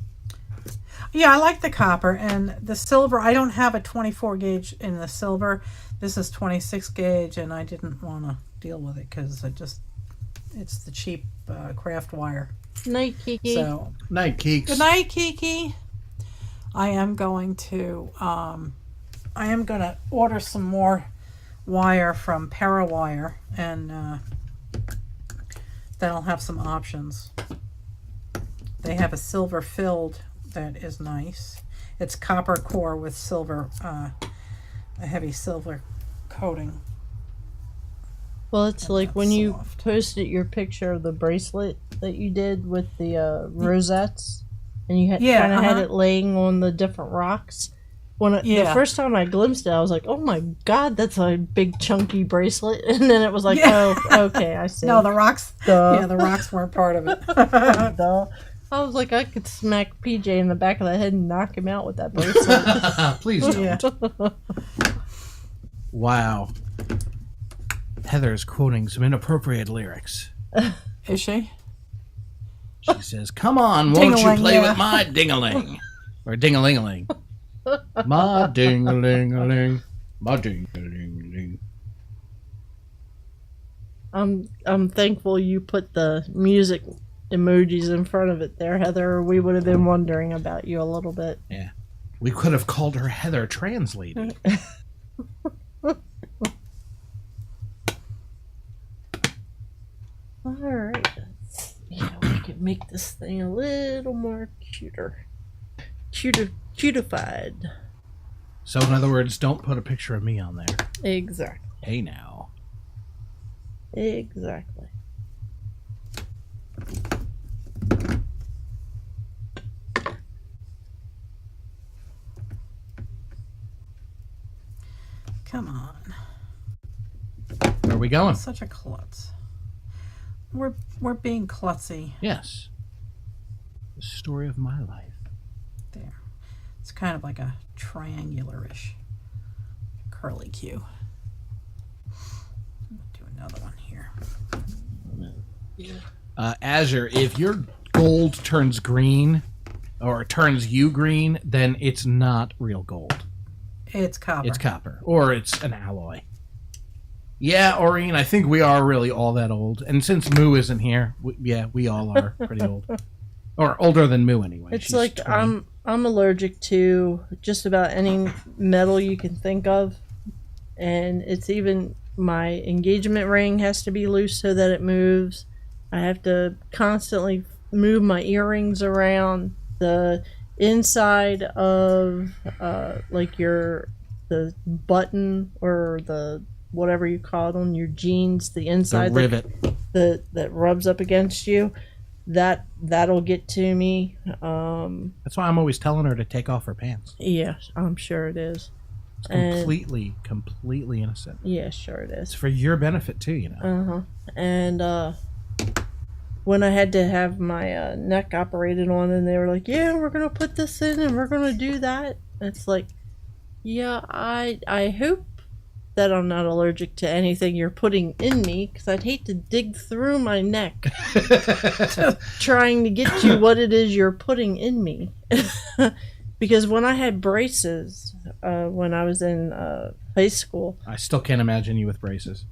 yeah, I like the copper and the silver. I don't have a 24 gauge in the silver. This is 26 gauge, and I didn't want to deal with it because it's the cheap craft wire. Night, Kiki. So, Night, Keeks. good night, Kiki. I am going to order some more wire from Parawire, and then I'll have some options. They have a silver filled that is nice. It's copper core with silver, a heavy silver coating. Well, it's And like that's when you soft. posted your picture of the bracelet that you did with the rosettes, and you Yeah, kind of had uh-huh. it laying on the different rocks. The Yeah. first time I glimpsed it, I was like, "Oh my god, that's a big chunky bracelet!" And then it was like, Yeah. "Oh, okay, I see." No, the rocks. Duh. Yeah, the rocks weren't part of it. Duh. I was like, I could smack PJ in the back of the head and knock him out with that bracelet. Please don't. Yeah. Wow. Heather is quoting some inappropriate lyrics. Is she? She says, "Come on, won't you Ding-a-ling, play yeah. with my ding-a-ling?" Or ding-a-ling-a-ling. My ding-a-ling-a-ling. My ding-a-ling-a-ling. I'm thankful you put the music emojis in front of it there, Heather, or we would have been wondering about you a little bit. Yeah. We could have called her Heather Trans Lady. Alright. Yeah, we can make this thing a little more cutified. So, in other words, don't put a picture of me on there. Exactly. Hey, now. Exactly. Come on. Where are we going? Such a klutz. We're being klutzy. Yes. The story of my life. There. It's kind of like a triangular-ish curly Q. Do another one here. Azure, if your gold turns green, or turns you green, then it's not real gold. It's copper. It's copper. Or it's an alloy. Yeah, Aureen, I think we are really all that old. And since Moo isn't here, we all are pretty old. Or older than Moo, anyway. It's She's like 20. I'm allergic to just about any metal you can think of. And it's even my engagement ring has to be loose so that it moves. I have to constantly move my earrings around. The inside of like the button or the whatever you call it on your jeans, the The inside rivet. that rubs up against you, that'll get to me. That's why I'm always telling her to take off her pants. Yeah, I'm sure it is. It's And- completely innocent. Yeah, sure it It's is. for your benefit, too, you know. Uh-huh. And when I had to have my neck operated on, and they were like, "Yeah, we're gonna put this in, and we're gonna do that." It's like, yeah, I hope that I'm not allergic to anything you're putting in me, because I'd hate to dig through my neck trying to get to what it is you're putting in me. Because when I had braces, when I was in high school, I still can't imagine you with braces.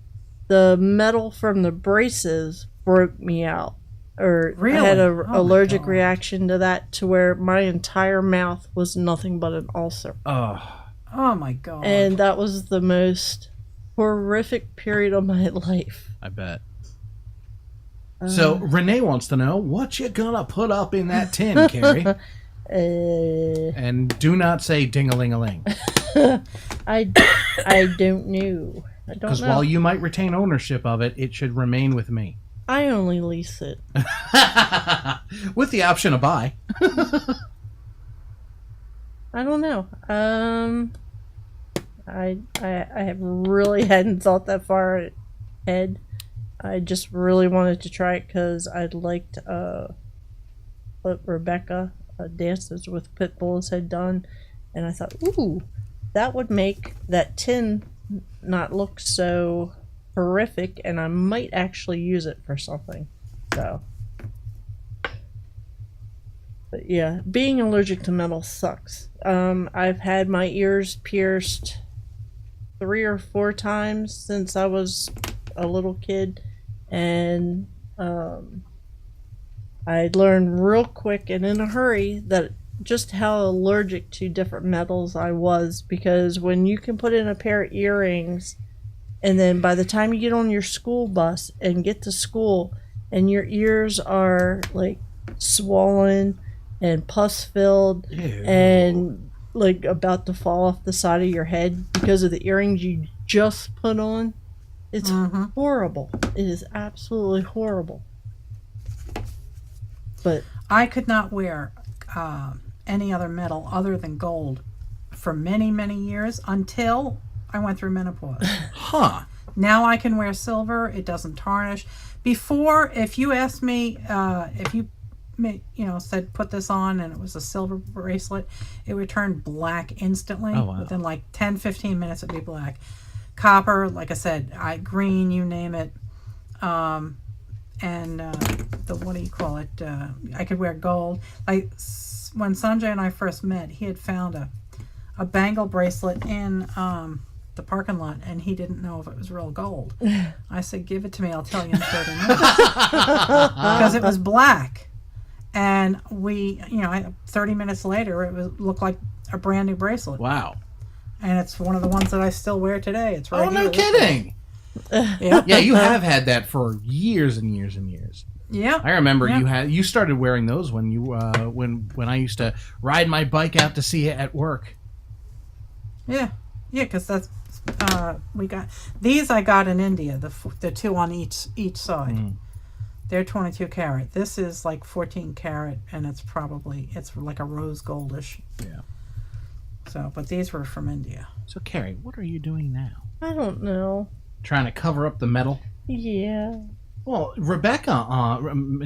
the metal from the braces broke me out. Or I had Really? a Oh my allergic God. reaction to that, to where my entire mouth was nothing but an ulcer. Oh, Oh my god. And that was the most horrific period of my life. I bet. So Renee wants to know what you gonna put up in that tin, Carrie. And do not say ding-a-ling-a-ling. I don't know. I don't Because know. while you might retain ownership of it, it should remain with me. I only lease it. With the option of buy. I don't know. I have really hadn't thought that far ahead. I just really wanted to try it because I liked what Rebecca Dances with Pitbulls had done, and I thought, ooh, that would make that tin not look so horrific, and I might actually use it for something. So, but yeah, being allergic to metal sucks. I've had my ears pierced 3 or 4 times since I was a little kid, and I learned real quick and in a hurry that just how allergic to different metals I was, because when you can put in a pair of earrings and then by the time you get on your school bus and get to school and your ears are like swollen and pus filled and like about to fall off the side of your head because of the earrings you just put on, it's horrible. It is absolutely horrible. But I could not wear any other metal other than gold for many, many years until I went through menopause. Huh. Now I can wear silver. It doesn't tarnish. Before, if you asked me, if you said put this on and it was a silver bracelet, it would turn black instantly. Oh, wow. Within like 10, 15 minutes it'd be black. Copper, like I said, green, you name it. And what do you call it? I could wear gold. Like when Sanjay and I first met, he had found a bangle bracelet in the parking lot, and he didn't know if it was real gold. I said, "Give it to me. I'll tell you in 30 minutes," because it was black. And 30 minutes later, it looked like a brand new bracelet. Wow. And it's one of the ones that I still wear today. It's right Oh, no here. kidding. Yeah. Yeah, you have had that for years and years and years. Yeah. I remember Yeah. you started wearing those when you when I used to ride my bike out to see you at work. Yeah, because that's we got these. I got in India. The 2 on each side. They're 22 karat. This is like 14 karat, and it's like a rose goldish. Yeah. So, but these were from India. So, Carrie, what are you doing now? I don't know. Trying to cover up the metal? Yeah. Well, Rebecca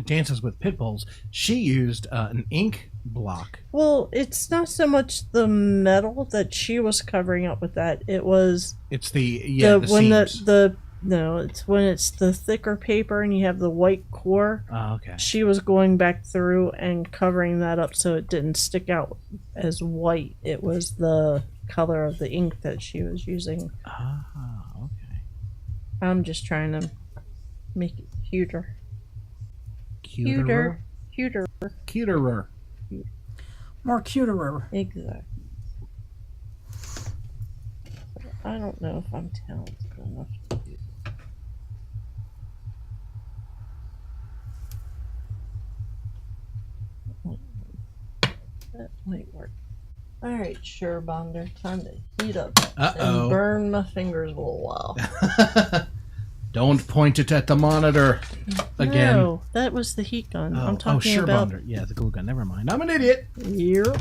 Dances with Pitbulls. She used an ink block. Well, it's not so much the metal that she was covering up with that. It was It's the when seams. it's when it's the thicker paper and you have the white core. Oh, okay. She was going back through and covering that up so it didn't stick out as white. It was the color of the ink that she was using. Ah, okay. I'm just trying to make it cuter. Cuter. Cuterer. More cuterer. Exactly. I don't know if I'm talented enough to do that. That might work. Alright, sure, Bonder. Time to heat up Uh-oh. and burn my fingers a little while. Don't point it at the monitor again. No, that was the heat gun. I'm talking sure, about. Bonder. Yeah, the glue gun. Never mind. I'm an idiot. Yep.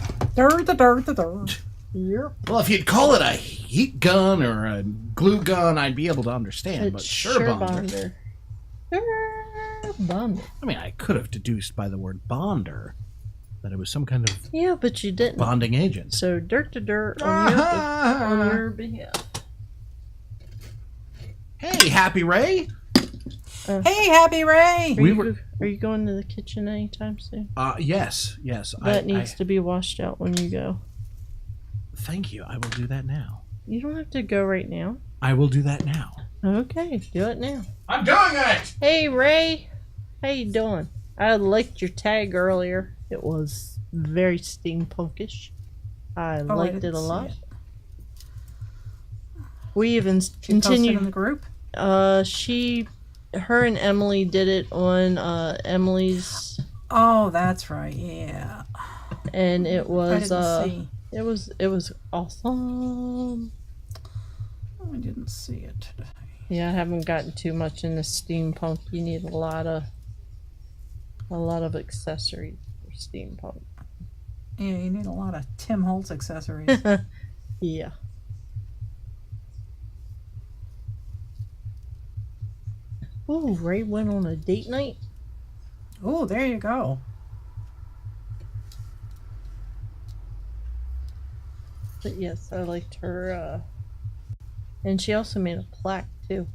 Yep. Well, if you'd call it a heat gun or a glue gun, I'd be able to understand. It's But sure, Bonder. Bonder. Sure, Bonder. I mean, I could have deduced by the word bonder that it was some kind of Yeah, but you didn't. bonding agent. So dirt to dirt on your behalf. Hey, Happy Ray. Hey, Happy Ray! Are you going to the kitchen anytime soon? Yes. That needs to be washed out when you go. Thank you. I will do that now. You don't have to go right now. I will do that now. Okay, do it now. I'm doing it! Hey, Ray. How you doing? I liked your tag earlier. It was very steampunkish. I liked it didn't a see lot. it. We even She posted in the continued. group. She her and Emily did it on Emily's, Oh, that's right. Yeah. and it I was didn't see. it was awesome. I didn't see it today. Yeah, I haven't gotten too much into steampunk. You need a lot of accessories for steampunk. Yeah, you need a lot of Tim Holtz accessories. Yeah. Oh, Ray went on a date night. Oh, there you go. But yes, I liked her. And she also made a plaque too.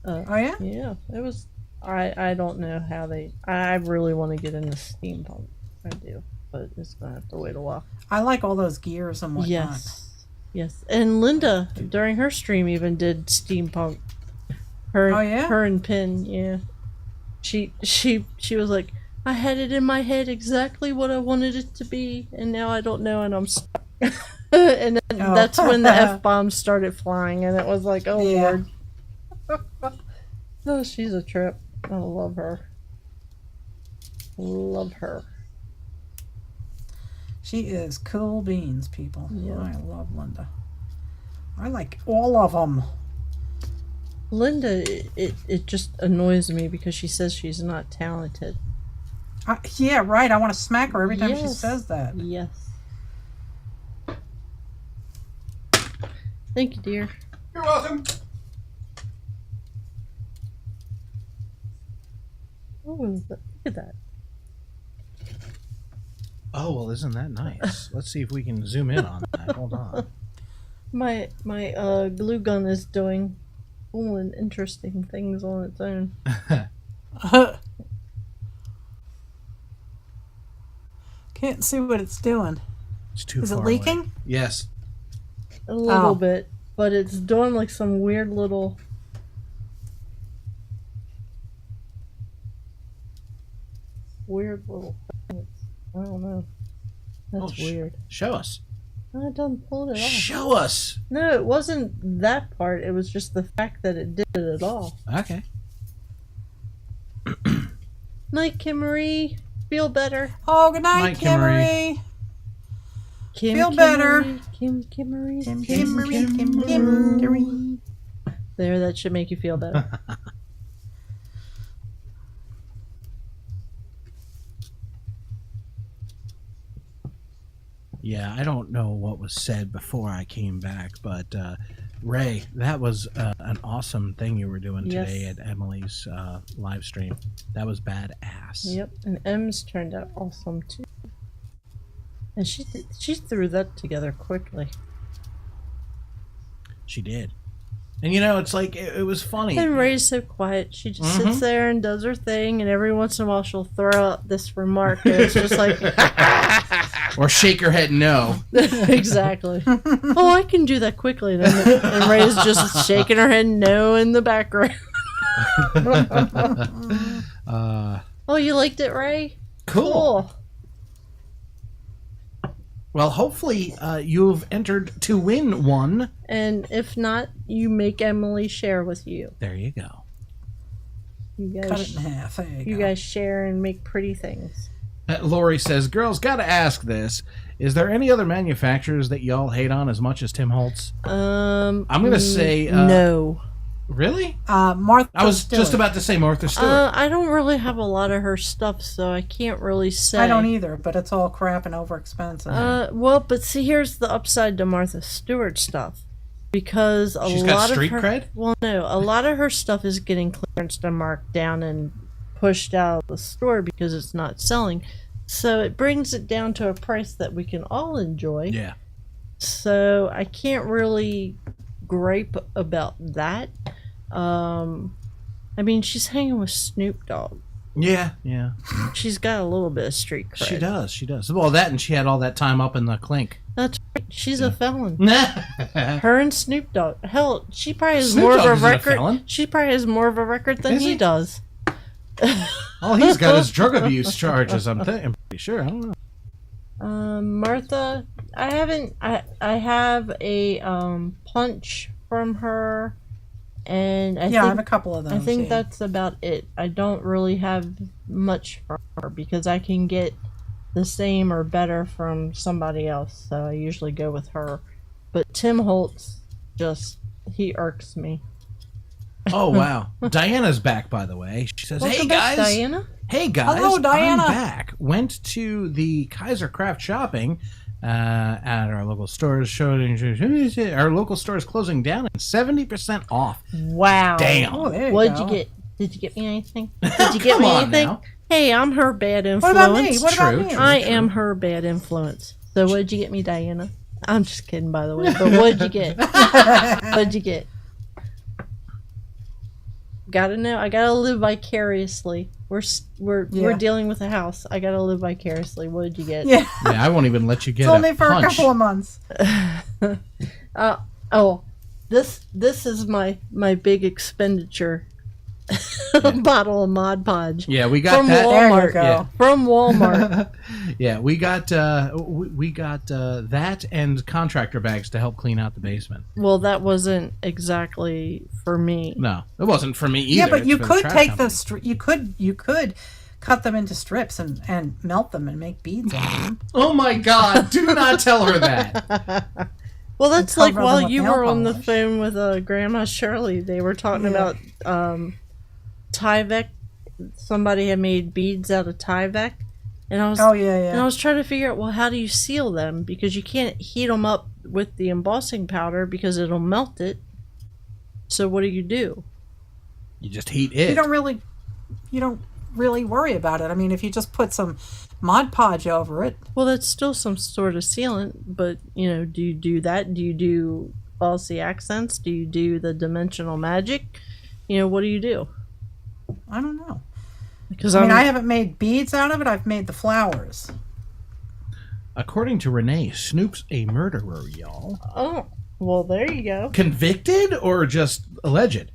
Oh yeah. Yeah, it was. I don't know how they. I really want to get into steampunk. I do, but it's gonna have to wait a while. I like all those gears and whatnot. Yes, yes. And Linda during her stream even did steampunk. Her, Oh, yeah? her and Pin. Yeah, she was like, I had it in my head exactly what I wanted it to be, and now I don't know, and I'm stuck. And then Oh. that's when the F-bombs started flying, and it was like, oh Yeah. Lord. Oh, she's a trip. I love her. Love her. She is cool beans, people. Yeah. I love Linda. I like all of them. Linda, it just annoys me because she says she's not talented. Yeah, right. I want to smack her every time she Yes. says that. Yes. Thank you, dear. You're welcome. Oh, look at that. Oh, well, isn't that nice? Let's see if we can zoom in on that. Hold on. My glue gun is doing cool and interesting things on its own. Can't see what it's doing. It's too Is it far away. leaking? Yes. A little Oh. bit, but it's doing like some weird little. Weird little things. I don't know. That's Oh, weird. Show us. I done pulled it off. Show us. No, it wasn't that part. It was just the fact that it did it at all. Okay. Night, Kimmery. Feel better. Oh, good night, Night, Kimmery. Kimmery. Kim, Feel better. Kimmery. Kimmery. There, that should make you feel better. Yeah, I don't know what was said before I came back, but Ray, that was an awesome thing you were doing Yes. today at Emily's live stream. That was badass. Yep, and M's turned out awesome too. And she threw that together quickly. She did. And you know, it's like it was funny. And Ray's so quiet. She just sits there and does her thing, and every once in a while she'll throw out this remark, and it's just like, Or shake her head no. exactly. Oh, I can do that quickly. And Ray's just shaking her head no in the background. Oh, you liked it, Ray? Cool. Well, hopefully you've entered to win one. And if not, you make Emily share with you. There you go. You Cut guys, it in half. There you you go. guys share and make pretty things. Lori says, girls, gotta ask this. Is there any other manufacturers that y'all hate on as much as Tim Holtz? I'm gonna say, no. Really? Martha I was Stewart. just about to say Martha Stewart. I don't really have a lot of her stuff, so I can't really say. I don't either, but it's all crap and overexpensive. Well, but see, here's the upside to Martha Stewart stuff. Because She's lot got street of her, cred? Well, no, a lot of her stuff is getting clearanced and marked down and pushed out of the store because it's not selling. So it brings it down to a price that we can all enjoy. Yeah. So I can't really gripe about that. I mean, she's hanging with Snoop Dogg. Yeah, yeah. She's got a little bit of street cred. She does. Well, that and she had all that time up in the clink. That's right. She's a felon. Her Her and Snoop Dogg. Hell, she probably has Snoop more Dogg of a isn't a record. felon. She probably has more of a record than Is he he? does. All he's got is drug abuse charges, I'm pretty sure. I don't know. Martha, I haven't. I have a punch from her. And I I think have a couple of those. I think yeah. that's about it. I don't really have much for her because I can get the same or better from somebody else, so I usually go with her. But Tim Holtz he irks me. Oh wow, Diana's back, by the way. She says, Welcome "Hey back, guys, Diana. hey guys, Hello, Diana. I'm back. Went to the Kaiser Craft shopping at our local stores. Our local store is closing down and 70% off. Wow. Damn. Oh, there you What'd go. you get? Did you get me anything? Did you get Come me on anything? now. Hey, I'm her bad What influence. about me? What about True, me? true. I am her bad influence. So what'd you get me, Diana? I'm just kidding, by the way. But what'd you get? What'd you get? Gotta know. I gotta live vicariously. We're dealing with a house. I gotta live vicariously. What did you get? Yeah, Yeah, I won't even let you get it's only for punch. a couple of months. This is my big expenditure. Bottle of Mod Podge. Yeah, we got From that. Walmart. There you go. Yeah. From Walmart. Yeah, we got that and contractor bags to help clean out the basement. Well, that wasn't exactly for me. No, it wasn't for me either. Yeah, but It's you for could trash take company. you could cut them into strips and melt them and make beads out of them. Oh my God! Do not tell her that. Well, that's And like cover them while with you nail were on the polish. phone with Grandma Shirley, they were talking about Tyvek. Somebody had made beads out of Tyvek, and I was Oh yeah, and I yeah. was trying to figure out, well, how do you seal them? Because you can't heat them up with the embossing powder because it'll melt it. So what do? You just heat it. You don't really worry about it. I mean, if you just put some Mod Podge over it, Well, that's still some sort of sealant, but do you do that? Do you do falsy accents? Do you do the dimensional magic? What do you do? I don't know. Because I mean, I haven't made beads out of it. I've made the flowers. According to Renee, Snoop's a murderer, y'all. Oh, well, there you go. Convicted or just alleged?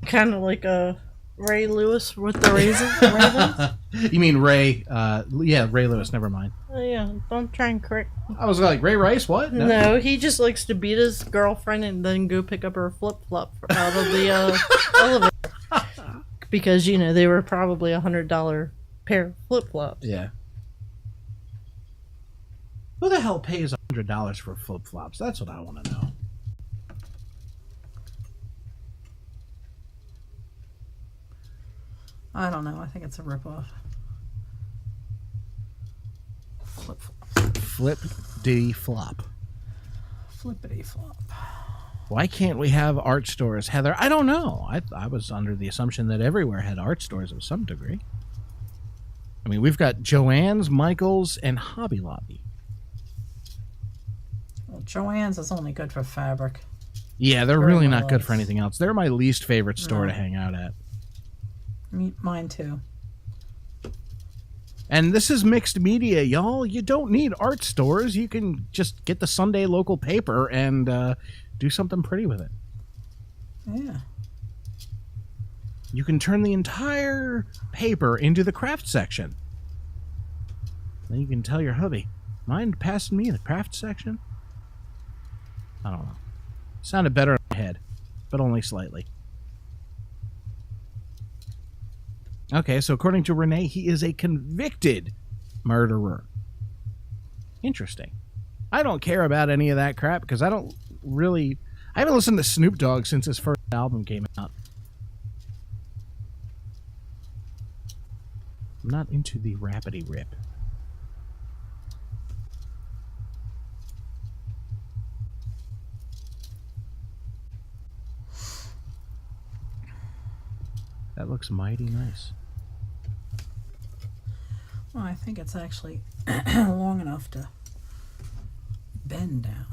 Kind of like a Ray Lewis with the ravens. You mean Ray? Yeah, Ray Lewis. Never mind. Oh, yeah, don't try and correct. I was like, Ray Rice? What? No, he just likes to beat his girlfriend and then go pick up her flip flop out of the elevator. Because they were probably $100 pair of flip flops. Yeah. Who the hell pays $100 for flip flops? That's what I want to know. I don't know. I think it's a ripoff. Flip flop. Flip D flop. Flippity flop. Why can't we have art stores, Heather? I don't know. I was under the assumption that everywhere had art stores of some degree. I mean, we've got Joann's, Michael's, and Hobby Lobby. Well, Joann's is only good for fabric. Yeah, they're Very really well not good else. for anything else. They're my least favorite store to hang out at. Mine too. And this is mixed media, y'all. You don't need art stores. You can just get the Sunday local paper and do something pretty with it. Yeah. You can turn the entire paper into the craft section. Then you can tell your hubby, mind passing me the craft section? I don't know. Sounded better in my head, but only slightly. Okay, so according to Renee, he is a convicted murderer. Interesting. I don't care about any of that crap because I haven't listened to Snoop Dogg since his first album came out. I'm not into the rapidy rip. That looks mighty nice. Well, I think it's actually long enough to bend down.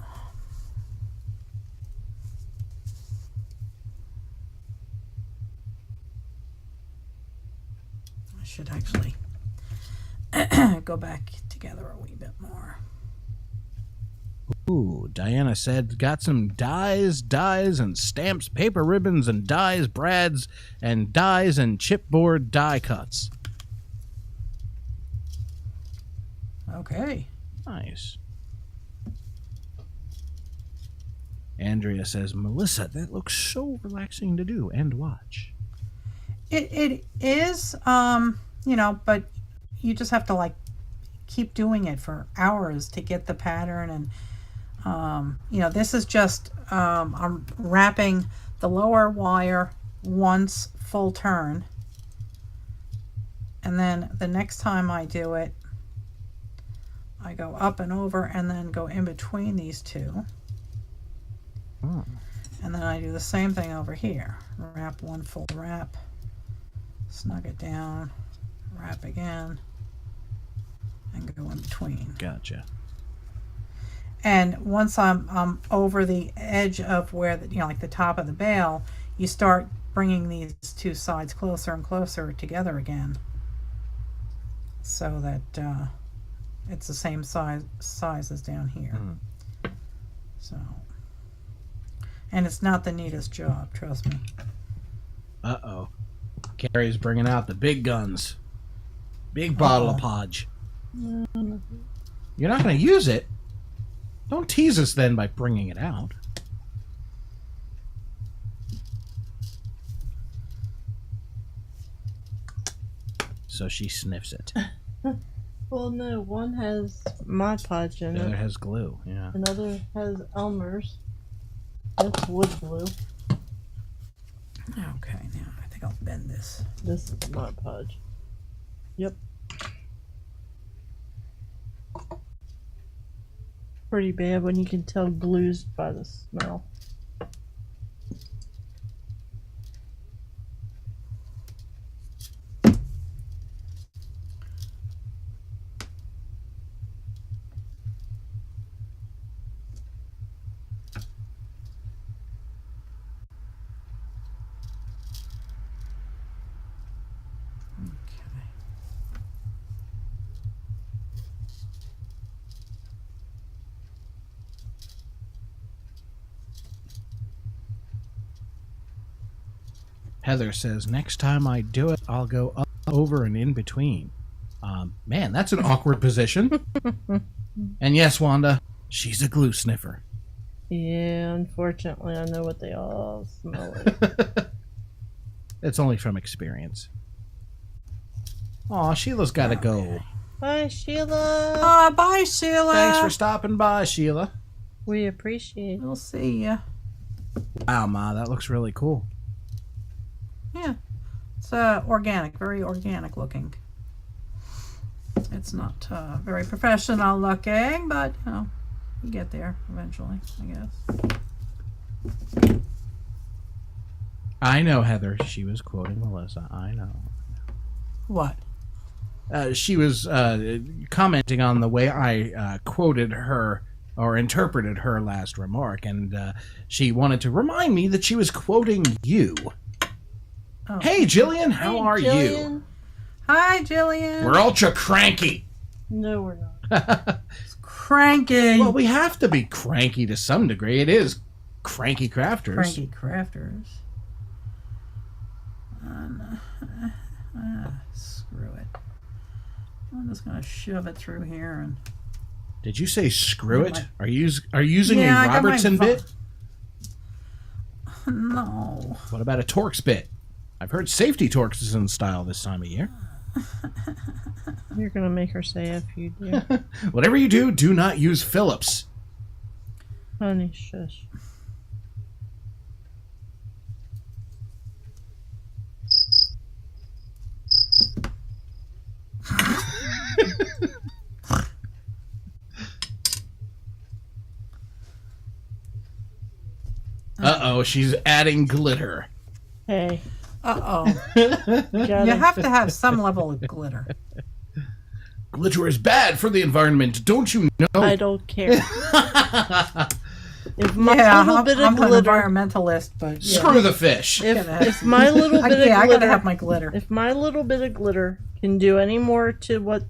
I should actually go back together a wee bit more. Ooh, Diana said, got some dyes, and stamps, paper ribbons, and dyes, brads, and dyes, and chipboard die cuts. Okay. Nice. Andrea says, Melissa, that looks so relaxing to do and watch. It is, but you just have to like keep doing it for hours to get the pattern. And, this is just, I'm wrapping the lower wire once full turn. And then the next time I do it, I go up and over and then go in between these two. Oh. And then I do the same thing over here. Wrap one full wrap, snug it down, wrap again, and go in between. Gotcha. And once I'm over the edge of where like the top of the bale, you start bringing these two sides closer and closer together again, so that it's the same size as down here. So, and it's not the neatest job, trust me. Uh-oh. Carrie's bringing out the big guns. Big bottle of Podge. You're not going to use it? Don't tease us then by bringing it out. So she sniffs it. Well, no, one has Mod Podge in The other it. has glue, yeah. Another has Elmer's. That's wood glue. Okay, now I think I'll bend this. This is Mod Podge. Yep. Pretty bad when you can tell glues by the smell. Heather says, next time I do it, I'll go up, over, and in between. Man, that's an awkward position. And yes, Wanda, she's a glue sniffer. Yeah, unfortunately, I know what they all smell like. It's only from experience. Aw, Sheila's got to go. Bye, Sheila. Bye, Sheila. Thanks for stopping by, Sheila. We appreciate it. We'll see ya. Wow, Ma, that looks really cool. Yeah, it's organic, very organic looking. It's not very professional looking, but you get there eventually, I guess. I know, Heather. She was quoting Melissa. I know. What? She was commenting on the way I quoted her or interpreted her last remark, and she wanted to remind me that she was quoting you. Oh. Hey, Jillian, how are you? Jillian. Hi, Jillian. We're ultra cranky. No, we're not. Cranky. Well, we have to be cranky to some degree. It is Cranky Crafters. Cranky Crafters. Screw it. I'm just gonna shove it through here and. Did you say screw it? Are you using Yeah, a Robertson bit? No. What about a Torx bit? I've heard safety Torx is in style this time of year. You're gonna make her say if you do. Whatever you do, do not use Phillips. Honey, shush. Uh-oh, she's adding glitter. Hey. Uh-oh. You You have to have some level of glitter. Glitter is bad for the environment, don't you know? I don't care. If my Yeah, little bit of I'm an glitter, environmentalist, but yeah. Screw the fish. if my little bit I of gotta glitter, have my glitter. if my little bit of glitter can do any more to what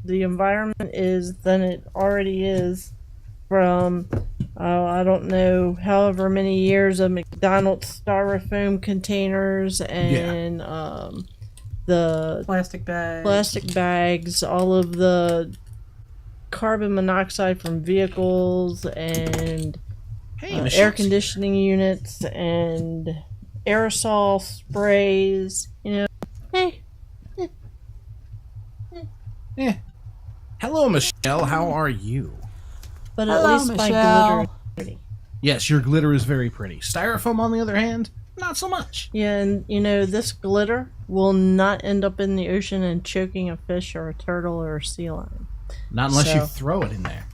the environment is than it already is from, I don't know, however many years of McDonald's styrofoam containers and the Plastic bags, all of the carbon monoxide from vehicles, and Hey, air Michelle's conditioning units and aerosol sprays. Hey, Eh. Hello, Michelle. How are you? but at Hello, least my Michelle. glitter is pretty. Yes, your glitter is very pretty. Styrofoam, on the other hand, not so much. Yeah, and this glitter will not end up in the ocean and choking a fish or a turtle or a sea lion. Not unless you So- throw it in there.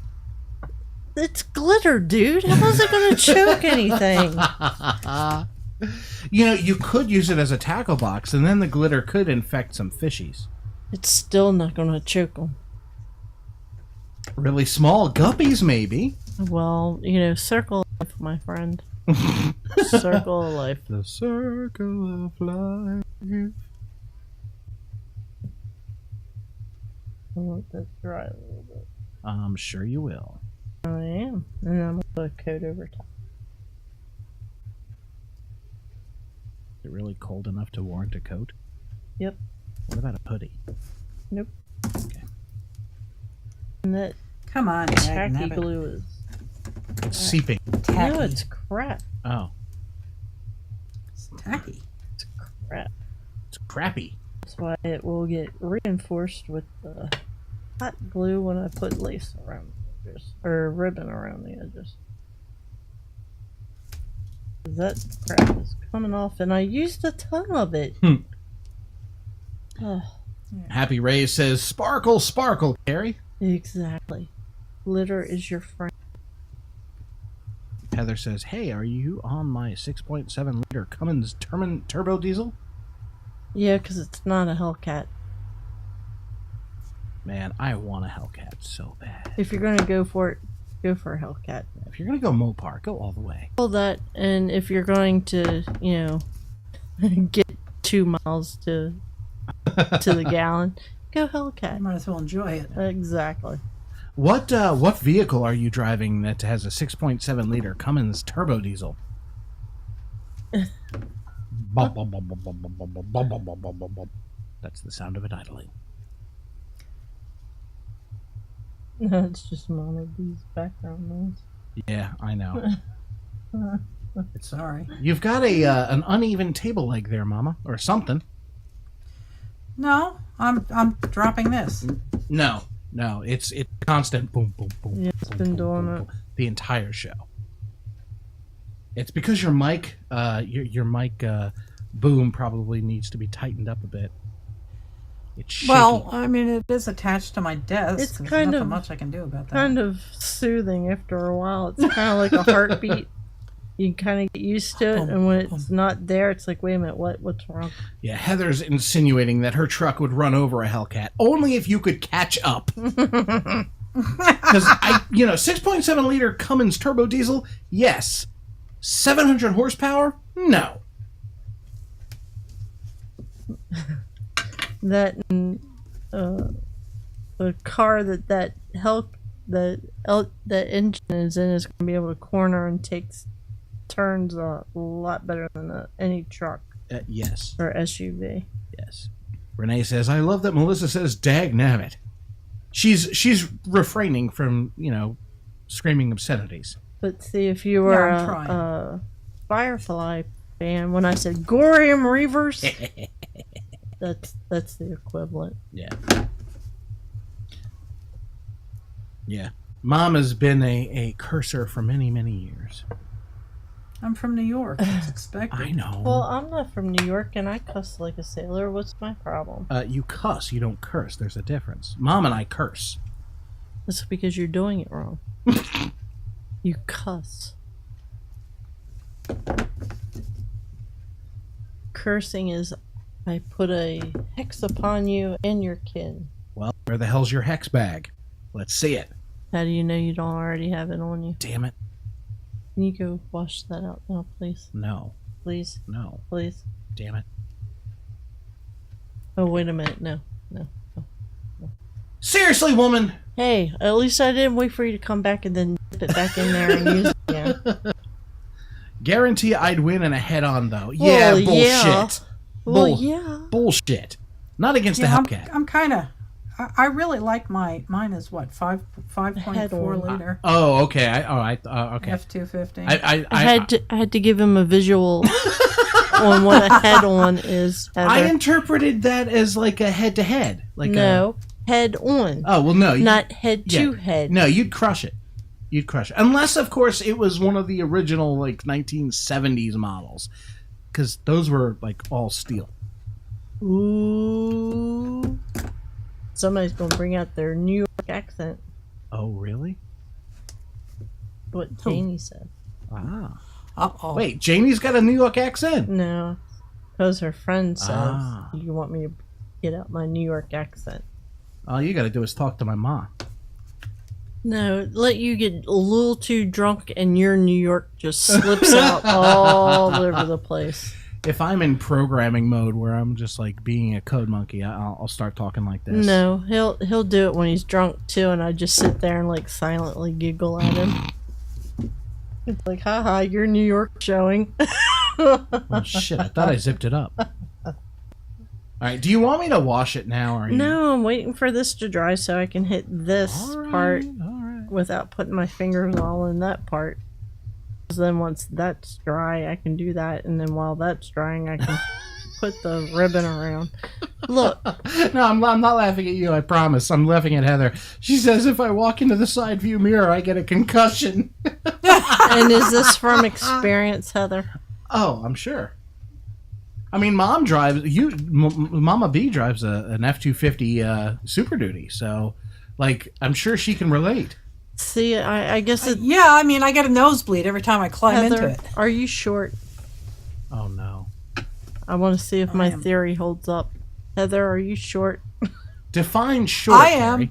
It's glitter, dude. How is it going to choke anything? You could use it as a tackle box, and then the glitter could infect some fishies. It's still not going to choke them. Really small guppies, maybe. Well, circle of life, my friend. Circle of life. The circle of life. I'll let that dry a little bit. I'm sure you will. I am. And I'm going to put a coat over top. Is it really cold enough to warrant a coat? Yep. What about a hoodie? Nope. Okay. And that Come on, tacky Nabbit. glue is... It's seeping. Tacky. No, it's crap. Oh, It's tacky. It's crap. it's crappy. That's why it will get reinforced with the hot glue when I put lace around the edges. Or ribbon around the edges. 'Cause that crap is coming off, and I used a ton of it. Ugh, Happy Ray says, "Sparkle, sparkle, Carrie." exactly. Glitter is your friend. Heather says, "Hey, are you on my 6.7 liter Cummins turbo diesel?" Yeah, because it's not a Hellcat. Man, I want a Hellcat so bad. If you're going to go for it, go for a Hellcat. If you're gonna go Mopar, go all the way. Well, that, and if you're going to, get 2 miles to the gallon, go Hellcat. Might as well enjoy it. Exactly. What vehicle are you driving that has a 6.7 liter Cummins turbo diesel? Bum, bum, bum, bum, bum, bum, bum, bum, bum, bum, bum, bum, bum. That's the sound of it idling. No, it's just Mama B's background noise. Yeah, I know. Sorry. You've got an uneven table leg there, Mama, or something. No, I'm dropping this. No, it's constant boom, boom, boom. Yeah, it's boom, been boom, doing boom, it. boom, the entire show. It's because your mic, your mic boom probably needs to be tightened up a bit. It's shaky. Well, I mean, it is attached to my desk. It's There's kind nothing of- much I can do about that. Kind of soothing after a while. It's kind of like a heartbeat. You kind of get used to it, and when it's not there, it's like, wait a minute, what's wrong? Yeah, Heather's insinuating that her truck would run over a Hellcat only if you could catch up. Because 6.7 liter Cummins turbo diesel, yes. 700 horsepower, no. That and the car that engine is in is going to be able to corner and take turns a lot better than any truck Yes, or SUV. yes. Renee says, "I love that Melissa says dag nabbit." She's refraining from screaming obscenities. But see, if you were Yeah, I'm trying. a Firefly fan, when I said Gorium Reavers, that's the equivalent. Yeah. Yeah. Mom has been a cursor for many, many years. I'm from New York. It's expected. I know. Well, I'm not from New York, and I cuss like a sailor. What's my problem? You cuss, you don't curse. There's a difference. Mom and I curse. That's because you're doing it wrong. You cuss. Cursing is, I put a hex upon you and your kin. Well, where the hell's your hex bag? Let's see it. How do you know you don't already have it on you? Damn it. Can you go wash that out now, please? No. Please? No. Please? Damn it. Oh, wait a minute. No. Seriously, woman! Hey, at least I didn't wait for you to come back and then dip it back in there and use it again. Guarantee I'd win in a head-on, though. Yeah, Well, bullshit. yeah. Well, Bull- yeah. Bullshit. Not against Yeah, the Hellcat. I'm kind of. I really like mine is what, 5.4 liter Oh, okay. Okay. F-250. I had to give him a visual on what a head-on is. Heather. I interpreted that as like a head-to-head. Like no, head-on. Oh, well, no. Not head-to-head. No, you'd crush it. You'd crush it. Unless, of course, it was one of the original, like, 1970s models. Because those were, like, all steel. Ooh. Somebody's going to bring out their New York accent. Oh, really? What Janie said. Ah. Uh-oh. Wait, Janie's got a New York accent? No. Because her friend says, Ah. you want me to get out my New York accent. All you got to do is talk to my mom. No, let you get a little too drunk and your New York just slips out all over the place. If I'm in programming mode where I'm just like being a code monkey, I'll start talking like this. No, he'll do it when he's drunk too, and I just sit there and like silently giggle at him. It's like, haha, your New York showing. Oh shit! I thought I zipped it up. All right, do you want me to wash it now, or No, I'm waiting for this to dry so I can hit this part without putting my fingers all in that part. Then once that's dry, I can do that, and then while that's drying, I can put the ribbon around. Look. No, I'm not laughing at you, I promise. I'm laughing at Heather. She says if I walk into the side view mirror, I get a concussion. And is this from experience, Heather? Oh, I'm sure. I mean, Mama B drives an F-250 Super Duty, so, like, I'm sure she can relate. See, I guess it... Yeah, I mean, I get a nosebleed every time I climb Heather, into it. are you short? Oh, no. I want to see if my theory holds up. Heather, are you short? Define short, I am.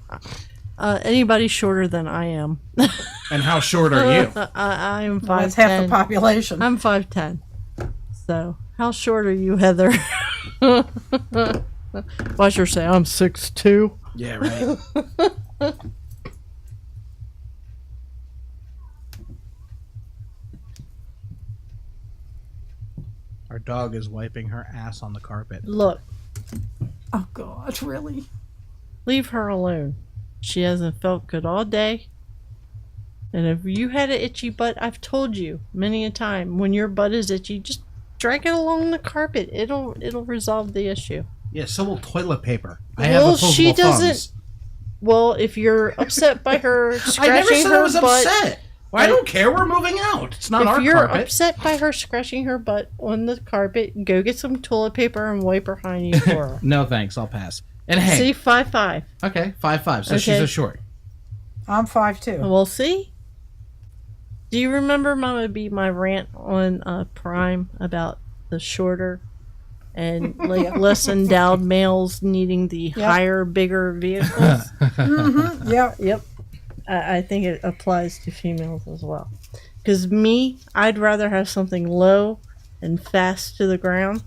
Carrie. Anybody shorter than I am. And how short are you? I am 5'10". Well, that's half the population. I'm 5'10". So, how short are you, Heather? Watch her say, I'm 6'2". Yeah, right. Our dog is wiping her ass on the carpet. Look, Oh, God, really? leave her alone. She hasn't felt good all day. And if you had an itchy butt, I've told you many a time, when your butt is itchy, just drag it along the carpet. It'll resolve the issue. Yeah, so will toilet paper. I Well, have opposable she doesn't- thumbs. Well, if you're upset by her scratching I never said her I was butt, upset. Well, I don't care. We're moving out. It's not if our you're carpet. upset by her scratching her butt on the carpet, go get some toilet paper and wipe her hiney for her. No, thanks. I'll pass. And hey, See, 5'5". okay, 5'5". So she's Okay. a short. I'm 5'2". Well, see? Do you remember, Mama B, my rant on Prime about the shorter and like less endowed males needing the higher, bigger vehicles? Yeah. Yep. I think it applies to females as well. Because me, I'd rather have something low and fast to the ground.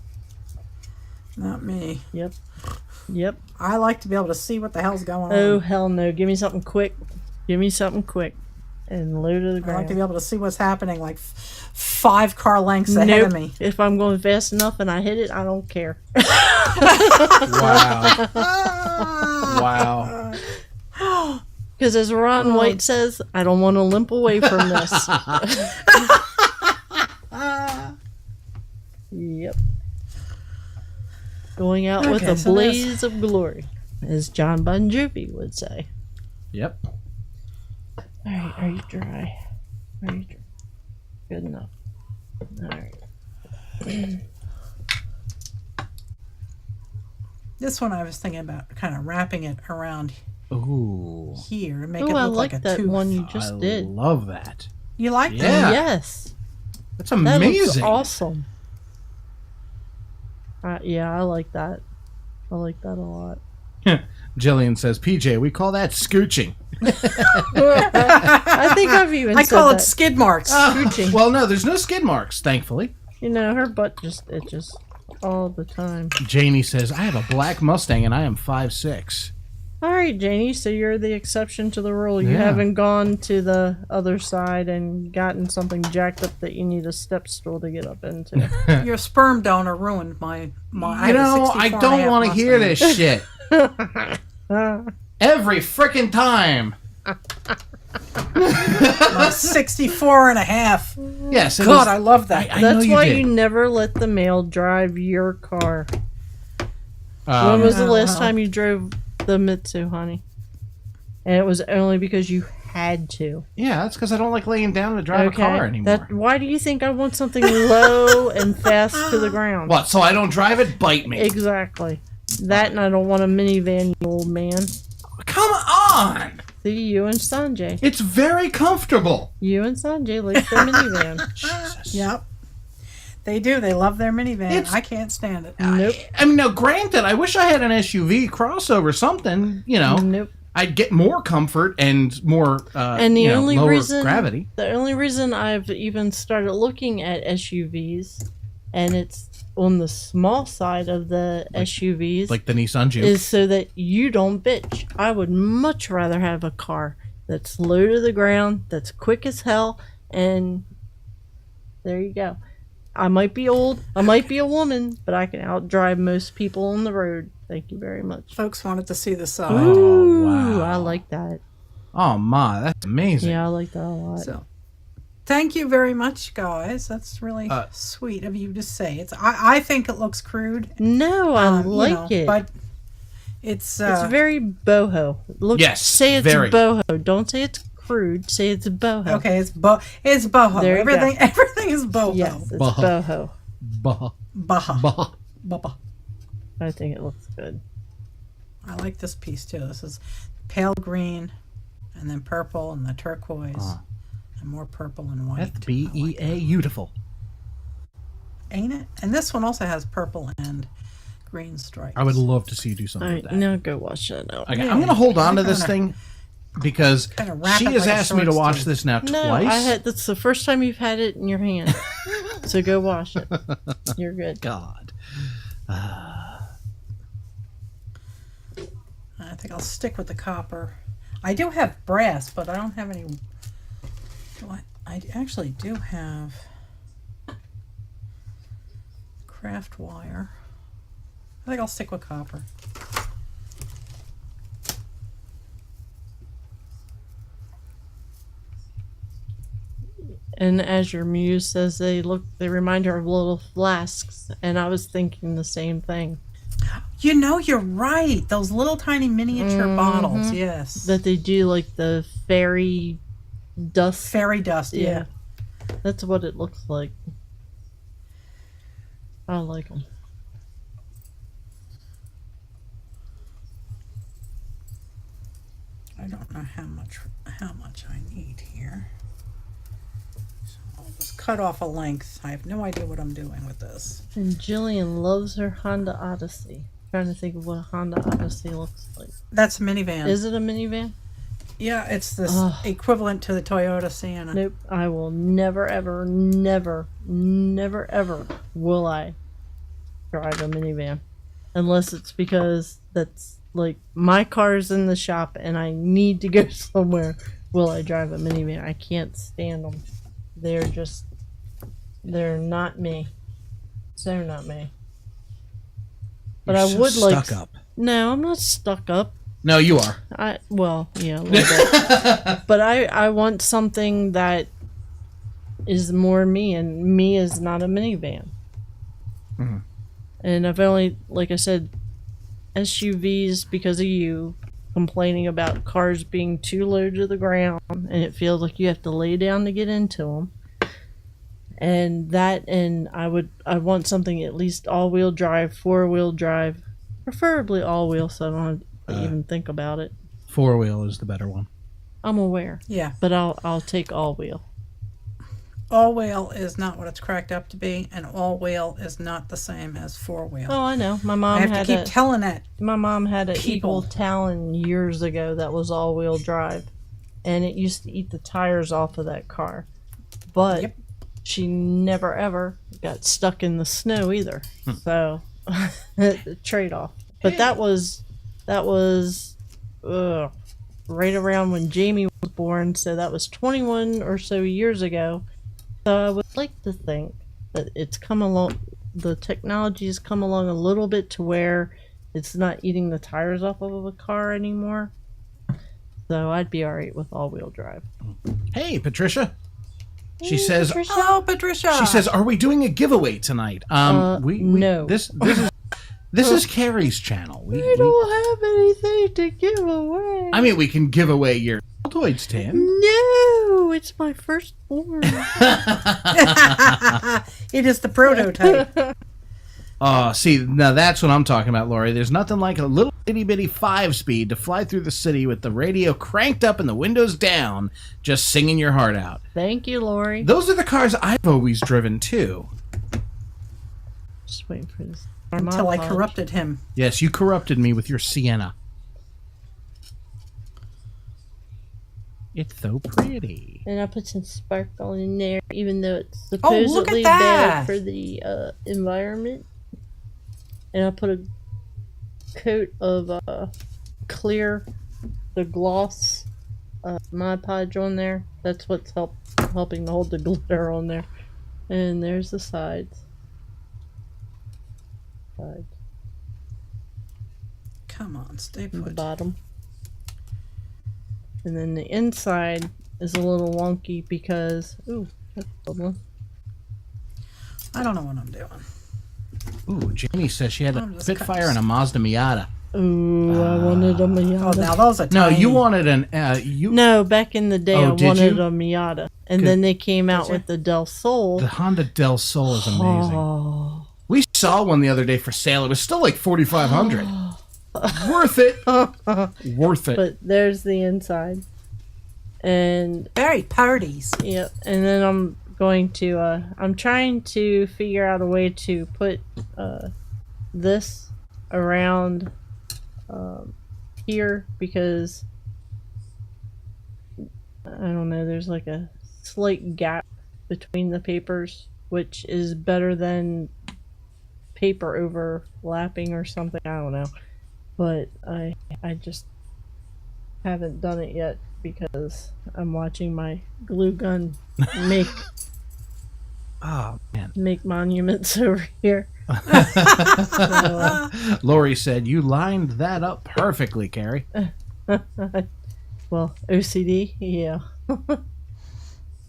Not me. Yep. I like to be able to see what the hell's going Oh, on. hell no. Give me something quick. Give me something quick. And low to the I like ground. to be able to see what's happening like 5 car lengths ahead Nope. of me. If I'm going fast enough and I hit it, I don't care. Wow. Wow. Because as Ron White says, I don't want to limp away from this. Yep. Going out with Okay, a so there's- blaze of glory, as John Bon Jovi would say. Yep. All right, are you dry? Are you dry? Good enough. All right. This one I was thinking about kind of wrapping it around Ooh. here to make Oh, it I look like like a that tooth. one you just I did. love that. You like that? Yeah. Yes. That's That amazing. looks awesome. Yeah, I like that. I like that a lot. Jillian says, PJ, we call that scooching. I think I've even I said call it that. skid marks. Scooching. Well, no, there's no skid marks, thankfully. You know, her butt just itches all the time. Janie says, I have a black Mustang and I am 5'6". All right, Janie, so you're the exception to the rule. You Yeah. haven't gone to the other side and gotten something jacked up that you need a step stool to get up into. Your sperm donor ruined my I You have a know, I 64 and a don't half want to hear Mustang. this shit. Every frickin' time. 64 and a half. Yes. it God, was- I love that. I know That's you why did. you never let the male drive your car. When Um, was the Yeah, last well. time you drove the Mitsu, honey? And it was only because you had to. yeah, that's because I don't like laying down to drive Okay. a car anymore. Why do you think I want something low and fast to the ground? What? So I don't drive it? Bite me. Exactly. That, and I don't want a minivan, you old man. Come on. See, you and Sanjay. It's very comfortable. You and Sanjay like their minivan. Jesus. Yep. They do. They love their minivan. It's- I can't stand it. Nope. I mean, now, granted, I wish I had an SUV crossover, something. You know, Nope. I'd get more comfort and more, And the you know, only lower reason gravity. the only reason I've even started looking at SUVs, and it's on the small side of the SUVs, Like the Nissan Juke. is so that you don't bitch. I would much rather have a car that's low to the ground, that's quick as hell, and there you go. I might be old, I might be a woman, but I can outdrive most people on the road. Thank you very much. Folks wanted to see the side. Ooh, wow. I like that. Oh, my, that's amazing. Yeah, I like that a lot. So, thank you very much, guys. That's really sweet of you to say. I think it looks crude. No, I like you know, it. but it's It's very boho. Look, Yes, say it's very. boho. Don't say it's crude. Say it's boho. okay. It's boho. There you go. Everything is boho. Yes, it's Boho. boho. Bah, Baha. bah. Baba. I think it looks good. I like this piece too. This is pale green, and then purple, and the turquoise, and more purple and white. FBEA, beautiful. Ain't it? And this one also has purple and green stripes. I would love to see you do All something right, with that. now go watch that now. Okay, I'm going to hold on to this thing because Kinda wrap she it has like a asked me to shorts watch do. this now No, twice. that's the first time you've had it in your hand. So go wash it. You're good. God. I think I'll stick with the copper. I do have brass, but I don't have any. I actually do have craft wire. I think I'll stick with copper. And as your muse says, they remind her of little flasks, and I was thinking the same thing. You know, you're right. Those little tiny miniature bottles. Yes. That they do like the fairy dust. Fairy dust. Yeah. That's what it looks like. I like them. I don't know how much I need here. So I'll just cut off a length. I have no idea what I'm doing with this. And Jillian loves her Honda Odyssey. Trying to think of what a Honda Odyssey looks like. That's a minivan. Is it a minivan? Yeah, it's this Ugh. equivalent to the Toyota Sienna. Nope. I will never, ever, never, never, ever will I drive a minivan. Unless it's because that's like my car's in the shop and I need to go somewhere. Will I drive a minivan? I can't stand them. They're not me. So not me. But You're I so would like. stuck up. No, I'm not stuck up. No, you are. Well, yeah, a little bit. But I want something that is more me, and me is not a minivan. Mm-hmm. And I've only, like I said, SUVs because of you complaining about cars being too low to the ground, and it feels like you have to lay down to get into them. And I want something at least all-wheel drive, 4-wheel drive, preferably all-wheel, so I don't have to even think about it. 4-wheel is the better one. I'm aware, Yeah. but I'll take all-wheel. All-wheel is not what it's cracked up to be, and all-wheel is not the same as four-wheel. Oh, I know. My I mom have to had keep telling that. my mom had an people. Eagle Talon years ago that was all-wheel drive, and it used to eat the tires off of that car. But Yep. she never ever got stuck in the snow either. So the trade-off. But that was right around when Jamie was born, so that was 21 or so years ago. So I would like to think that it's come along, the technology has come along a little bit to where it's not eating the tires off of a car anymore. So I'd be alright with all-wheel drive. Hey, Patricia. She says, Patricia? Hello, Patricia. She says, "Are we doing a giveaway tonight?" No. This is Carrie's channel. I don't have anything to give away. I mean, we can give away your Altoids tin. No, it's my firstborn. It is the prototype. See, now that's what I'm talking about, Lori. There's nothing like a little itty bitty 5-speed to fly through the city with the radio cranked up and the windows down, just singing your heart out. Thank you, Lori. Those are the cars I've always driven too. Just waiting for this. Until I corrupted him. Yes, you corrupted me with your Sienna. It's so pretty. And I put some sparkle in there, even though it's look at supposedly that. bad for the environment. And I put a coat of clear, the gloss Mod Podge on there. That's what's helping to hold the glitter on there. And there's the sides. Come on, stay The put. bottom. And then the inside is a little wonky because, ooh, that's bubbling. I don't know what I'm doing. Ooh, Jamie says she had a I'm just Spitfire and a Mazda Miata. Ooh, I wanted a Miata. Oh, now those are No, tiny. you wanted an No, back in the day, Oh, I did wanted you? a Miata, and Good. then they came out you? with the Del Sol. The Honda Del Sol is amazing. Oh, We saw one the other day for sale. It was still like $4,500. Worth it. Worth it. but there's the inside, and Very parties. yep. And then I'm going to. I'm trying to figure out a way to put this around here because I don't know. There's like a slight gap between the papers, which is better than paper overlapping or something. I don't know, but I just haven't done it yet because I'm watching my glue gun make Oh, man. make monuments over here. Lori said, you lined that up perfectly, Carrie. Well, OCD, yeah.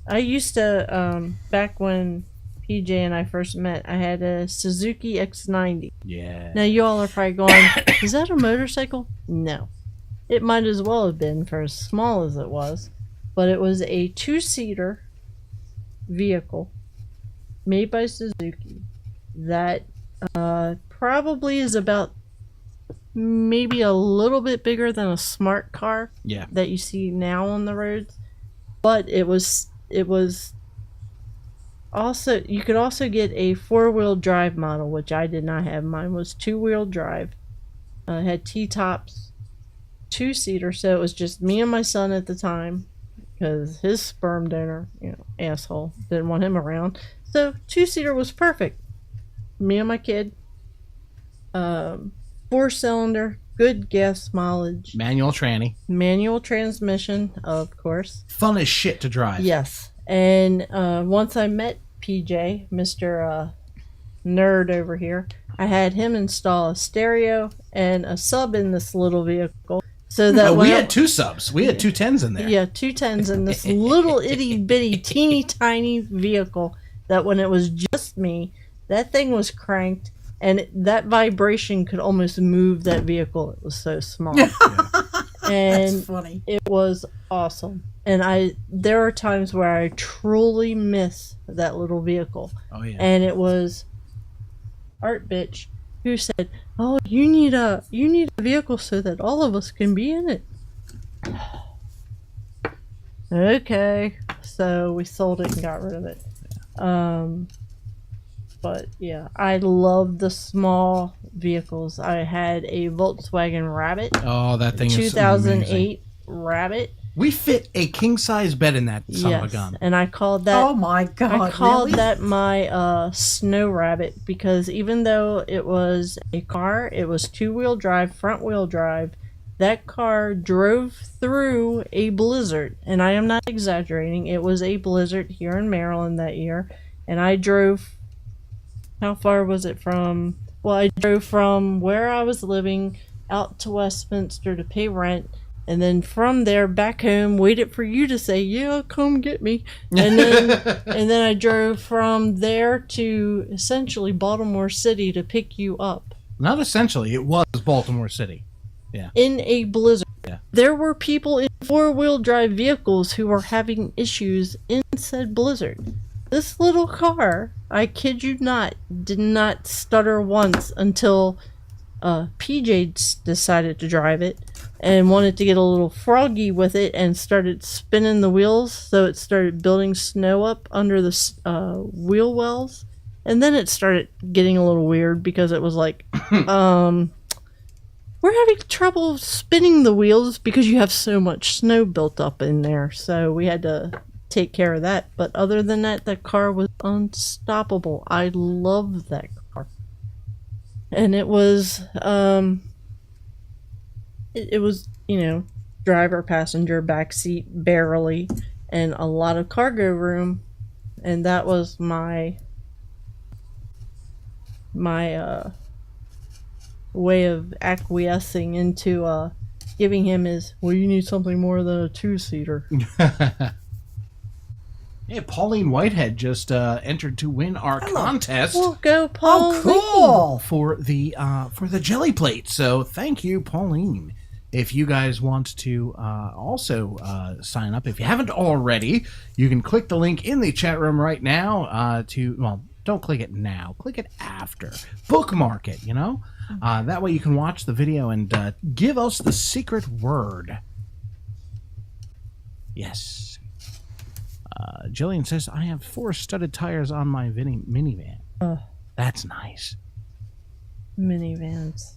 I used to, back when PJ and I first met, I had a Suzuki X90. Yeah. Now, you all are probably going, is that a motorcycle? No. It might as well have been for as small as it was. But it was a 2-seater vehicle made by Suzuki that probably is about maybe a little bit bigger than a smart car Yeah. that you see now on the roads. But it was also, you could also get a 4-wheel drive model, which I did not have. Mine was 2-wheel drive. It had T-tops, 2-seater, so it was just me and my son at the time because his sperm donor, asshole, didn't want him around. So 2-seater was perfect. Me and my kid. 4-cylinder, good gas mileage, Manual tranny. manual transmission, of course. Fun as shit to drive. Yes. And once I met PJ, Mr. Nerd over here, I had him install a stereo and a sub in this little vehicle. So that Oh, when we I- had 2 subs. We had 2 10s in there. Yeah, 2 10s in this little itty bitty teeny tiny vehicle that when it was just me, that thing was cranked and that vibration could almost move that vehicle. It was so small. And That's funny. it was awesome. And there are times where I truly miss that little vehicle. Oh, yeah. And it was Art Bitch who said, "Oh, you need a vehicle so that all of us can be in it." Okay, so we sold it and got rid of it. But yeah, I love the small vehicles. I had a Volkswagen Rabbit, Oh, that thing is 2008 amazing. Rabbit. We fit a king-size bed in that son of a Yes, gun. and I called that. Oh my God! I called really? that my Snow Rabbit because even though it was a car, it was 2-wheel drive, front-wheel drive. That car drove through a blizzard, and I am not exaggerating. It was a blizzard here in Maryland that year, and I drove. How far was it from Well, I drove from where I was living out to Westminster to pay rent, and then from there back home, waited for you to say, "Yeah, come get me," and then I drove from there to essentially Baltimore City to pick you up. Not essentially, it was Baltimore City. Yeah. In a blizzard. Yeah. There were people in four-wheel drive vehicles who were having issues in said blizzard. This little car, I kid you not, did not stutter once until PJ decided to drive it and wanted to get a little froggy with it and started spinning the wheels, so it started building snow up under the wheel wells. And then it started getting a little weird because it was like, we're having trouble spinning the wheels because you have so much snow built up in there. So we had to take care of that. But other than that, the car was unstoppable. I loved that car. And it was, it was, driver, passenger, back seat, barely, and a lot of cargo room. And that was my way of acquiescing into giving him his, well, you need something more than a two-seater. Hey, Pauline Whitehead just entered to win our contest. Well, go, Paul. Oh, cool. For the jelly plate. So thank you, Pauline. If you guys want to also sign up, if you haven't already, you can click the link in the chat room right now don't click it now. Click it after. Bookmark it, That way you can watch the video and give us the secret word. Yes. Jillian says, I have 4 studded tires on my minivan. That's nice. Minivans.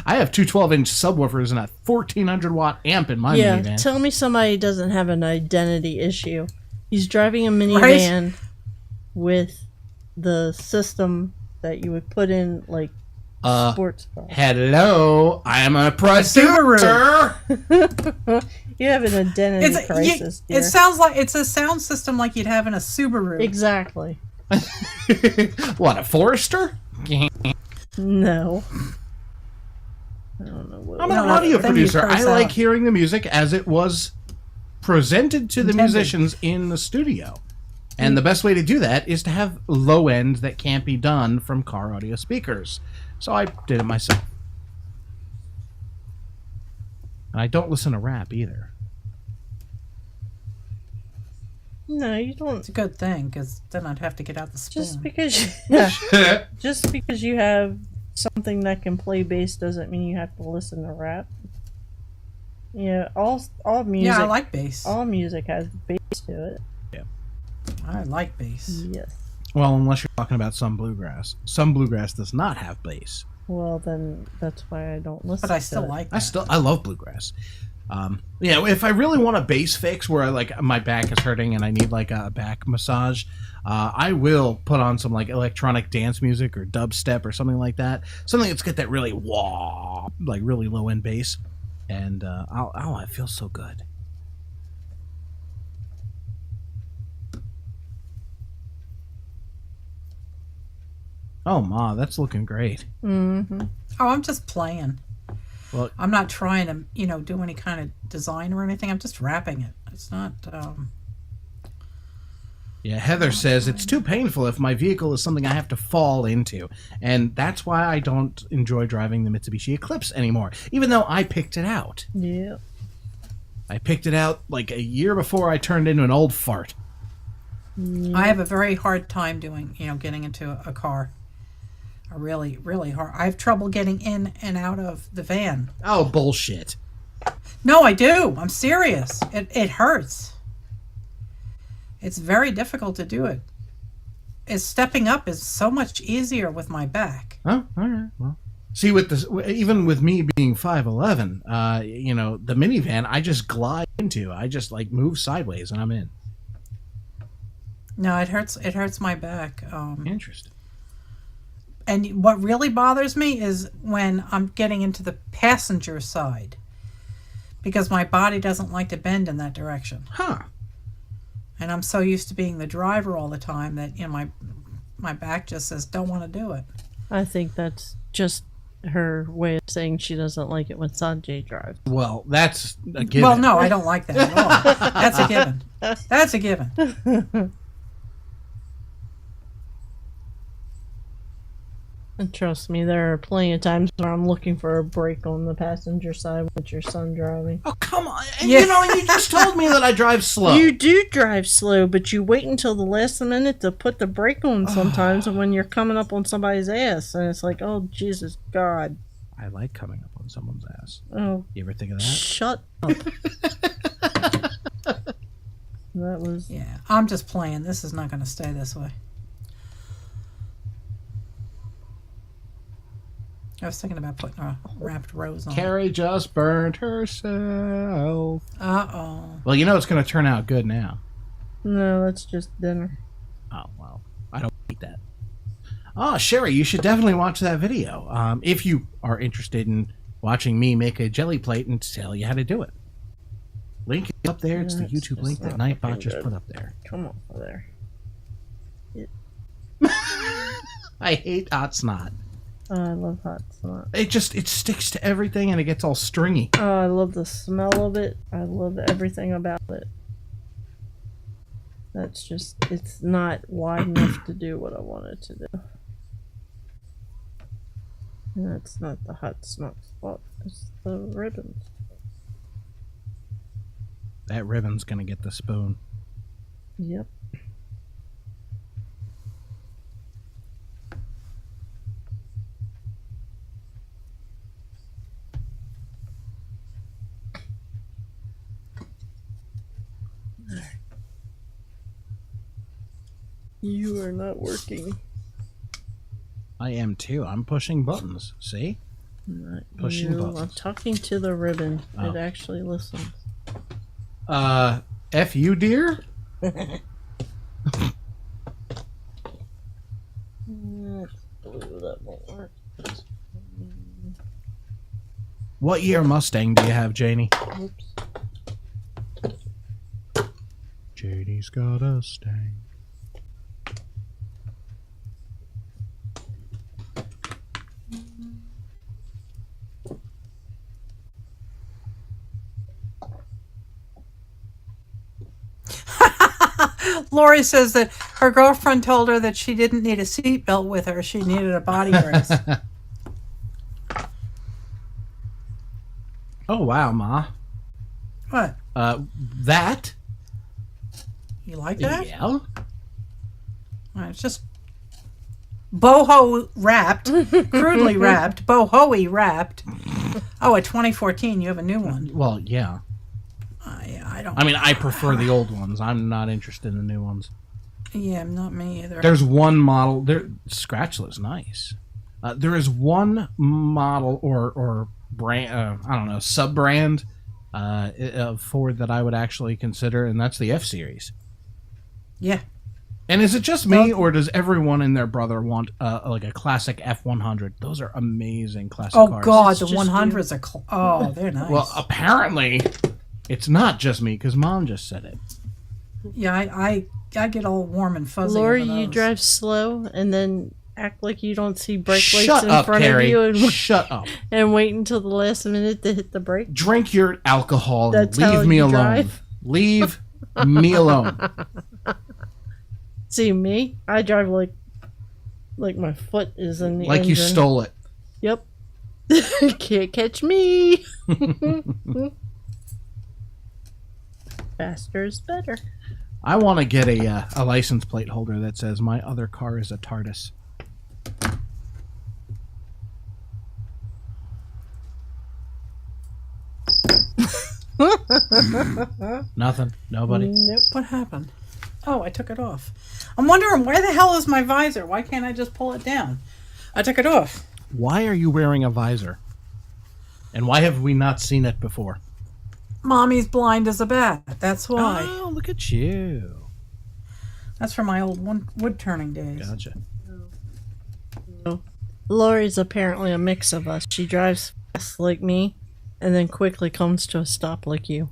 I have 2 12-inch subwoofers and a 1400-watt amp in my minivan. Tell me somebody doesn't have an identity issue. He's driving a minivan with the system that you would put in, sports car. Hello, I am a producer. You have an identity crisis, dear. It sounds like it's a sound system like you'd have in a Subaru. Exactly. What, a Forester? No. I don't know what. I'm an audio producer. I like hearing the music as it was presented to the musicians in the studio. And the best way to do that is to have low end that can't be done from car audio speakers. So I did it myself. And I don't listen to rap either. No, you don't. It's a good thing, because then I'd have to get out the spoon. Just because you have something that can play bass doesn't mean you have to listen to rap. All music. Yeah, I like bass. All music has bass to it. Yeah. I like bass. Yes. Well, unless you're talking about some bluegrass. Some bluegrass does not have bass. Well, then that's why I don't listen. But I still like that. I love bluegrass. If I really want a bass fix where my back is hurting and I need a back massage, I will put on some electronic dance music or dubstep or something like that. Something that's got that really wah, really low end bass, and it feels so good. Oh, Ma, that's looking great. Mm-hmm. Oh, I'm just playing. Well, I'm not trying to, do any kind of design or anything. I'm just wrapping it. It's not. Yeah, Heather says it's too painful if my vehicle is something I have to fall into, and that's why I don't enjoy driving the Mitsubishi Eclipse anymore. Even though I picked it out. Yeah. I picked it out a year before I turned into an old fart. I have a very hard time getting into a car. A really, really hard. I have trouble getting in and out of the van. Oh, bullshit. No, I do. I'm serious. It hurts. It's very difficult to do it. Stepping up is so much easier with my back. Oh, all right. Well, see, even with me being 5'11", the minivan, I just glide into. I just move sideways and I'm in. No, it hurts. It hurts my back. Interesting. And what really bothers me is when I'm getting into the passenger side, because my body doesn't like to bend in that direction. Huh. And I'm so used to being the driver all the time that my My back just says don't want to do it. I think that's just her way of saying she doesn't like it when Sanjay drives. Well, that's a given. Well, no, I don't like that at all. That's a given. That's a given. And trust me, there are plenty of times where I'm looking for a break on the passenger side with your son driving. Oh, come on. Yeah. You know, you just told me that I drive slow. You do drive slow, but you wait until the last minute to put the brake on sometimes when you're coming up on somebody's ass. And it's like, oh, Jesus God. I like coming up on someone's ass. Oh, You ever think of that? shut up. That was... Yeah, I'm just playing. This is not going to stay this way. I was thinking about putting a wrapped rose on. Carrie just burned herself. Uh-oh. Well, you know it's going to turn out good now. No, that's just dinner. Oh, well, I don't eat that. Oh, Sherry, you should definitely watch that video. If you are interested in watching me make a jelly plate and tell you how to do it. Link is up there. It's the That's YouTube just link that not Nightbot fucking just good. put up there. Come on there. I hate hot snot. Oh, I love hot snot. It sticks to everything and it gets all stringy. Oh, I love the smell of it. I love everything about it. That's just, it's not wide enough to do what I want it to do. And that's not the hot snot's fault. It's the ribbons. That ribbon's going to get the spoon. Yep. You are not working. I am too. I'm pushing buttons. See? Not Pushing you. buttons. I'm talking to the ribbon. Oh. It actually listens. F you, dear? That's blue. That won't work. What year Mustang do you have, Janie? Oops. Janie's got a Stang. Lori says that her girlfriend told her that she didn't need a seatbelt with her. She needed a body brace. Oh, wow, Ma. What? That? You like that? Yeah. Well, it's just boho wrapped, crudely wrapped, boho-y wrapped. Oh, a 2014. You have a new one. Well, yeah. Yeah, I don't. I mean, I prefer the old ones. I'm not interested in the new ones. Yeah, not me either. There's one model. Scratchless, nice. There is one model or brand, I don't know, sub-brand of Ford that I would actually consider, and that's the F-Series. Yeah. And is it just me, or does everyone and their brother want like a classic F100? Those are amazing classic Oh, cars. God, It's the just 100s are... oh, they're nice. Well, apparently, it's not just me, because Mom just said it. yeah, I get all warm and fuzzy Lori, over you those. drive slow and then act like you don't see brake lights Shut in up, front Carrie. of you Shut up. and wait until the last minute to hit the brake. Drink your alcohol and That's how leave me you alone. drive? Leave me alone. See me? I drive like my foot is in the Like engine. you stole it. Yep. Can't catch me. Faster is better. I want to get a license plate holder that says my other car is a TARDIS. Nothing. Nobody. Nope. What happened? Oh, I took it off. I'm wondering, where the hell is my visor? Why can't I just pull it down? I took it off. Why are you wearing a visor? And why have we not seen it before? Mommy's blind as a bat. That's why. Oh, look at you. That's from my old wood turning days. Gotcha. Lori's apparently a mix of us. She drives fast like me and then quickly comes to a stop like you.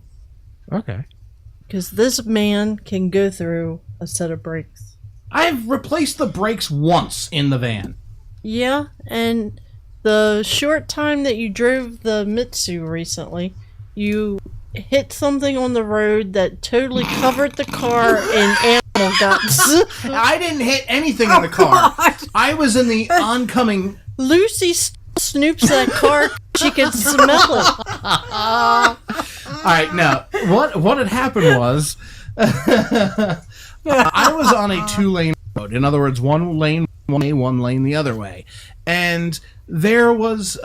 Okay. Because this man can go through a set of brakes. I've replaced the brakes once in the van. Yeah, and the short time that you drove the Mitsu recently, you hit something on the road that totally covered the car in animal guts. I didn't hit anything in the car. God. I was in the oncoming. Lucy snoops that car. She can smell it. All right, now what had happened was I was on a 2-lane road. In other words, one lane one way, one lane the other way, and there was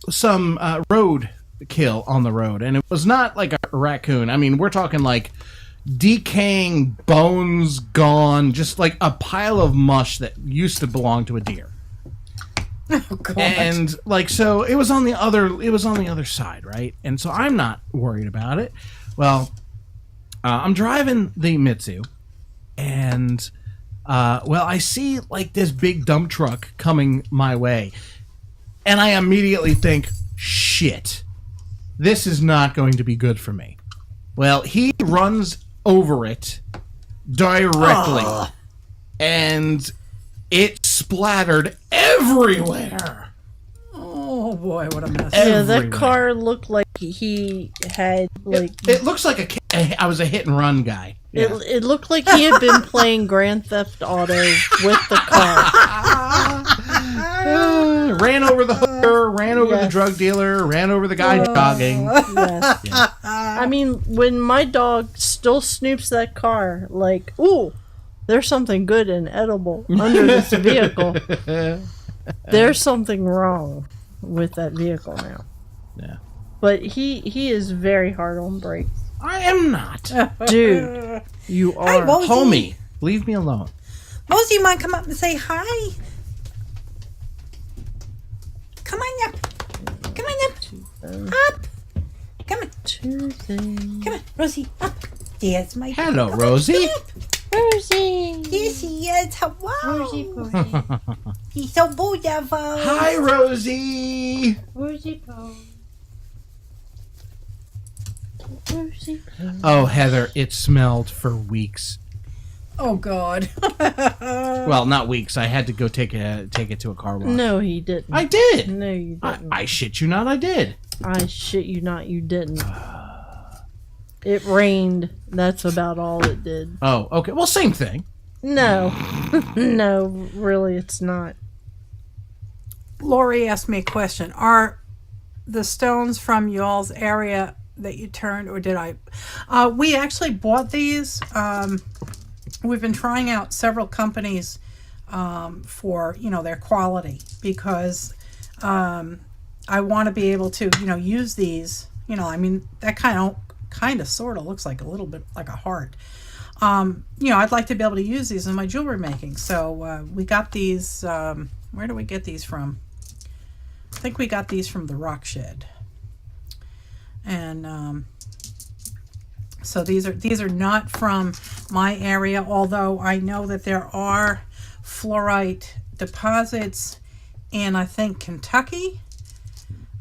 some road kill on the road, and it was not like a raccoon. I mean, we're talking like decaying bones gone, just like a pile of mush that used to belong to a deer. Oh, God. And like, so it was on the other side, right? And so I'm not worried about it. Well, I'm driving the Mitsu, and I see like this big dump truck coming my way, and I immediately think, shit, this is not going to be good for me. Well, he runs over it directly, and it splattered everywhere. Oh boy, what a mess. Yeah, that Everywhere. car looked like he had like It looks like I was a hit and run guy. Yeah. it looked like he had been playing Grand Theft Auto with the car. Ran over the hooker, ran over the drug dealer, ran over the guy jogging. Yes. Yeah. I mean, when my dog still snoops that car, like, ooh, there's something good and edible under this vehicle. There's something wrong with that vehicle now. Yeah. But he is very hard on brakes. I am not. Dude, you Hi, are. Mosey. Homie, leave me alone. Mosey, you want to come up and say hi? Come on up. Come on up. Up. Come on. Tuesday. Come on, Rosie. Up. There's my Hello, come on, Rosie. come on. Rosie. There she is. Hello. Rosie, Rosie. He's so beautiful. Hi, Rosie. Rosie, Rosie. Oh, Heather, it smelled for weeks. Oh, God. Well, not weeks. I had to go take it to a car wash. No, he didn't. I did. No, you didn't. I shit you not, I did. I shit you not, you didn't. It rained. That's about all it did. Oh, okay. Well, same thing. No. No, really, it's not. Lori asked me a question. Are the stones from y'all's area that you turned, or did I? We actually bought these. We've been trying out several companies for, their quality, because I want to be able to, use these. That kind of sort of looks like a little bit like a heart. I'd like to be able to use these in my jewelry making. So we got these. Where do we get these from? I think we got these from the Rock Shed. And so these are not from my area, although I know that there are fluorite deposits in, I think, Kentucky.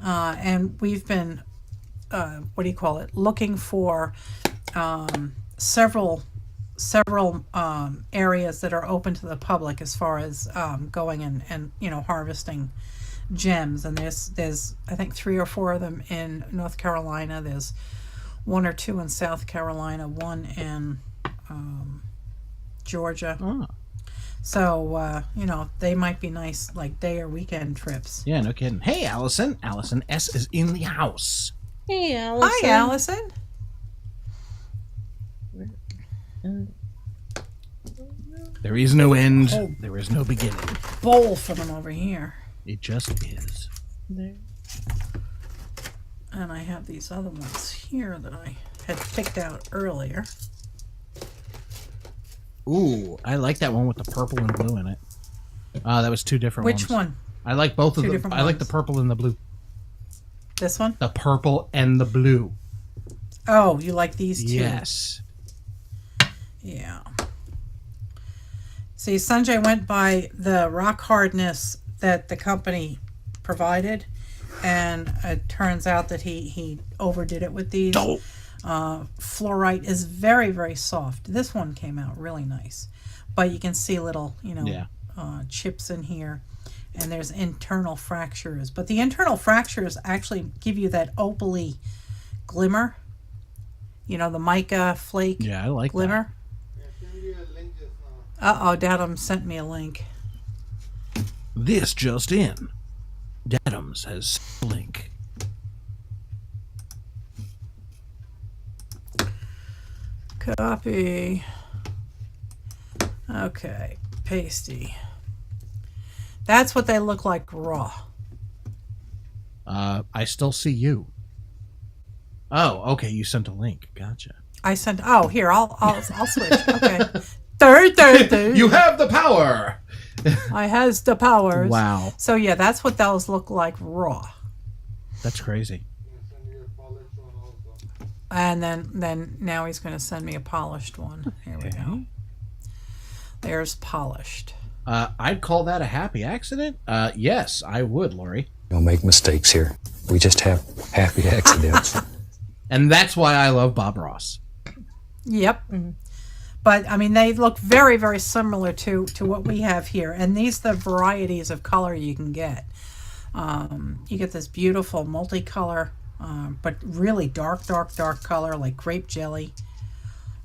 And we've been looking for several areas that are open to the public as far as going and harvesting gems. And there's I think 3 or 4 of them in North Carolina. There's 1 or 2 in South Carolina, 1 in Georgia. Oh. So they might be nice like day or weekend trips. Yeah, no kidding. Hey, Allison. Allison S. is in the house. Hey, Allison. Hi, Allison. There is no end. There is no beginning. Bowl for them over here. It just is. There. And I have these other ones here that I had picked out earlier. Ooh, I like that one with the purple and blue in it. That was 2 different ones. Which one? I like both of Two them. different I like the ones. purple and the blue. This one? The purple and the blue. Oh, you like these two? Yes. Yeah. See, Sanjay went by the rock hardness that the company provided, and it turns out that he overdid it with these. Oh. Fluorite is very, very soft. This one came out really nice. but you can see little, Yeah. chips in here. And there's internal fractures. But the internal fractures actually give you that opaly glimmer. The mica flake Yeah, I like glimmer. I send you a link just now. Uh-oh, Dadum sent me a link. that. This just in. Dadums has sent a link. Copy. Okay, pasty. That's what they look like raw. I still see you. Oh, okay. You sent a link. Gotcha. I sent. Oh, here I'll switch. Okay. Third. You have the power. I has the powers. Wow, So yeah, that's what those look like raw. that's crazy. I send you a polished one also. And then now he's going to send me a polished one. Here we go. There's polished. I'd call that a happy accident. Yes, I would, Lori. We don't make mistakes here. We just have happy accidents. And that's why I love Bob Ross. Yep. But I mean, they look very, very similar to what we have here. And these are the varieties of color you can get. You get this beautiful multicolor, but really dark color like grape jelly.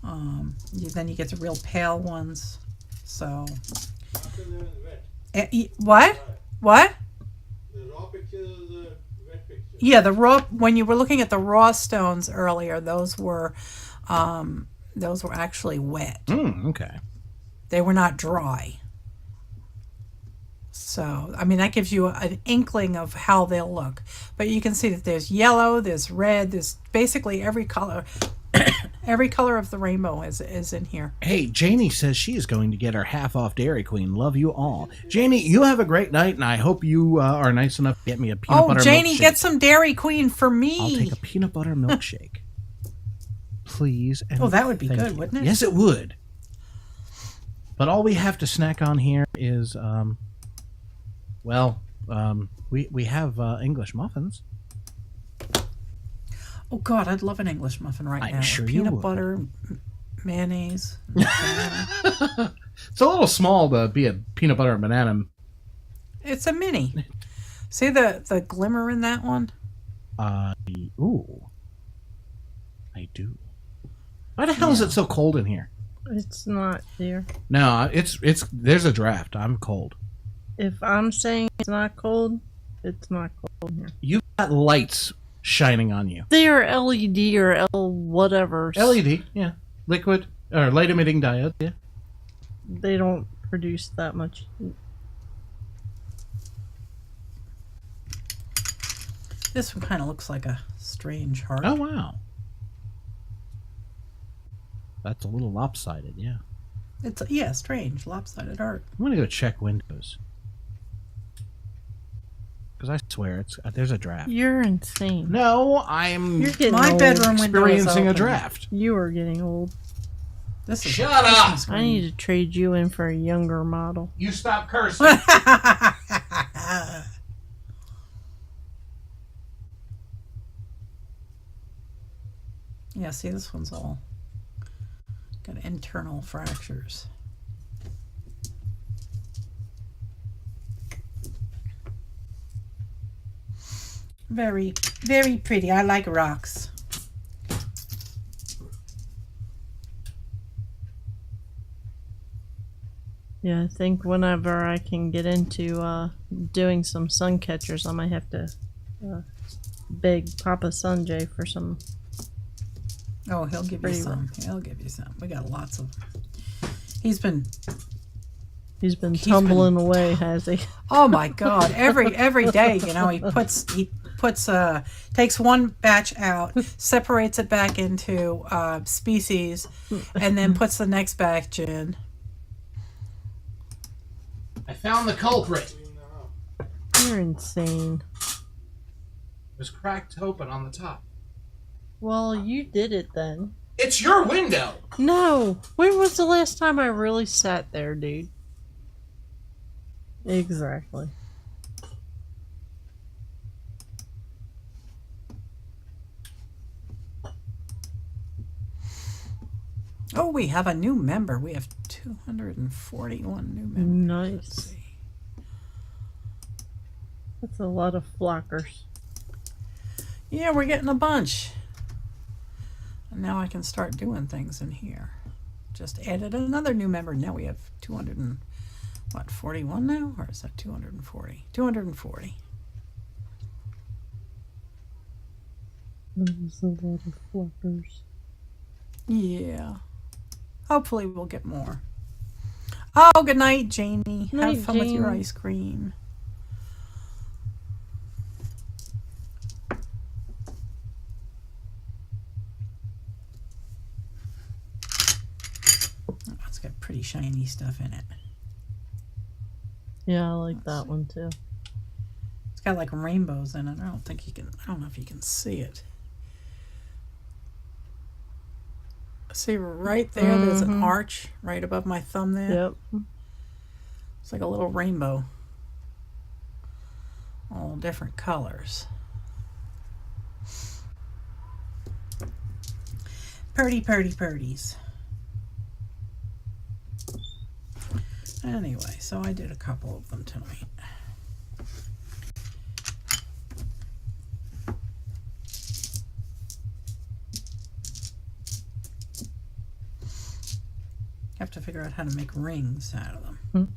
Then you get the real pale ones. So, After they're wet. What? The raw picture is the wet picture. Yeah, the raw. When you were looking at the raw stones earlier, those were actually wet. Okay. They were not dry. So, I mean, that gives you an inkling of how they'll look. But you can see that there's yellow, there's red, there's basically every color. Every color of the rainbow is in here. Hey, Janie says she is going to get her half off Dairy Queen. Love you all. Janie, you have a great night, and I hope you are nice enough to get me a peanut butter Janie, milkshake. get some Dairy Queen for me. I'll take a peanut butter milkshake. Please. And that would be thank good, you. wouldn't it? Yes, it would. But all we have to snack on here is, we have English muffins. Oh God, I'd love an English muffin right I'm now. sure you Peanut would. butter, mayonnaise. It's a little small to be a peanut butter and banana. It's a mini. See the glimmer in that one? Ooh. I do. Why the hell is it so cold in here? It's not here. No, it's there's a draft. I'm cold. If I'm saying it's not cold, it's not cold in here. You've got lights shining on you. They are LED or L whatever. LED, yeah. Liquid or light emitting diode, yeah. They don't produce that much heat. This one kind of looks like a strange heart. Oh wow. That's a little lopsided, yeah. It's strange, lopsided heart. I'm gonna go check Windows. Because I swear there's a draft. You're insane. No, I'm You're getting My old. bedroom window is experiencing a open. draft. You are getting old. This is Shut up! Christmas I need to trade you in for a younger model. You stop cursing. Yeah, see, this one's all got internal fractures. Very, very pretty. I like rocks. Yeah, I think whenever I can get into doing some sun catchers, I might have to beg Papa Sanjay for some. Oh, he'll give you Pretty some. He'll give you some. We got lots of. He's been. He's been tumbling away, has he? Oh my God! Every day, he puts takes one batch out, separates it back into species, and then puts the next batch in. I found the culprit. You're insane. It was cracked open on the top. Well, you did it then. It's your window. No! When was the last time I really sat there, dude? Exactly. Oh, we have a new member. We have 241 new members. Let's Nice. see. That's a lot of flockers. Yeah, we're getting a bunch. And now I can start doing things in here. Just added another new member. Now we have 241 now? Or is that 240? 240. There's a lot of flockers. Yeah. Hopefully we'll get more. Oh, good night, Janie. Night, Have fun with your Jane. ice cream. Oh, it's got pretty shiny stuff in it. Yeah, I like that one too. It's got like rainbows in it. I don't know if you can see it. See right there, there's an arch right above my thumb there. Yep. It's like a little rainbow. All different colors. Purdies. Anyway, so I did a couple of them tonight. Have to figure out how to make rings out of them.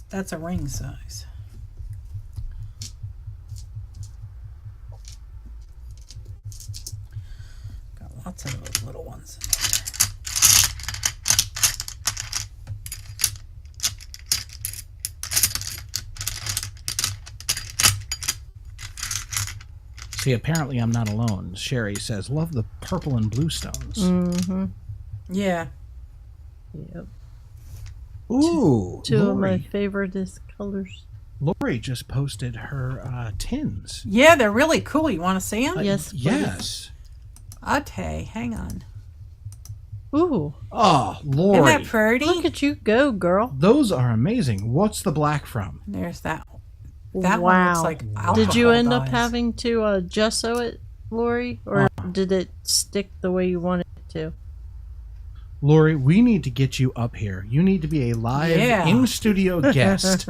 That's a ring size. Got lots of those little ones in there. See, apparently I'm not alone. Sherry says, love the purple and blue stones. Mm-hmm. Yeah. Yep. Ooh, Two of my Lori. favoriteest colors. Lori just posted her tins. Yeah, they're really cool. You want to see them? Yes, please. Yes. Okay, hang on. Ooh, Oh, Isn't Lori. that pretty? look at you go, girl. Those are amazing. What's the black from? There's that. That one Wow. looks like alcohol Did you end up dyes. having to gesso it, Lori? Or did it stick the way you wanted it to? Lori, we need to get you up here. You need to be a live Yeah. in-studio guest.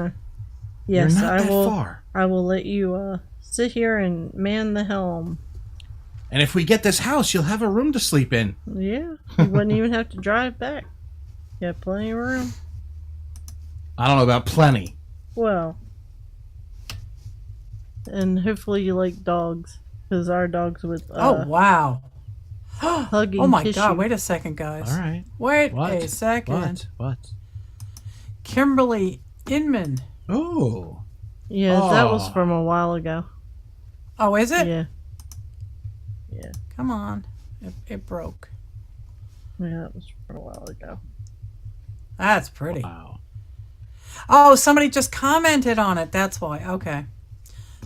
Yes, You're not I that will. far. I will let you sit here and man the helm. And if we get this house, you'll have a room to sleep in. Yeah, you wouldn't even have to drive back. You have plenty of room. I don't know about plenty. Well, and hopefully you like dogs, because our dogs would Oh, wow. hug and Oh, my kiss God. you. Wait a second, guys. All right. Wait What? a second. What? Kimberly Inman. Oh. Yeah, that was Oh. from a while ago. Oh, is it? Yeah, Come on. It broke. yeah, that was from a while ago. That's pretty. Wow. Oh, somebody just commented on it. That's why. Okay.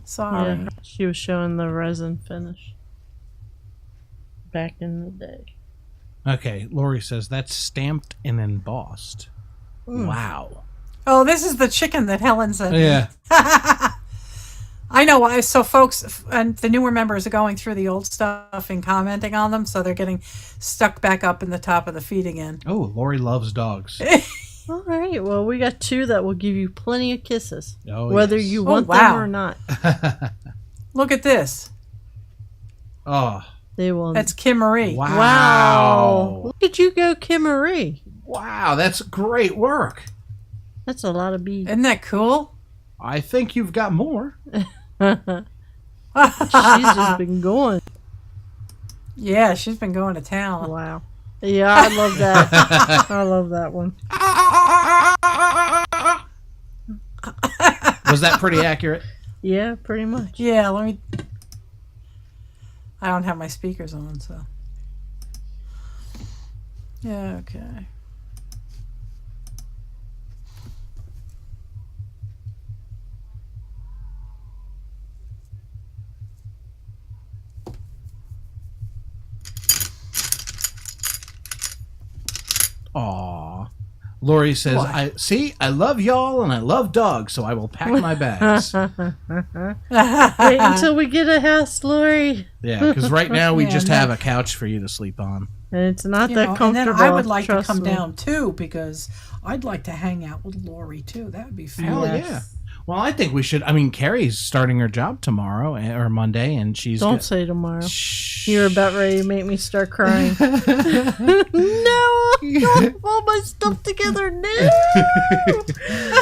Sorry. Yeah, she was showing the resin finish back in the day. Okay, Lori says that's stamped and embossed. Wow. Oh, this is the chicken that Helen said. Yeah. I know why. So folks, and the newer members are going through the old stuff and commenting on them, so they're getting stuck back up in the top of the feed again. Oh, Lori loves dogs. All right, well, we got two that will give you plenty of kisses, Oh, whether yes. you Oh, want wow. them or not. Look at this. Oh, They will. That's Kim Marie. wow. Wow! Look at you go, Kim Marie. Wow, that's great work. That's a lot of beads. Isn't that cool? I think you've got more. She's just been going. Yeah, she's been going to town. Wow. Yeah, I love that. I love that one. Was that pretty accurate? Yeah, pretty much. Yeah, let me. I don't have my speakers on, so. Yeah, okay. Aw. Lori says, I love y'all and I love dogs, so I will pack my bags. Wait until we get a house, Lori. Yeah, because right now we Yeah, just no. have a couch for you to sleep on. And it's not You that know, and comfortable. then I would like to trust come me. down too, because I'd like to hang out with Lori too. That would be fun. Hell Yes. yeah. Well, I think we should. I mean, Carrie's starting her job tomorrow or Monday, and she's. Don't say tomorrow. Shh. You're about ready to make me start crying. No, I don't have all my stuff together now.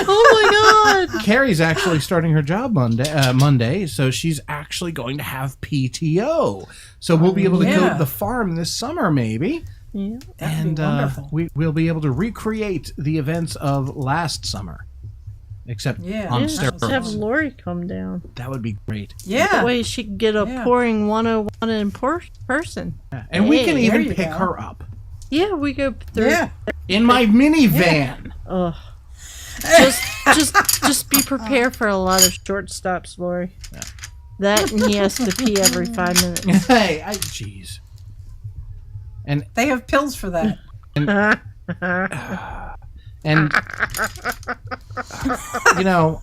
Oh my god. Carrie's actually starting her job Monday, so she's actually going to have PTO. So we'll be able to go Yeah. to the farm this summer, maybe. Yeah. That'd And be wonderful. we'll be able to recreate the events of last summer, except Yeah. on Yeah, Just have steroids. Lori come down. That would be great. Yeah. That way she can get a Yeah. pouring 101 in person. And we can Hey, there even you pick go. her up Yeah, we go through. Yeah. in my minivan. Ugh. Just be prepared for a lot of short stops, Lori. That and he has to pee every 5 minutes. Hey, jeez. They have pills for that. And you know,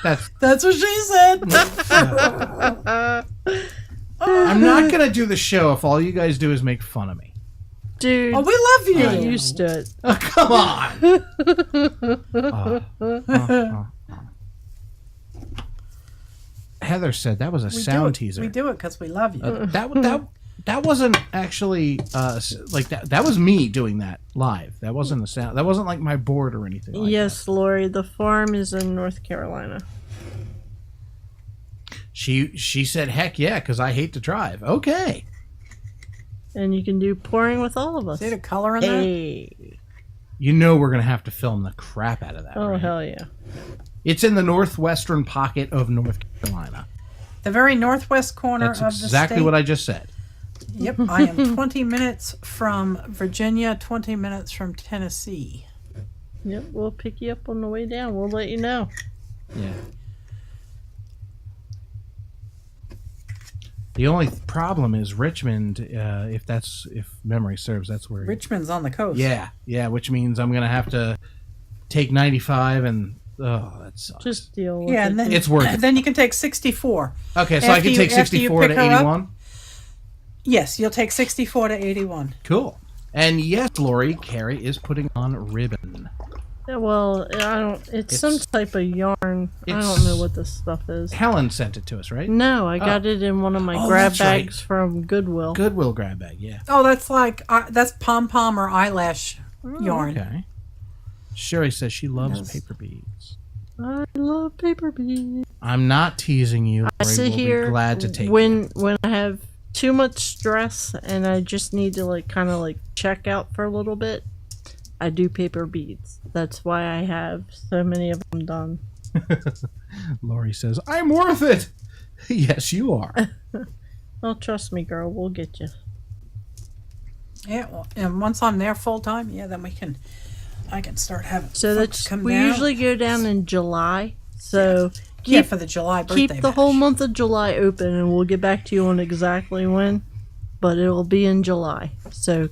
that's. That's what she said. I'm not gonna do the show if all you guys do is make fun of me. Dude, Oh, we love get you. used to it. Oh, come on. Heather said that was a sound teaser. We do it because we love you. That wasn't actually like that. That was me doing that live. That wasn't a sound. That wasn't like my board or anything. Like Yes, Lori, the farm is in North Carolina. that. She said, "Heck yeah," because I hate to drive. Okay. And you can do pouring with all of us. See the color in that? Hey. You know we're gonna have to film the crap out of that. Oh, right? hell yeah. It's in the northwestern pocket of North Carolina. The very northwest corner That's of the exactly state. what I just said. Yep, I am 20 minutes from Virginia, 20 minutes from Tennessee. Yep, we'll pick you up on the way down. We'll let you know. Yeah. The only problem is Richmond. If memory serves, that's where. Richmond's on the coast. Yeah, which means I'm gonna have to take 95 and that sucks. Just deal with Yeah, it. and then It's worth it. Then you can take 64. Okay, so I after can you- take after you 64 to pick her up- 81. Yes, you'll take 64 to 81. Cool. And yes, Lori, Carrie is putting on ribbon. Well, I don't. It's some type of yarn. I It's- don't know what this stuff is. Helen sent it to us, right? No, I got it in one of my Oh, grab that's right. bags from Goodwill. Goodwill grab bag, yeah. Oh, that's like that's pom pom or eyelash yarn. Okay. Sherry says she loves paper beads. I love paper beads. I'm not teasing you. I Lori sit will here be glad to take when I have too much stress and I just need to kind of check out for a little bit. I do paper beads. That's why I have so many of them done. Lori says, I'm worth it. Yes, you are. Well, trust me, girl. We'll get you. Yeah, well, and once I'm there full time, yeah, then I can start having So folks that's come we down. usually go down in July. So yeah, keep for the July birthday keep the whole bash. month of July open, and we'll get back to you on exactly when. But it will be in July. So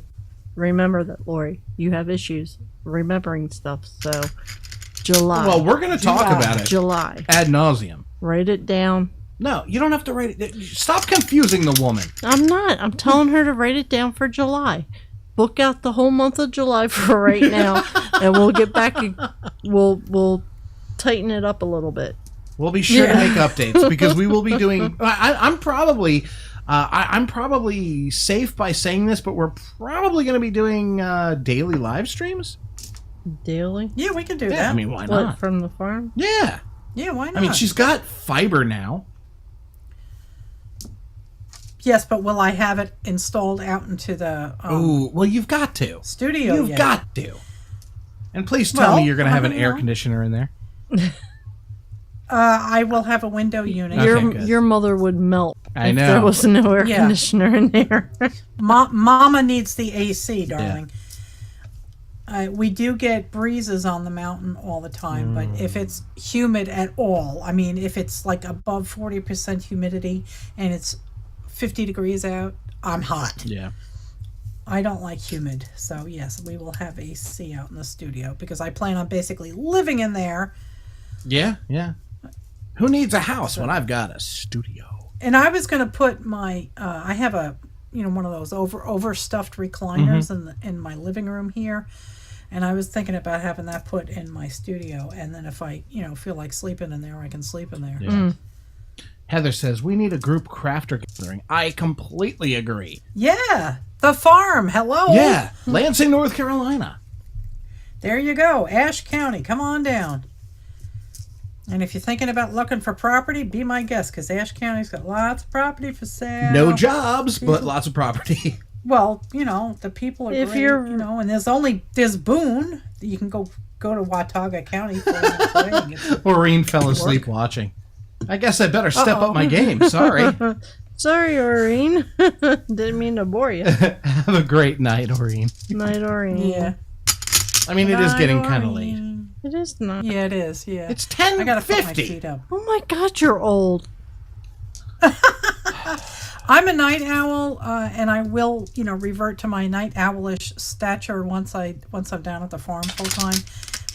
remember that, Lori. You have issues remembering stuff. So July. Well, we're going to talk about it July. ad nauseum. Write it down. No, you don't have to write it. Stop confusing the woman. I'm not. I'm telling her to write it down for July. Book out the whole month of July for right now, and we'll get back. We'll tighten it up a little bit. We'll be sure to make updates because we will be doing. I'm probably safe by saying this, but we're probably going to be doing daily live streams. Daily. Yeah, we can do Yeah, that. I mean, why What, not? from the farm? Yeah, yeah, why not? I mean, she's got fiber now. yes, but will I have it installed out into the Ooh, well, you've got to. studio? You've yet? got to. And please tell me Well, you're going to have an I air don't know. conditioner in there. I will have a window unit. Okay, good. Your mother would melt I if know. there was no air Yeah. conditioner in there. Mama needs the AC, darling. We do get breezes on the mountain all the time, but if it's humid at all, I mean, if it's like above 40% humidity and it's 50 degrees out, I'm hot. Yeah. I don't like humid. So yes, we will have AC out in the studio because I plan on basically living in there. Yeah, yeah. Who needs a house when I've got a studio? And I was going to put my I have a one of those overstuffed recliners in my living room here, and I was thinking about having that put in my studio, and then if I feel like sleeping in there, I can sleep in there. Yeah. Heather says we need a group crafter gathering. I completely agree. Yeah, the farm. Hello. Yeah, Lansing, North Carolina. There you go, Ashe County. Come on down. And if you're thinking about looking for property, be my guest, because Ashe County's got lots of property for sale. No jobs, but lots of property. Well, the people are great, and there's Boone. You can go to Watauga County for Maureen fell asleep watching. I guess I better step up my game. Sorry. Sorry, Oreen. Didn't mean to bore you. Have a great night, Oreen. Night, Oreen. Yeah. I mean, it is getting kind of late. It is not. Yeah, it is. Yeah. It's 10:50. I gotta put my feet up. Oh my God, you're old. I'm a night owl, and I will, revert to my night owlish stature once I'm down at the farm full time.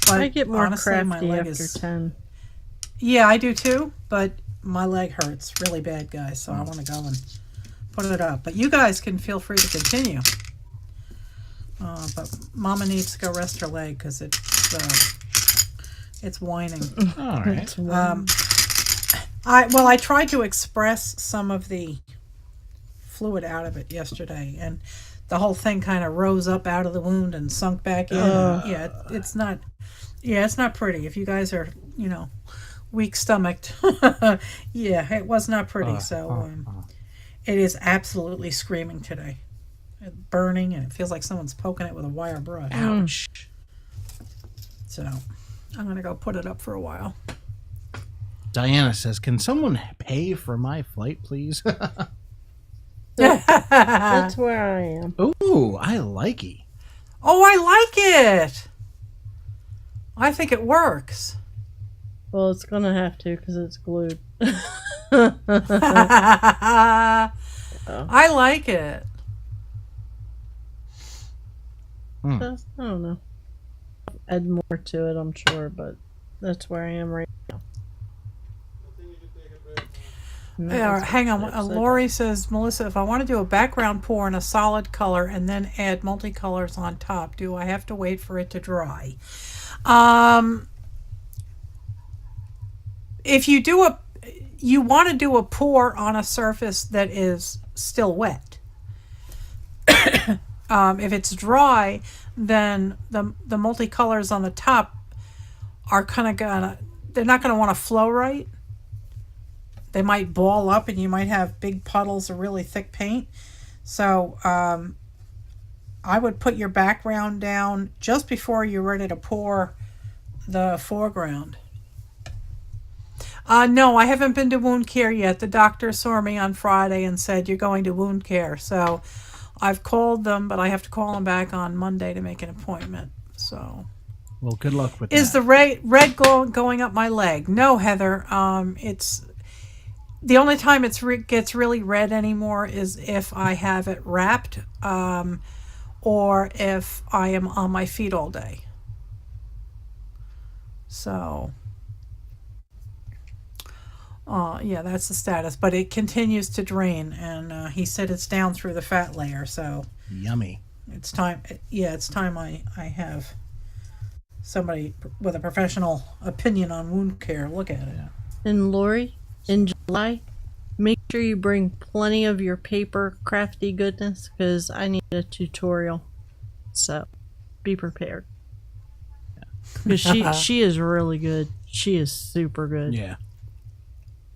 But I get more honestly, crafty my leg after 10. Yeah, I do too. But my leg hurts really bad, guys. So I want to go and put it up. But you guys can feel free to continue. But Mama needs to go rest her leg because it's whining. All right. I tried to express some of the fluid out of it yesterday, and the whole thing kind of rose up out of the wound and sunk back in. Yeah, it's not. Yeah, it's not pretty. If you guys are, weak stomached, yeah, it was not pretty. It is absolutely screaming today, burning, and it feels like someone's poking it with a wire brush. Ouch. So, I'm gonna go put it up for a while. Diana says, "Can someone pay for my flight, please?" That's where I am. Ooh, I like it. Oh, I like it. I think it works. Well, it's gonna have to because it's glued. I like it. I don't know. Add more to it, I'm sure, but that's where I am right now. Hang on. Lori says, Melissa, if I want to do a background pour in a solid color and then add multicolors on top, do I have to wait for it to dry? If you want to do a pour on a surface that is still wet. If it's dry, then the multicolors on the top are they're not gonna want to flow right. They might ball up and you might have big puddles of really thick paint. So I would put your background down just before you're ready to pour the foreground. No, I haven't been to wound care yet. The doctor saw me on Friday and said, you're going to wound care. So I've called them, but I have to call them back on Monday to make an appointment. So, well, good luck with Is that. the red going up my leg? No, Heather. It's the only time gets really red anymore is if I have it wrapped, or if I am on my feet all day. So, yeah, that's the status. But it continues to drain, and he said it's down through the fat layer. So Yummy. it's time. Yeah, it's time I have somebody with a professional opinion on wound care look at it. And Lori, in July, make sure you bring plenty of your paper crafty goodness because I need a tutorial. So be prepared. Because she is really good. She is super good. Yeah.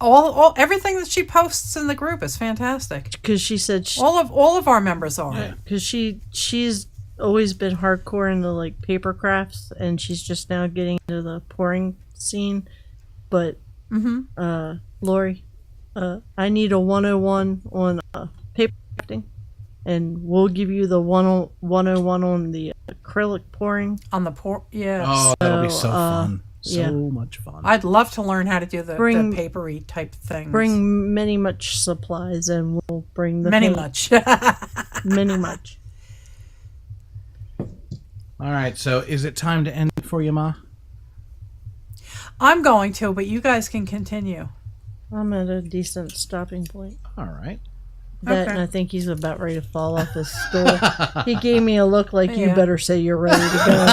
Everything that she posts in the group is fantastic. Because she said all of our members are. Because she's always been hardcore into like paper crafts, and she's just now getting into the pouring scene. But Lori, I need a 101 on paper crafting, and we'll give you the 101 on the acrylic pouring. On the pour, yeah. Oh, that'll be so So, fun. yeah. So much fun. I'd love to learn how to do the papery type things. Bring many much supplies, and we'll bring the many paint. much. Many much. All right, so is it time to end it for you, Ma? I'm going to, but you guys can continue. I'm at a decent stopping point. All right. That, Okay. and I think he's about ready to fall off his stool. He gave me a look like, you Yeah. better say you're ready to go.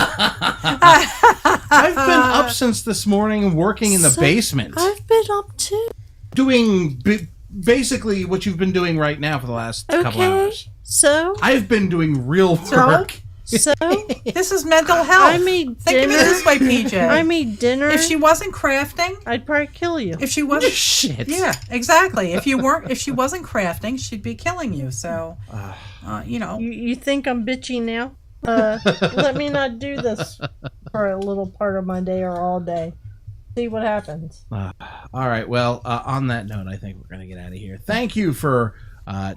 I've been up since this morning working in the basement. I've been up too. Doing basically what you've been doing right now for the last couple hours. So? I've been doing real work. So? This is mental health. I made Think of it dinner. this way, PJ. I made dinner. If she wasn't crafting, I'd probably kill you. if she wasn't, Shit. yeah, exactly. If she wasn't crafting, she'd be killing you. So, you know, You think I'm bitchy now? Let me not do this for a little part of my day or all day. See what happens. All right. Well, on that note, I think we're going to get out of here. Thank you for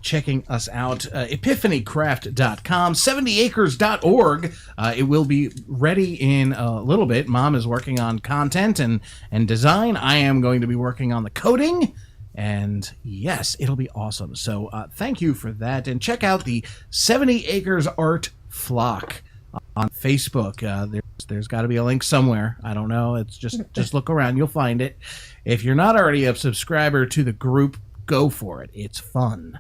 checking us out. epiphanycraft.com, 70acres.org. It will be ready in a little bit. Mom is working on content and design. I am going to be working on the coding. And yes, it'll be awesome. So thank you for that. And check out the 70 Acres Art Flock on Facebook. There's got to be a link somewhere. I don't know. It's just look around. You'll find it. If you're not already a subscriber to the group, go for it. It's fun.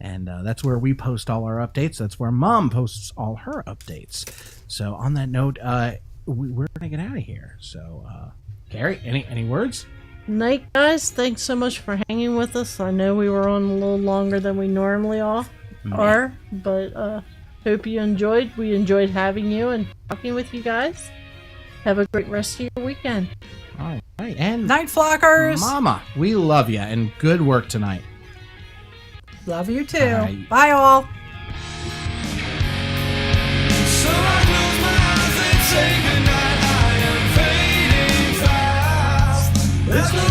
And that's where we post all our updates. That's where Mom posts all her updates. So on that note, we're going to get out of here. So, Carrie, any words? Night, guys. Thanks so much for hanging with us. I know we were on a little longer than we normally are, but hope you enjoyed. We enjoyed having you and talking with you guys. Have a great rest of your weekend. All right. And night flockers. Mama, we love you and good work tonight. Love you too. Bye. Bye all. So I close my eyes and say goodnight. I am fading fast. There's no